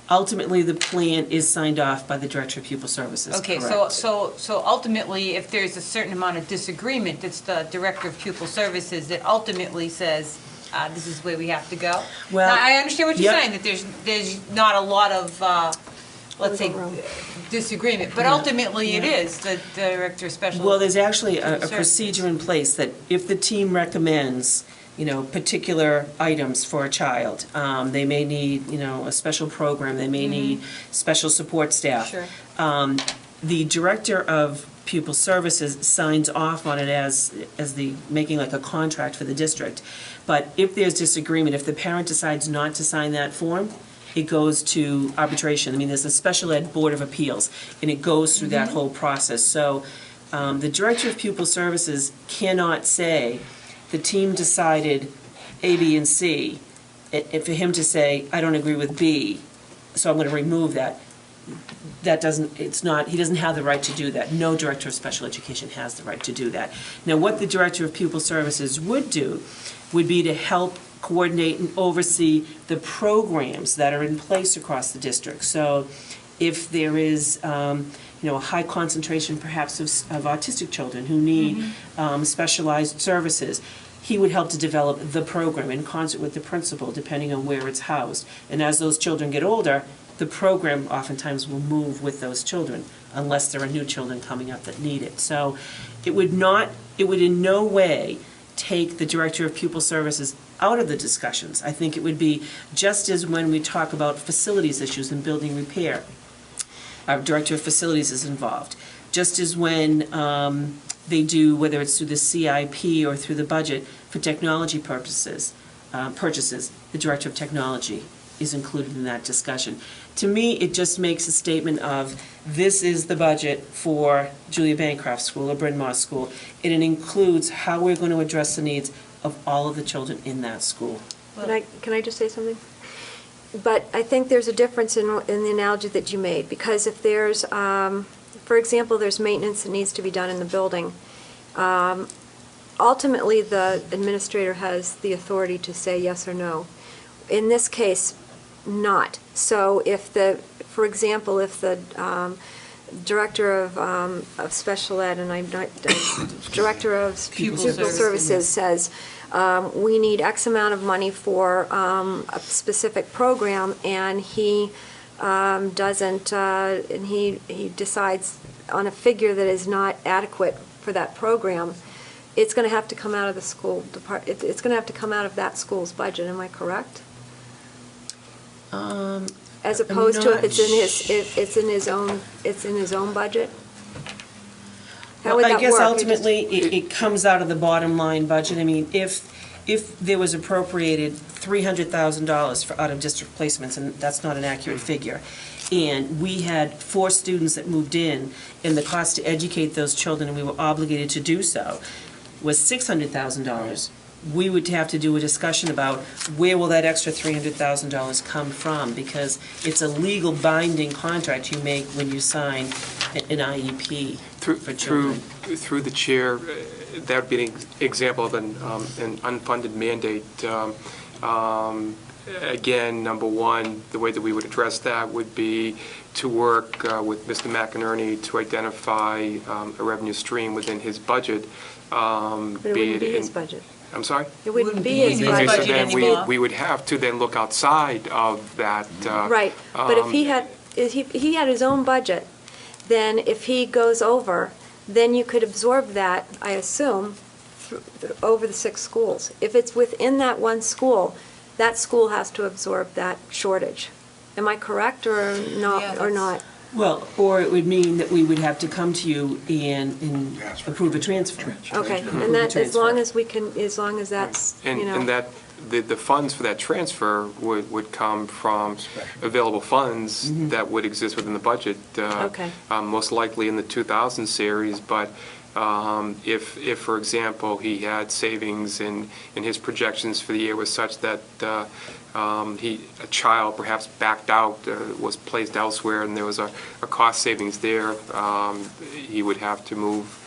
Ultimately, the plan is signed off by the Director of Pupil Services, Okay, correct. so ultimately, if there's a certain amount of disagreement, it's the Director of Pupil Services that ultimately says, this is the way we have to go? Well, Now, I understand what you're yep. saying, that there's not a lot of, let's say, disagreement, but ultimately it is the Director of Special. Well, there's actually a Services. procedure in place that if the team recommends, particular items for a child, they may need, a special program, they may need special support staff. Sure. The Director of Pupil Services signs off on it as the, making like a contract for the district. But if there's disagreement, if the parent decides not to sign that form, it goes to arbitration. I mean, there's a special ed board of appeals, and it goes through that whole process. So the Director of Pupil Services cannot say, the team decided A, B, and C, and for him to say, I don't agree with B, so I'm going to remove that. That doesn't, it's not, he doesn't have the right to do that. No Director of Special Education has the right to do that. Now, what the Director of Pupil Services would do would be to help coordinate and oversee the programs that are in place across the district. So if there is, a high concentration perhaps of autistic children who need specialized services, he would help to develop the program in concert with the principal, depending on where it's housed. And as those children get older, the program oftentimes will move with those children, unless there are new children coming up that need it. So it would in no way take the Director of Pupil Services out of the discussions. I think it would be just as when we talk about facilities issues and building repair, our Director of Facilities is involved. Just as when they do, whether it's through the CIP or through the budget, for technology purposes, purchases, the Director of Technology is included in that discussion. To me, it just makes a statement of, this is the budget for Julia Bancroft School or Bryn Mawr School, and it includes how we're going to address the needs of all of the children in that school. Can I just say something? But I think there's a difference in the analogy that you made, because if there's, for example, there's maintenance that needs to be done in the building, ultimately the administrator has the authority to say yes or no. In this case, not. So if for example, if the Director of Special Ed, and I'm not, Director of Pupil Services says, we need X amount of money for a specific program, and he doesn't, and he decides on a figure that is not adequate for that program, it's going to have to come out of the school department. It's going to have to come out of that school's budget. Am I correct? As opposed to if it's in his own budget. How would that work? I guess ultimately it comes out of the bottom line budget. I mean, if there was appropriated $300,000 for out-of-district placements, and that's not an accurate figure, and we had 4 students that moved in, and the cost to educate those children, and we were obligated to do so, was $600,000, we would have to do a discussion about where will that extra $300,000 come from, because it's a legal binding contract you make when you sign an IEP for children. Through the chair, that would be an example of an unfunded mandate. Again, number one, the way that we would address that would be to work with Mr. McInerney to identify a revenue stream within his budget. But it wouldn't be his budget. I'm sorry? It wouldn't be his Okay, budget so then anymore. we would have to then look outside of that. Right, but if he had his own budget, then if he goes over, then you could absorb that, I assume, over the 6 schools. If it's within that one school, that school has to absorb that shortage. Am I correct or not? Yeah, or not? Well, or it would mean that we would have to come to you and approve a transfer. Okay, and that, as long as we can, as long as that's, And that the funds for that transfer would come from available funds that would exist within the budget. Okay. Most likely in the 2000 series, but if, for example, he had savings and his projections for the year was such that a child perhaps backed out, was placed elsewhere, and there was a cost savings there, he would have to move,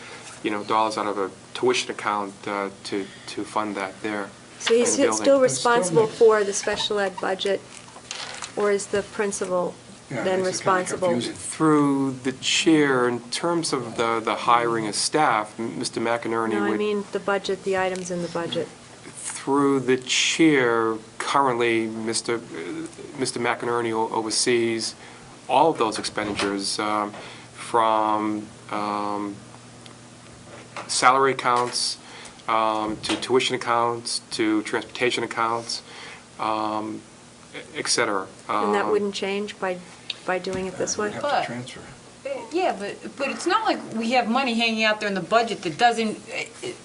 dollars out of a tuition account to fund that there. So he's in the building. still responsible for the special ed budget, or is the principal then responsible? Through the chair, in terms of the hiring of staff, Mr. McInerney No, I would... mean the budget, the items in the budget. Through the chair, currently, Mr. McInerney oversees all of those expenditures, from salary accounts, to tuition accounts, to transportation accounts, et cetera. And that wouldn't change by doing it this way? But- Transfer. Yeah, but it's not like we have money hanging out there in the budget that doesn't,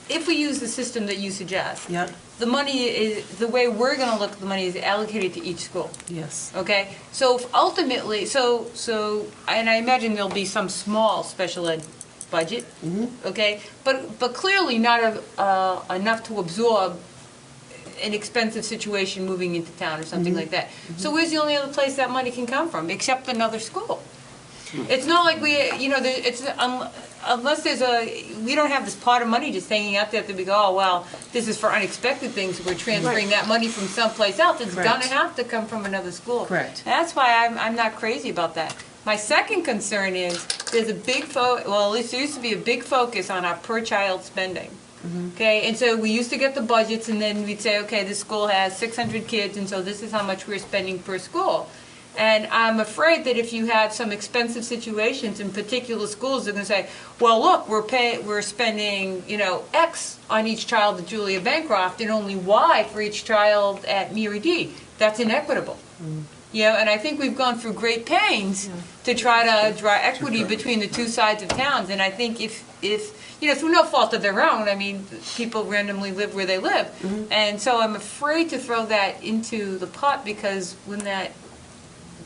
if we use the system that you suggest. Yep. The money is, the way we're gonna look at the money is allocated to each school. Yes. Okay, so if ultimately, and I imagine there'll be some small special ed budget, okay? But clearly not enough to absorb an expensive situation moving into town or something like that. So where's the only other place that money can come from, except another school? It's not like unless we don't have this pot of money just hanging out there that we go, oh, well, this is for unexpected things, we're transferring that money from someplace else. It's Correct. gonna have to come from another school. Correct. That's why I'm not crazy about that. My second concern is there's a big at least there used to be a big focus on our per child spending. Okay, and so we used to get the budgets and then we'd say, okay, this school has 600 kids and so this is how much we're spending per school. And I'm afraid that if you had some expensive situations in particular schools, they're going to say, well, look, we're spending, X on each child at Julia Bancroft and only Y for each child at Mary D. That's inequitable. And I think we've gone through great pains to try to draw equity between the two sides of towns. And I think if through no fault of their own, I mean, people randomly live where they live. And so I'm afraid to throw that into the pot because when that,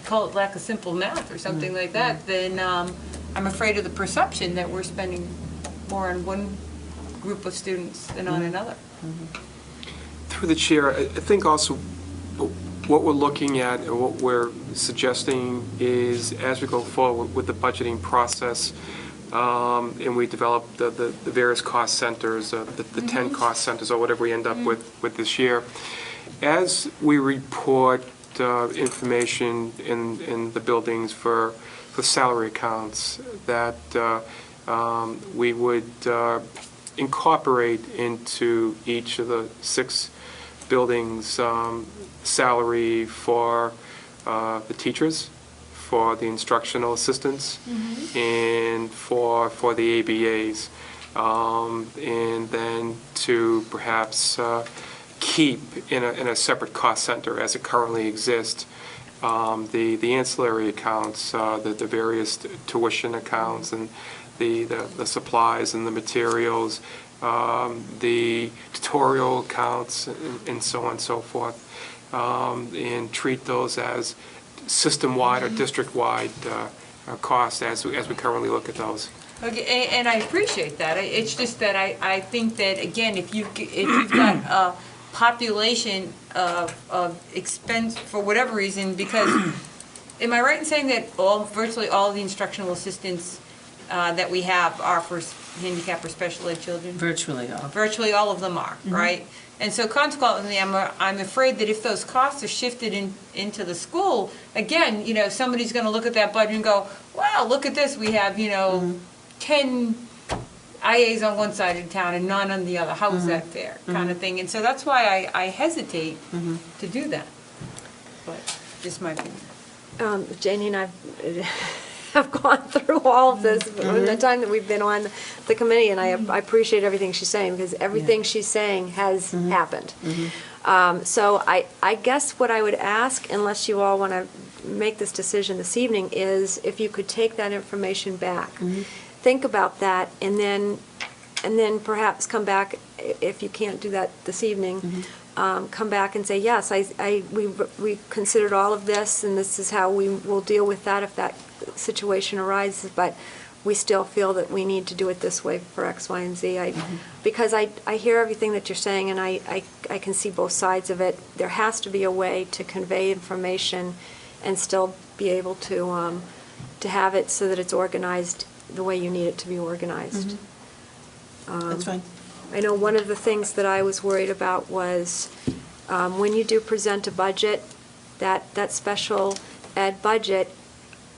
call it lack of simple math or something like that, then I'm afraid of the perception that we're spending more on one group of students than on another. Through the chair, I think also what we're looking at and what we're suggesting is as we go forward with the budgeting process, and we develop the various cost centers, the 10 cost centers or whatever we end up with this year, as we report information in the buildings for salary accounts that we would incorporate into each of the 6 buildings salary for the teachers, for the instructional assistants, and for the ABAs, and then to perhaps keep in a separate cost center as it currently exists the ancillary accounts, the various tuition accounts and the supplies and the materials, the tutorial accounts and so on and so forth, and treat those as system-wide or district-wide costs as we currently look at those. Okay, and I appreciate that. It's just that I think that, again, if you've got a population of expense for whatever reason, because am I right in saying that virtually all of the instructional assistants that we have are for handicapped or special ed children? Virtually all. Virtually all of them are, right? And so consequently, I'm afraid that if those costs are shifted into the school, again, somebody's going to look at that budget and go, wow, look at this, we have, 10 IAs on one side of town and none on the other. How is that fair? Kind of thing. And so that's why I hesitate to do that. But just my opinion. Janie and I have gone through all of this in the time that we've been on the committee, and I appreciate everything she's saying, because everything she's saying has happened. So I guess what I would ask, unless you all want to make this decision this evening, is if you could take that information back, think about that, and then perhaps come back, if you can't do that this evening, come back and say, yes, we considered all of this, and this is how we will deal with that if that situation arises, but we still feel that we need to do it this way for X, Y, and Z. Because I hear everything that you're saying, and I can see both sides of it. There has to be a way to convey information and still be able to have it so that it's organized the way you need it to be organized. That's fine. I know one of the things that I was worried about was when you do present a budget, that special ed budget,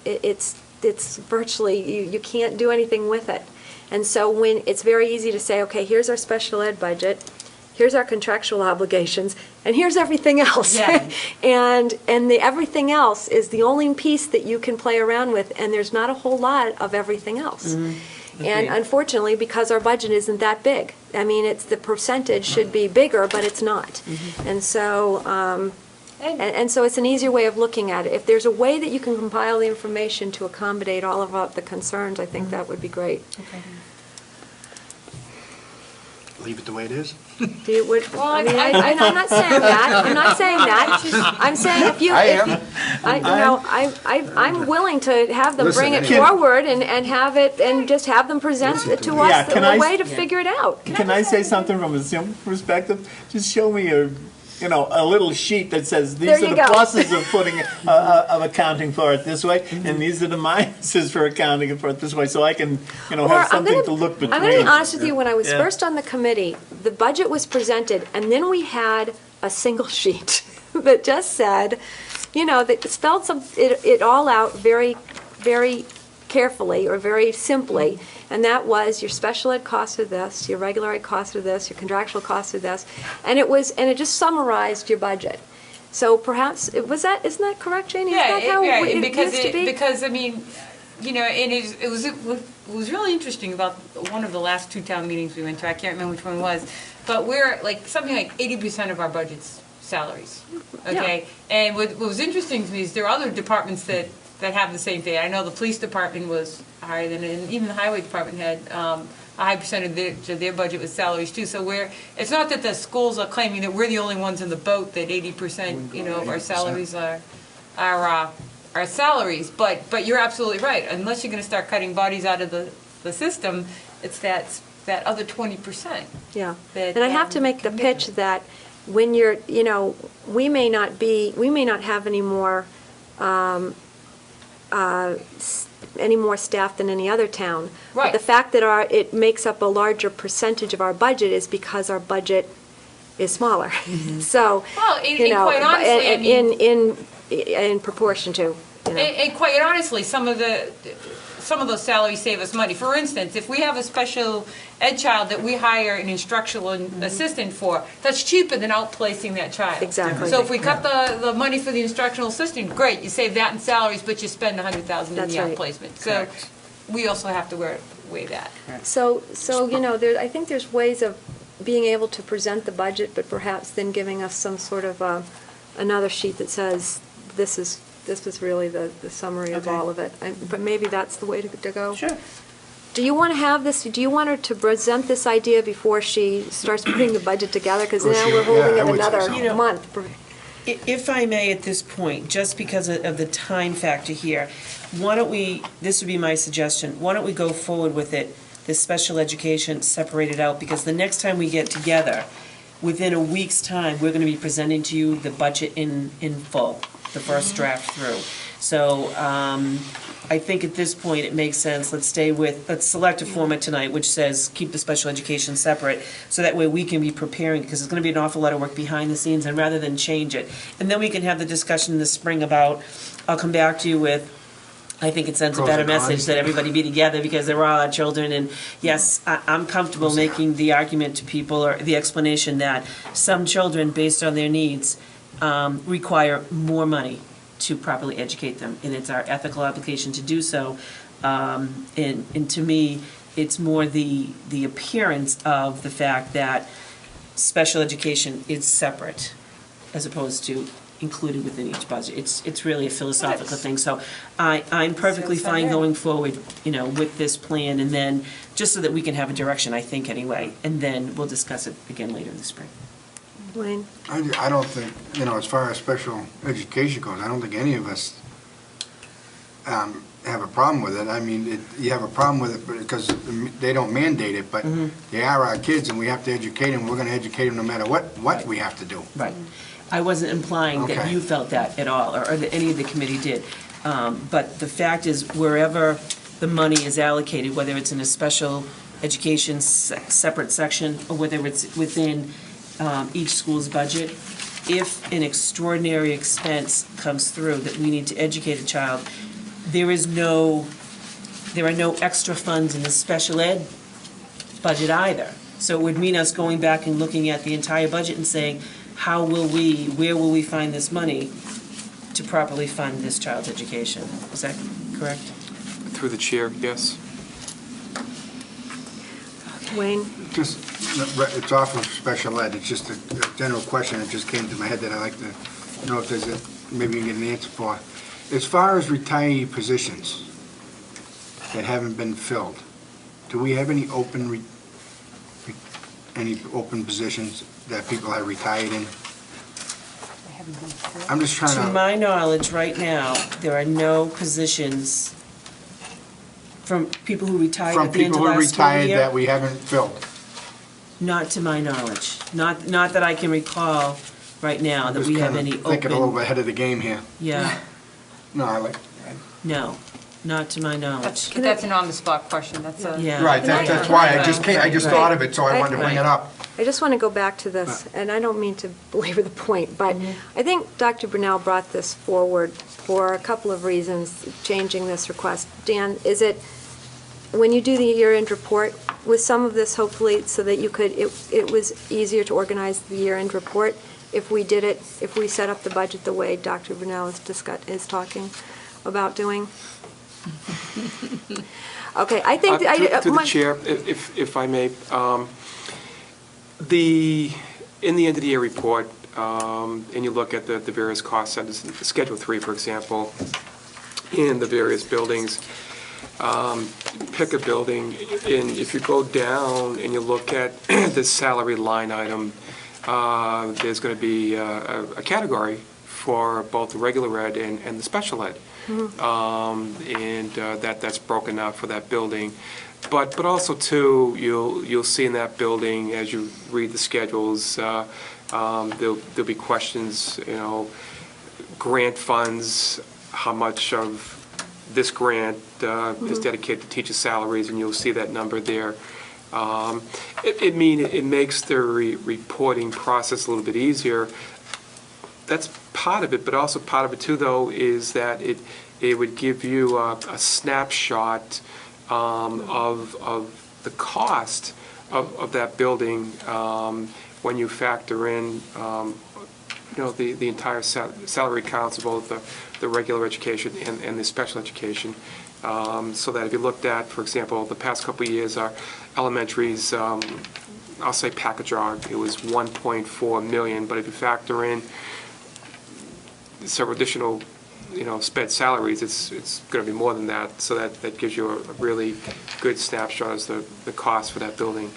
it's virtually, you can't do anything with it. And so when, it's very easy to say, okay, here's our special ed budget, here's our contractual obligations, and here's everything else. Yeah. and the everything else is the only piece that you can play around with, and there's not a whole lot of everything else. And unfortunately, because our budget isn't that big, I mean, it's the percentage should be bigger, but it's not. And so, and so it's an easier way of looking at it. If there's a way that you can compile the information to accommodate all of the concerns, I think that would be great. Okay. Leave it the way it is? Do you, I'm not saying that. I'm not saying that. I'm saying if you, I'm willing to have them bring it forward and have it, and just have them present it to us a way to figure it out. Can I say something from a simple perspective? Just show me a little sheet that says these are the pluses of putting of accounting for it this way, and these are the minuses for accounting for it this way, so I can have something to look between. I'm going to be honest with you. When I was first on the committee, the budget was presented, and then we had a single sheet that just said, that spelled it all out very, very carefully or very simply. And that was your special ed costs are this, your regular ed costs are this, your contractual costs are this, and it just summarized your budget. So perhaps isn't that correct, Janie? Yeah, is that how it because used to be? because I mean, and it was really interesting about one of the last two town meetings we went to. I can't remember which one it was, but we're like something like 80% of our budget's salaries. Okay, and what was interesting to me is there are other departments that have the same thing. I know the police department was higher than, and even the highway department had a high percentage of their budget with salaries too. So it's not that the schools are claiming that we're the only ones in the boat that 80% of our salaries are our salaries. But you're absolutely right. Unless you're going to start cutting bodies out of the system, it's that other 20%. Yeah, and I have to make the pitch that when you're, we may not have any more staff than any other town. Right. But the fact that it makes up a larger percentage of our budget is because our budget is smaller. So, quite honestly, in proportion to. And quite honestly, some of those salaries save us money. For instance, if we have a special ed child that we hire an instructional assistant for, that's cheaper than outplacing that child. Exactly. So if we cut the money for the instructional assistant, great, you save that in salaries, but you spend $100,000 in the outplacement. So we also have to weigh that. So I think there's ways of being able to present the budget, but perhaps then giving us some sort of another sheet that says this was really the summary of all of it. But maybe that's the way to go. Sure. Do you want to have this? Do you want her to present this idea before she starts putting the budget together? Because now we're holding it another month. If I may, at this point, just because of the time factor here, why don't we? This would be my suggestion. Why don't we go forward with it? This special education separated out, because the next time we get together, within a week's time, we're going to be presenting to you the budget in full, the first draft through. So I think at this point it makes sense, let's select a format tonight which says keep the special education separate, so that way we can be preparing, because there's going to be an awful lot of work behind the scenes, and rather than change it. And then we can have the discussion in the spring about, I'll come back to you with, I think it sends a better message that everybody be together, because they're all our children. And yes, I'm comfortable making the argument to people, or the explanation, that some children, based on their needs, require more money to properly educate them, and it's our ethical obligation to do so. And to me, it's more the appearance of the fact that special education is separate, as opposed to included within each budget. It's really a philosophical thing. So I'm perfectly fine going forward, with this plan, and then just so that we can have a direction, I think, anyway, and then we'll discuss it again later in the spring. Wayne? I don't think, as far as special education goes, I don't think any of us have a problem with it. I mean, you have a problem with it because they don't mandate it, but they are our kids, and we have to educate them. We're going to educate them no matter what we have to do. Right. I wasn't implying that Okay. you felt that at all, or that any of the committee did. But the fact is, wherever the money is allocated, whether it's in a special education separate section, or whether it's within each school's budget, if an extraordinary expense comes through that we need to educate a child, there are no extra funds in the special ed budget either. So it would mean us going back and looking at the entire budget and saying, where will we find this money to properly fund this child's education? Is that correct? Through the chair, yes. Wayne? It's off of special ed. It's just a general question that just came to my head that I'd like to know if there's maybe you can get an answer for. As far as retiree positions that haven't been filled, do we have any open positions that people have retired in? I'm just trying To to. my knowledge, right now, there are no positions from people who retired From at the end people of who last school retired year. that we haven't filled. Not to my knowledge. Not that I can recall right now that we have any Just thinking a little open. bit ahead of the game here. Yeah, No, no, not to my knowledge. That's an on-the-spot question, that's a... Yeah. Right, that's why I just Right. thought of it, so I wanted to bring it up. I just want to go back to this, and I don't mean to belabor the point, but I think Dr. Brunel brought this forward for a couple of reasons, changing this request. Dan, is it, when you do the year-end report, with some of this hopefully so that you could, it was easier to organize the year-end report if we did it, if we set up the budget the way Dr. Brunel is talking about doing? Okay, I think... Through the chair, if I may, in the end of the year report, and you look at the various cost centers, Schedule 3, for example, in the various buildings, pick a building, and if you go down and you look at the salary line item, there's going to be a category for both the regular ed and the special ed. And that's broken out for that building. But also, too, you'll see in that building, as you read the schedules, there'll be questions, grant funds, how much of this grant is dedicated to teacher salaries, and you'll see that number there. It makes the reporting process a little bit easier. That's part of it, but also part of it too, though, is that it would give you a snapshot of the cost of that building when you factor in the entire salary accounts of both the regular education and the special education. So that if you looked at, for example, the past couple of years, our elementaries, I'll say package-og, it was 1.4 million, but if you factor in several additional, sped salaries, it's going to be more than that. So that gives you a really good snapshot as the cost for that building.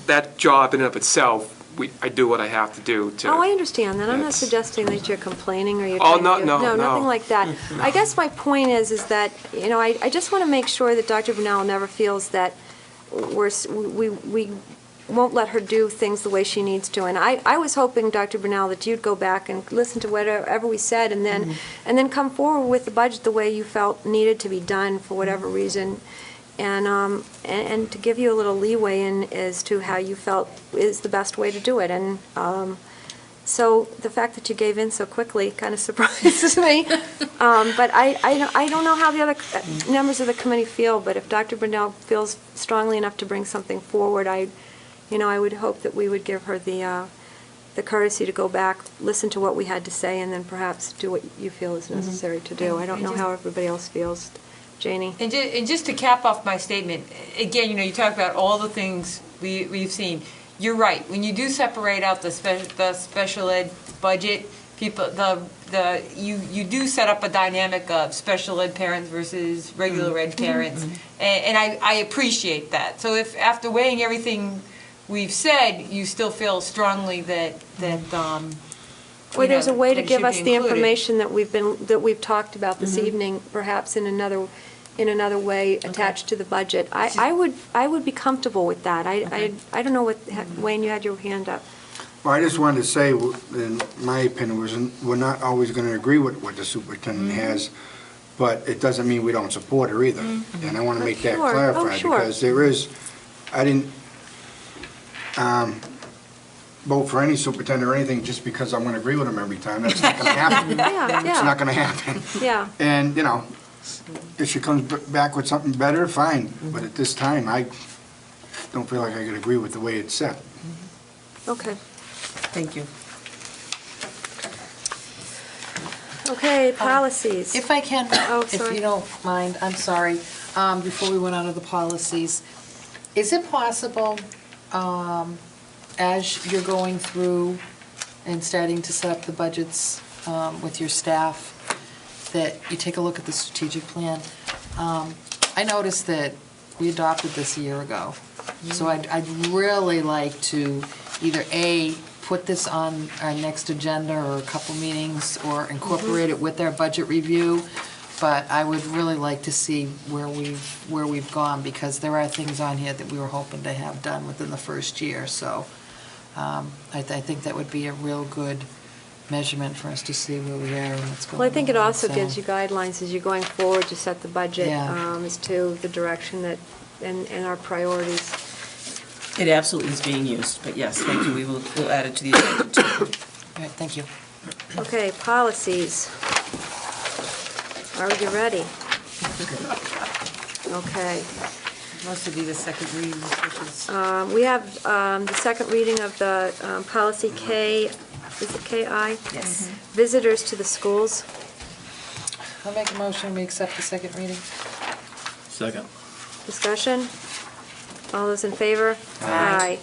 That job in and of itself, I do what I have to do to... Oh, I understand that. I'm not suggesting that you're complaining or you're Oh, trying to... no. nothing like that. I guess my point is that, I just want to make sure that Dr. Brunel never feels that we won't let her do things the way she needs to. And I was hoping, Dr. Brunel, that you'd go back and listen to whatever we said and then come forward with the budget the way you felt needed to be done for whatever reason. And to give you a little leeway in as to how you felt is the best way to do it. And so the fact that you gave in so quickly kind of surprises me. But I don't know how the other members of the committee feel, but if Dr. Brunel feels strongly enough to bring something forward, I would hope that we would give her the courtesy to go back, listen to what we had to say, and then perhaps do what you feel is necessary to do. I don't know how everybody else feels. Janie? And just to cap off my statement, again, you talk about all the things we've seen. You're right. When you do separate out the special ed budget, people, you do set up a dynamic of special ed parents versus regular ed parents, and I appreciate that. So if, after weighing everything we've said, you still feel strongly that Or there's a way to that it give should us be the included. information that we've talked about this evening, perhaps in another way attached to the budget. I would be comfortable with that. I don't know what, Wayne, you had your hand up. Well, I just wanted to say, in my opinion, we're not always going to agree with what the superintendent has, but it doesn't mean we don't support her either. And I want to make that Sure. Oh, clarified, sure. because I didn't vote for any superintendent or anything just because I'm going to agree with him every time. That's not going to happen. Yeah, It's not going to happen. Yeah. And, if she comes back with something better, fine. But at this time, I don't feel like I could agree with the way it's set. Okay. Thank you. Okay, policies. If I can, Oh, if sorry. you don't mind, I'm sorry, before we went on to the policies, is it possible, as you're going through and starting to set up the budgets with your staff, that you take a look at the strategic plan? I noticed that we adopted this a year ago, so I'd really like to either A, put this on our next agenda or a couple meetings, or incorporate it with our budget review, but I would really like to see where we've gone, because there are things on here that we were hoping to have done within the first year, so I think that would be a real good measurement for us to see where we are and what's going on. Well, I think it also so. gives you guidelines as you're going forward to set the budget Yeah. as to the direction that, and our priorities. It absolutely is being used, but yes, thank you. We'll add it to the agenda too. All right, thank you. Okay, policies. Are you ready? Okay. Must be the second reading, which is. We have the second reading of the policy K, is it KI? Yes. Visitors to the schools. I'll make a motion, we accept the second reading. Second. Discussion? All those in favor? Aye.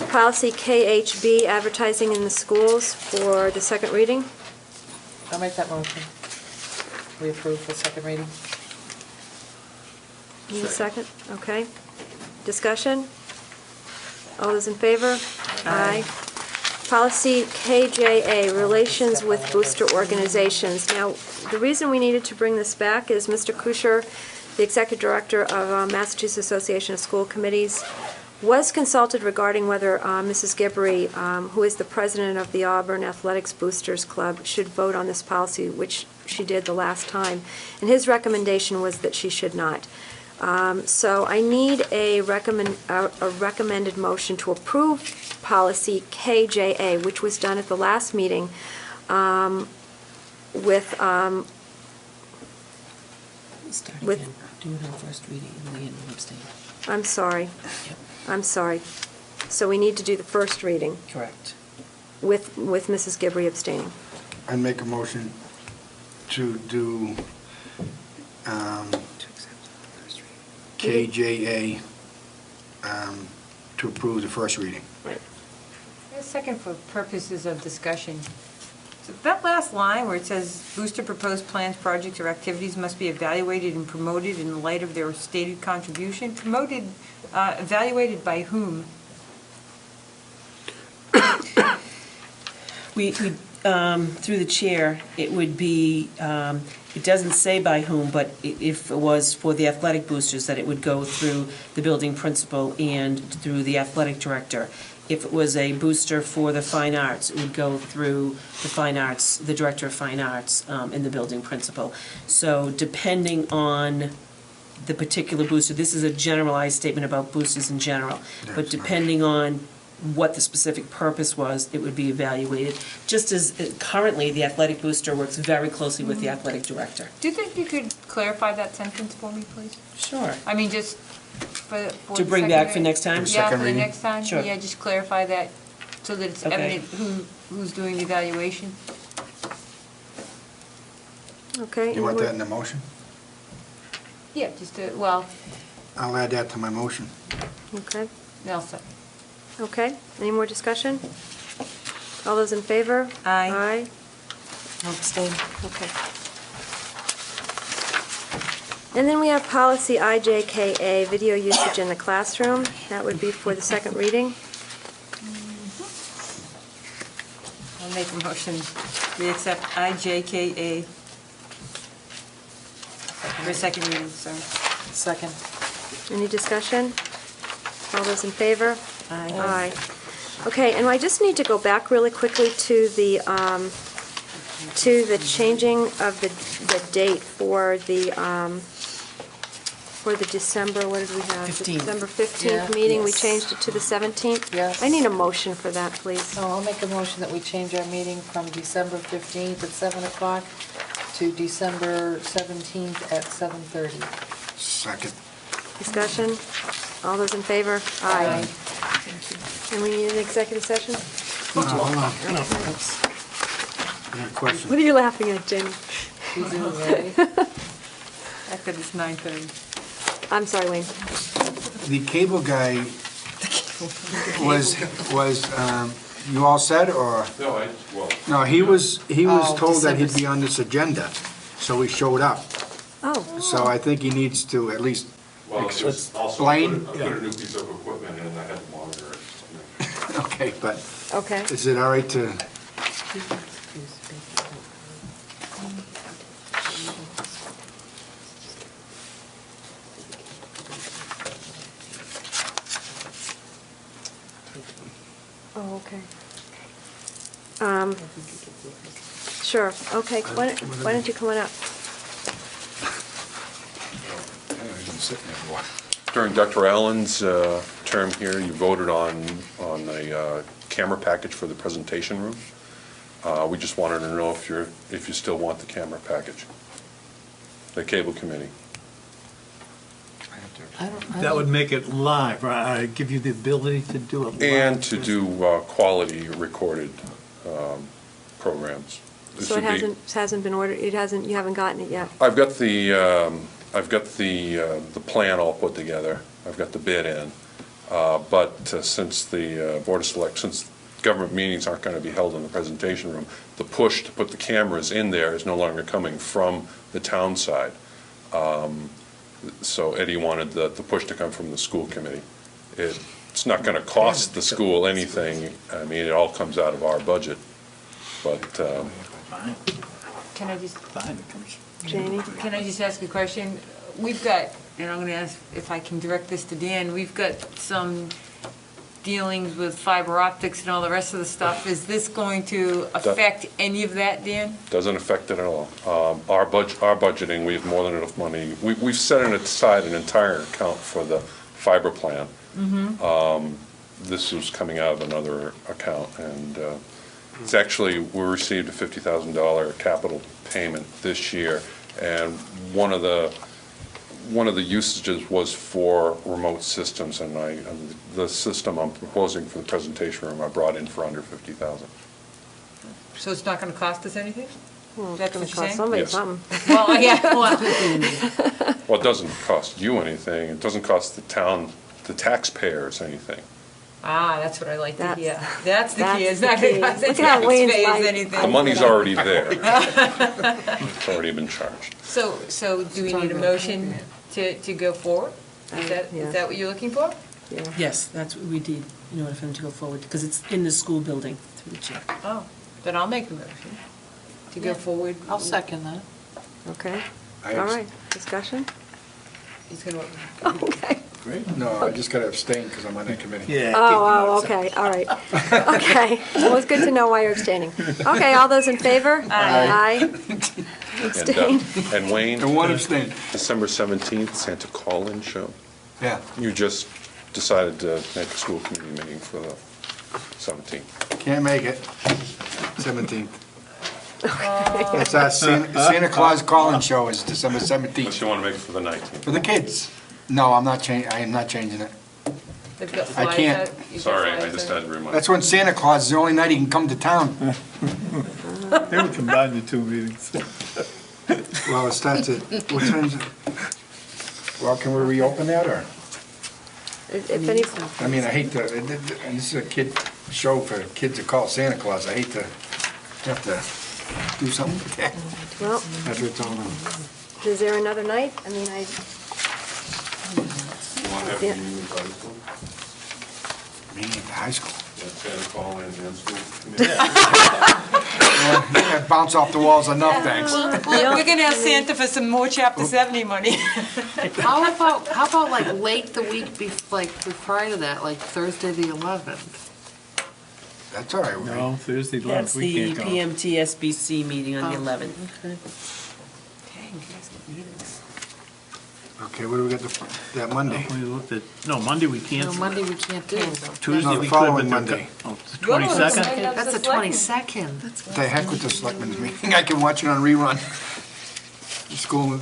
Policy KHB, advertising in the schools for the second reading. I'll make that motion. We approve the second reading. Need a second? Okay. Discussion? All those in favor? Aye. Policy KJA, relations with booster organizations. Now, the reason we needed to bring this back is Mr. Kusher, the Executive Director of Massachusetts Association of School Committees, was consulted regarding whether Mrs. Gibbery, who is the president of the Auburn Athletics Boosters Club, should vote on this policy, which she did the last time. And his recommendation was that she should not. So I need a recommended motion to approve policy KJA, which was done at the last meeting with Start With- again. Do it on first reading and Leanne will abstain. I'm sorry. Yep. I'm sorry. So we need to do the first reading Correct. with Mrs. Gibbery abstaining. I'd make a motion to do To accept the first reading. KJA to approve the first reading. A second for purposes of discussion. So that last line where it says booster proposed plans, projects, or activities must be evaluated and promoted in the light of their stated contribution. Promoted, evaluated by whom? We, through the chair, it would be, it doesn't say by whom, but if it was for the athletic boosters, that it would go through the building principal and through the athletic director. If it was a booster for the fine arts, it would go through the fine arts, the director of fine arts, and the building principal. So depending on the particular booster, this is a generalized statement about boosters in general, but That's depending on what the specific purpose was, it would be evaluated. Just as currently, the athletic booster works very closely with the athletic director. Do you think you could clarify that sentence for me, please? Sure. I mean, just for To the bring second back for reading? next time? Yeah, Second for the reading? next time. Sure. Yeah, just clarify that so that it's Okay. evident who's doing the evaluation. Okay? You want that in the motion? Yeah, just to, well, I'll add that to my motion. Okay. Nelson. Okay. Any more discussion? All those in favor? Aye. Aye. Abstain. Okay. And then we have policy IJKA, video usage in the classroom. That would be for the second reading. I'll make a motion, we accept IJKA for second reading, sorry. Second. Any discussion? All those in favor? Aye. Aye. Okay, and I just need to go back really quickly to the changing of the date for the December, what did we have? The 15th. December 15th Yeah. meeting, we Yes. changed it to the 17th? Yes. I need a motion for that, please. So I'll make a motion that we change our meeting from December 15th at 7 o'clock to December 17th at 7:30. Second. Discussion? All those in favor? Aye. And we need an executive session? No, hold on. I got a question. What are you laughing at, Jamie? She's in, right? After it's 9:30. I'm sorry, Wayne. The cable guy was, you all said, or? No, No, he was Oh, told that he'd December. be on this agenda, so he showed up. Oh, So I think he needs to at least, well, it was also Explain. put a new piece of equipment in, and I had to monitor it. okay, but okay. is it all right to, Oh, okay. Sure, okay, why don't you come on up? During Dr. Allen's term here, you voted on a camera package for the presentation room. We just wanted to know if you still want the camera package, the cable committee. That would make it live, right? Give you the ability to do it live. And to do quality recorded programs. This So it would be- hasn't been ordered, you haven't gotten it yet? I've got the plan all put together. I've got the bid in. But since the Board of since government meetings aren't going to be held in the presentation room, the push to put the cameras in there is no longer coming from the town side. So Eddie wanted the push to come from the school committee. It's not going to cost the school anything. I mean, it all comes out of our budget. But Fine, Can I just, fine, it comes. Jamie? can I just ask a question? We've got, and I'm going to ask if I can direct this to Dan, we've got some dealings with fiber optics and all the rest of the stuff. Is this going to affect any of that, Dan? doesn't affect it at all. Our budgeting, we have more than enough money. We've set aside an entire account for the fiber plan. This was coming out of another account, and it's actually, we received a $50,000 capital payment this year, and one of the usages was for remote systems, and the system I'm proposing for the presentation room I brought in for under $50,000. So it's not going to cost us anything? Well, That's it's what gonna you're cost saying? somebody Yes. something. Well, yeah, well, Well, it doesn't cost you anything, it doesn't cost the town, the taxpayers anything. that's what I like to That's- hear. That's the key, it's that's not the going to key. cost the Look at how Wayne's taxpayers like- anything. The money's already there. It's already been charged. So do we need a motion to go forward? Is Yeah. that what you're looking for? Yeah. Yes, that's what we did in order for them to go forward, because it's in the school building through the chair. Oh, then I'll make the motion to go forward. I'll second that. Okay, I all abs- right, discussion? He's going to, Okay. Great. No, I just got to abstain because I'm on that committee. Yeah. Oh, okay, all right. Okay, well, it's good to know why you're abstaining. Okay, all those in favor? Aye. Abstain. And Wayne, And one abstain. December 17th, Santa call-in show. Yeah, You just decided to make a school committee meeting for the 17th. can't make it. 17th. It's our Santa Claus call-in show is December Unless 17th. you want to make it for the 19th. For the kids. No, I am not changing it. they've got I flyers can't. out. You've got Sorry, I flyers just out. had to remind. That's when Santa Claus is the only night he can come to town. They would combine the two meetings. Well, it starts at, what time is it? Well, can we reopen that, or? If any, I mean, I hate to, and this is a kid show for kids to call Santa Claus. I hate to have to do something like that. Well, After it's all done. is there another night? I mean, You want to have Yeah. a meeting with high school? Meeting at the high school. Yeah, Santa call and school. Well, bounce off the walls enough, thanks. We're gonna have Santa for some more Chapter 70 money. How about like late the week, like prior to that, like Thursday the 11th? That's all right with me. No, Thursday, That's we the can't go. PMTSBC meeting on the 11th. Okay, what do we got that Monday? We looked at, no, Monday we No, can't. Monday we can't do. Tuesday No, the we could, following but Monday. the 22nd? That's the 22nd. The heck with the selectmen's meeting. I can watch it on rerun. School,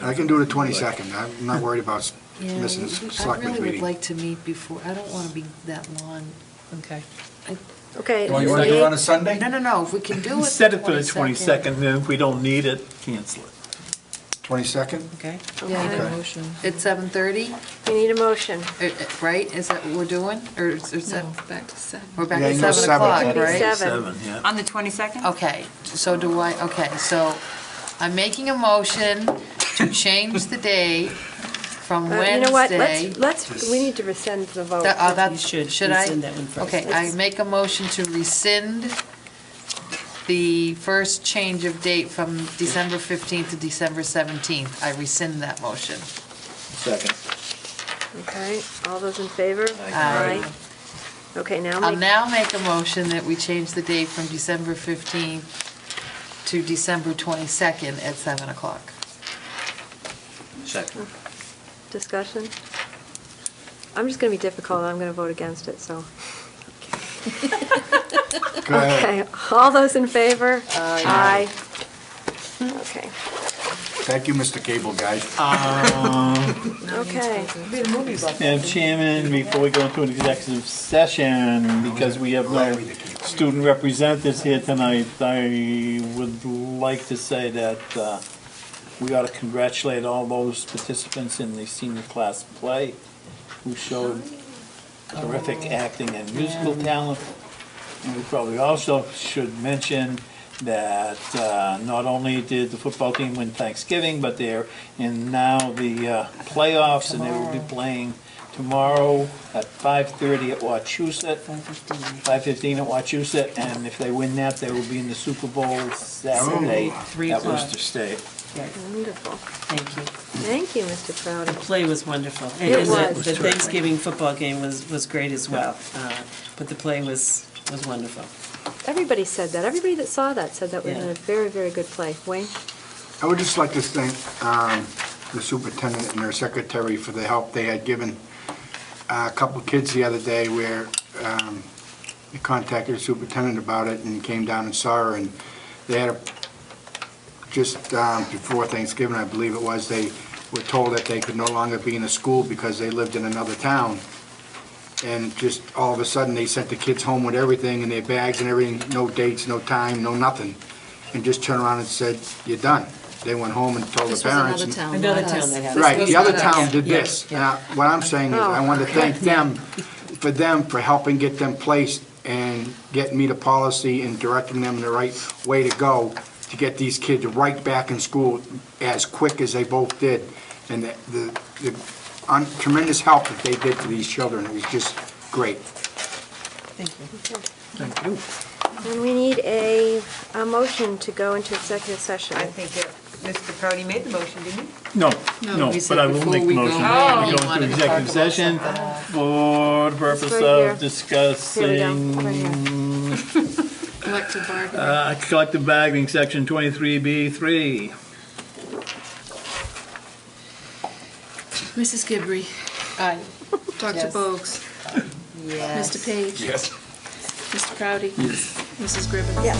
I can do the 22nd. I'm not worried about Yeah, missing the I selectmen's really would meeting. like to meet before, I don't want to be that long. Okay. okay. Oh, you want to do it on a Sunday? No, if we can do it. Set it for the 22nd, then if we don't need it, cancel it. 22nd? Okay. Yeah, Okay. at 7:30, We need a motion. right? Is that what we're doing? Or is that? back to 7. We're back Yeah, at you go 7 o'clock, seven. right? Seven. Yeah. On the 22nd? Okay, so so I'm making a motion to change the day from You know what, Wednesday. we need to rescind the vote. That- You should Should I? rescind that one first. Okay, I make a motion to rescind the first change of date from December 15th to December 17th. I rescind that motion. Second. Okay, all those in favor? Aye. Okay, now I'll make, now make a motion that we change the date from December 15th to December 22nd at 7 o'clock. Second. discussion. I'm just going to be difficult, I'm going to vote against it, so. Go ahead. Okay, all those in favor? Aye. Okay, Thank you, Mr. Cable Guy. okay. Madam Chairman, before we go into an executive session, because we have no student representatives here tonight, I would like to say that we ought to congratulate all those participants in the senior class play who showed terrific acting and musical talent. And we probably also should mention that not only did the football team win Thanksgiving, but they're in now the playoffs, and they will be playing tomorrow at 5:30 at Wachusett, 5:15 at Wachusett, and if they win that, they will be in the Super Bowl Saturday 3 at o'clock. Worcester State. Wonderful. Thank you. Thank you, Mr. Crowder. The play was wonderful. And It the- was. The Thanksgiving football game was great as well. But the play was wonderful. Everybody said that. Everybody that saw that said that was Yeah. a very, very good play. Wayne? I would just like to thank the superintendent and her secretary for the help they had given a couple of kids the other day where they contacted the superintendent about it and came down and saw her, and they had just before Thanksgiving, I believe it was, they were told that they could no longer be in the school because they lived in another town. And just all of a sudden, they sent the kids home with everything in their bags and everything, no dates, no time, no nothing, and just turned around and said, "You're done." They went home and told the parents. and- Another town that had it. Right, the other This was town us. did Yeah, this. yeah. What I'm saying is, I want to thank them for helping get them placed and getting me the policy and directing them in the right way to go to get these kids right back in school as quick as they both did. And the tremendous help that they did for these children, it was just great. Thank you. Thank you. And we need a motion to go into executive session. I think that Mr. Crowdy made the motion, didn't he? No, we said but I will before make the we go motion. home, We you go wanted into to talk executive about session for the purpose right here. of discussing Here we go, right here. Collective bargaining. collective bargaining, section 23B3. Mrs. Gibbrey, Aye. Dr. Yes. Bogues, Yes. Mr. Page, Yes. Mr. Crowdy, Mrs. Gribbin. Yes.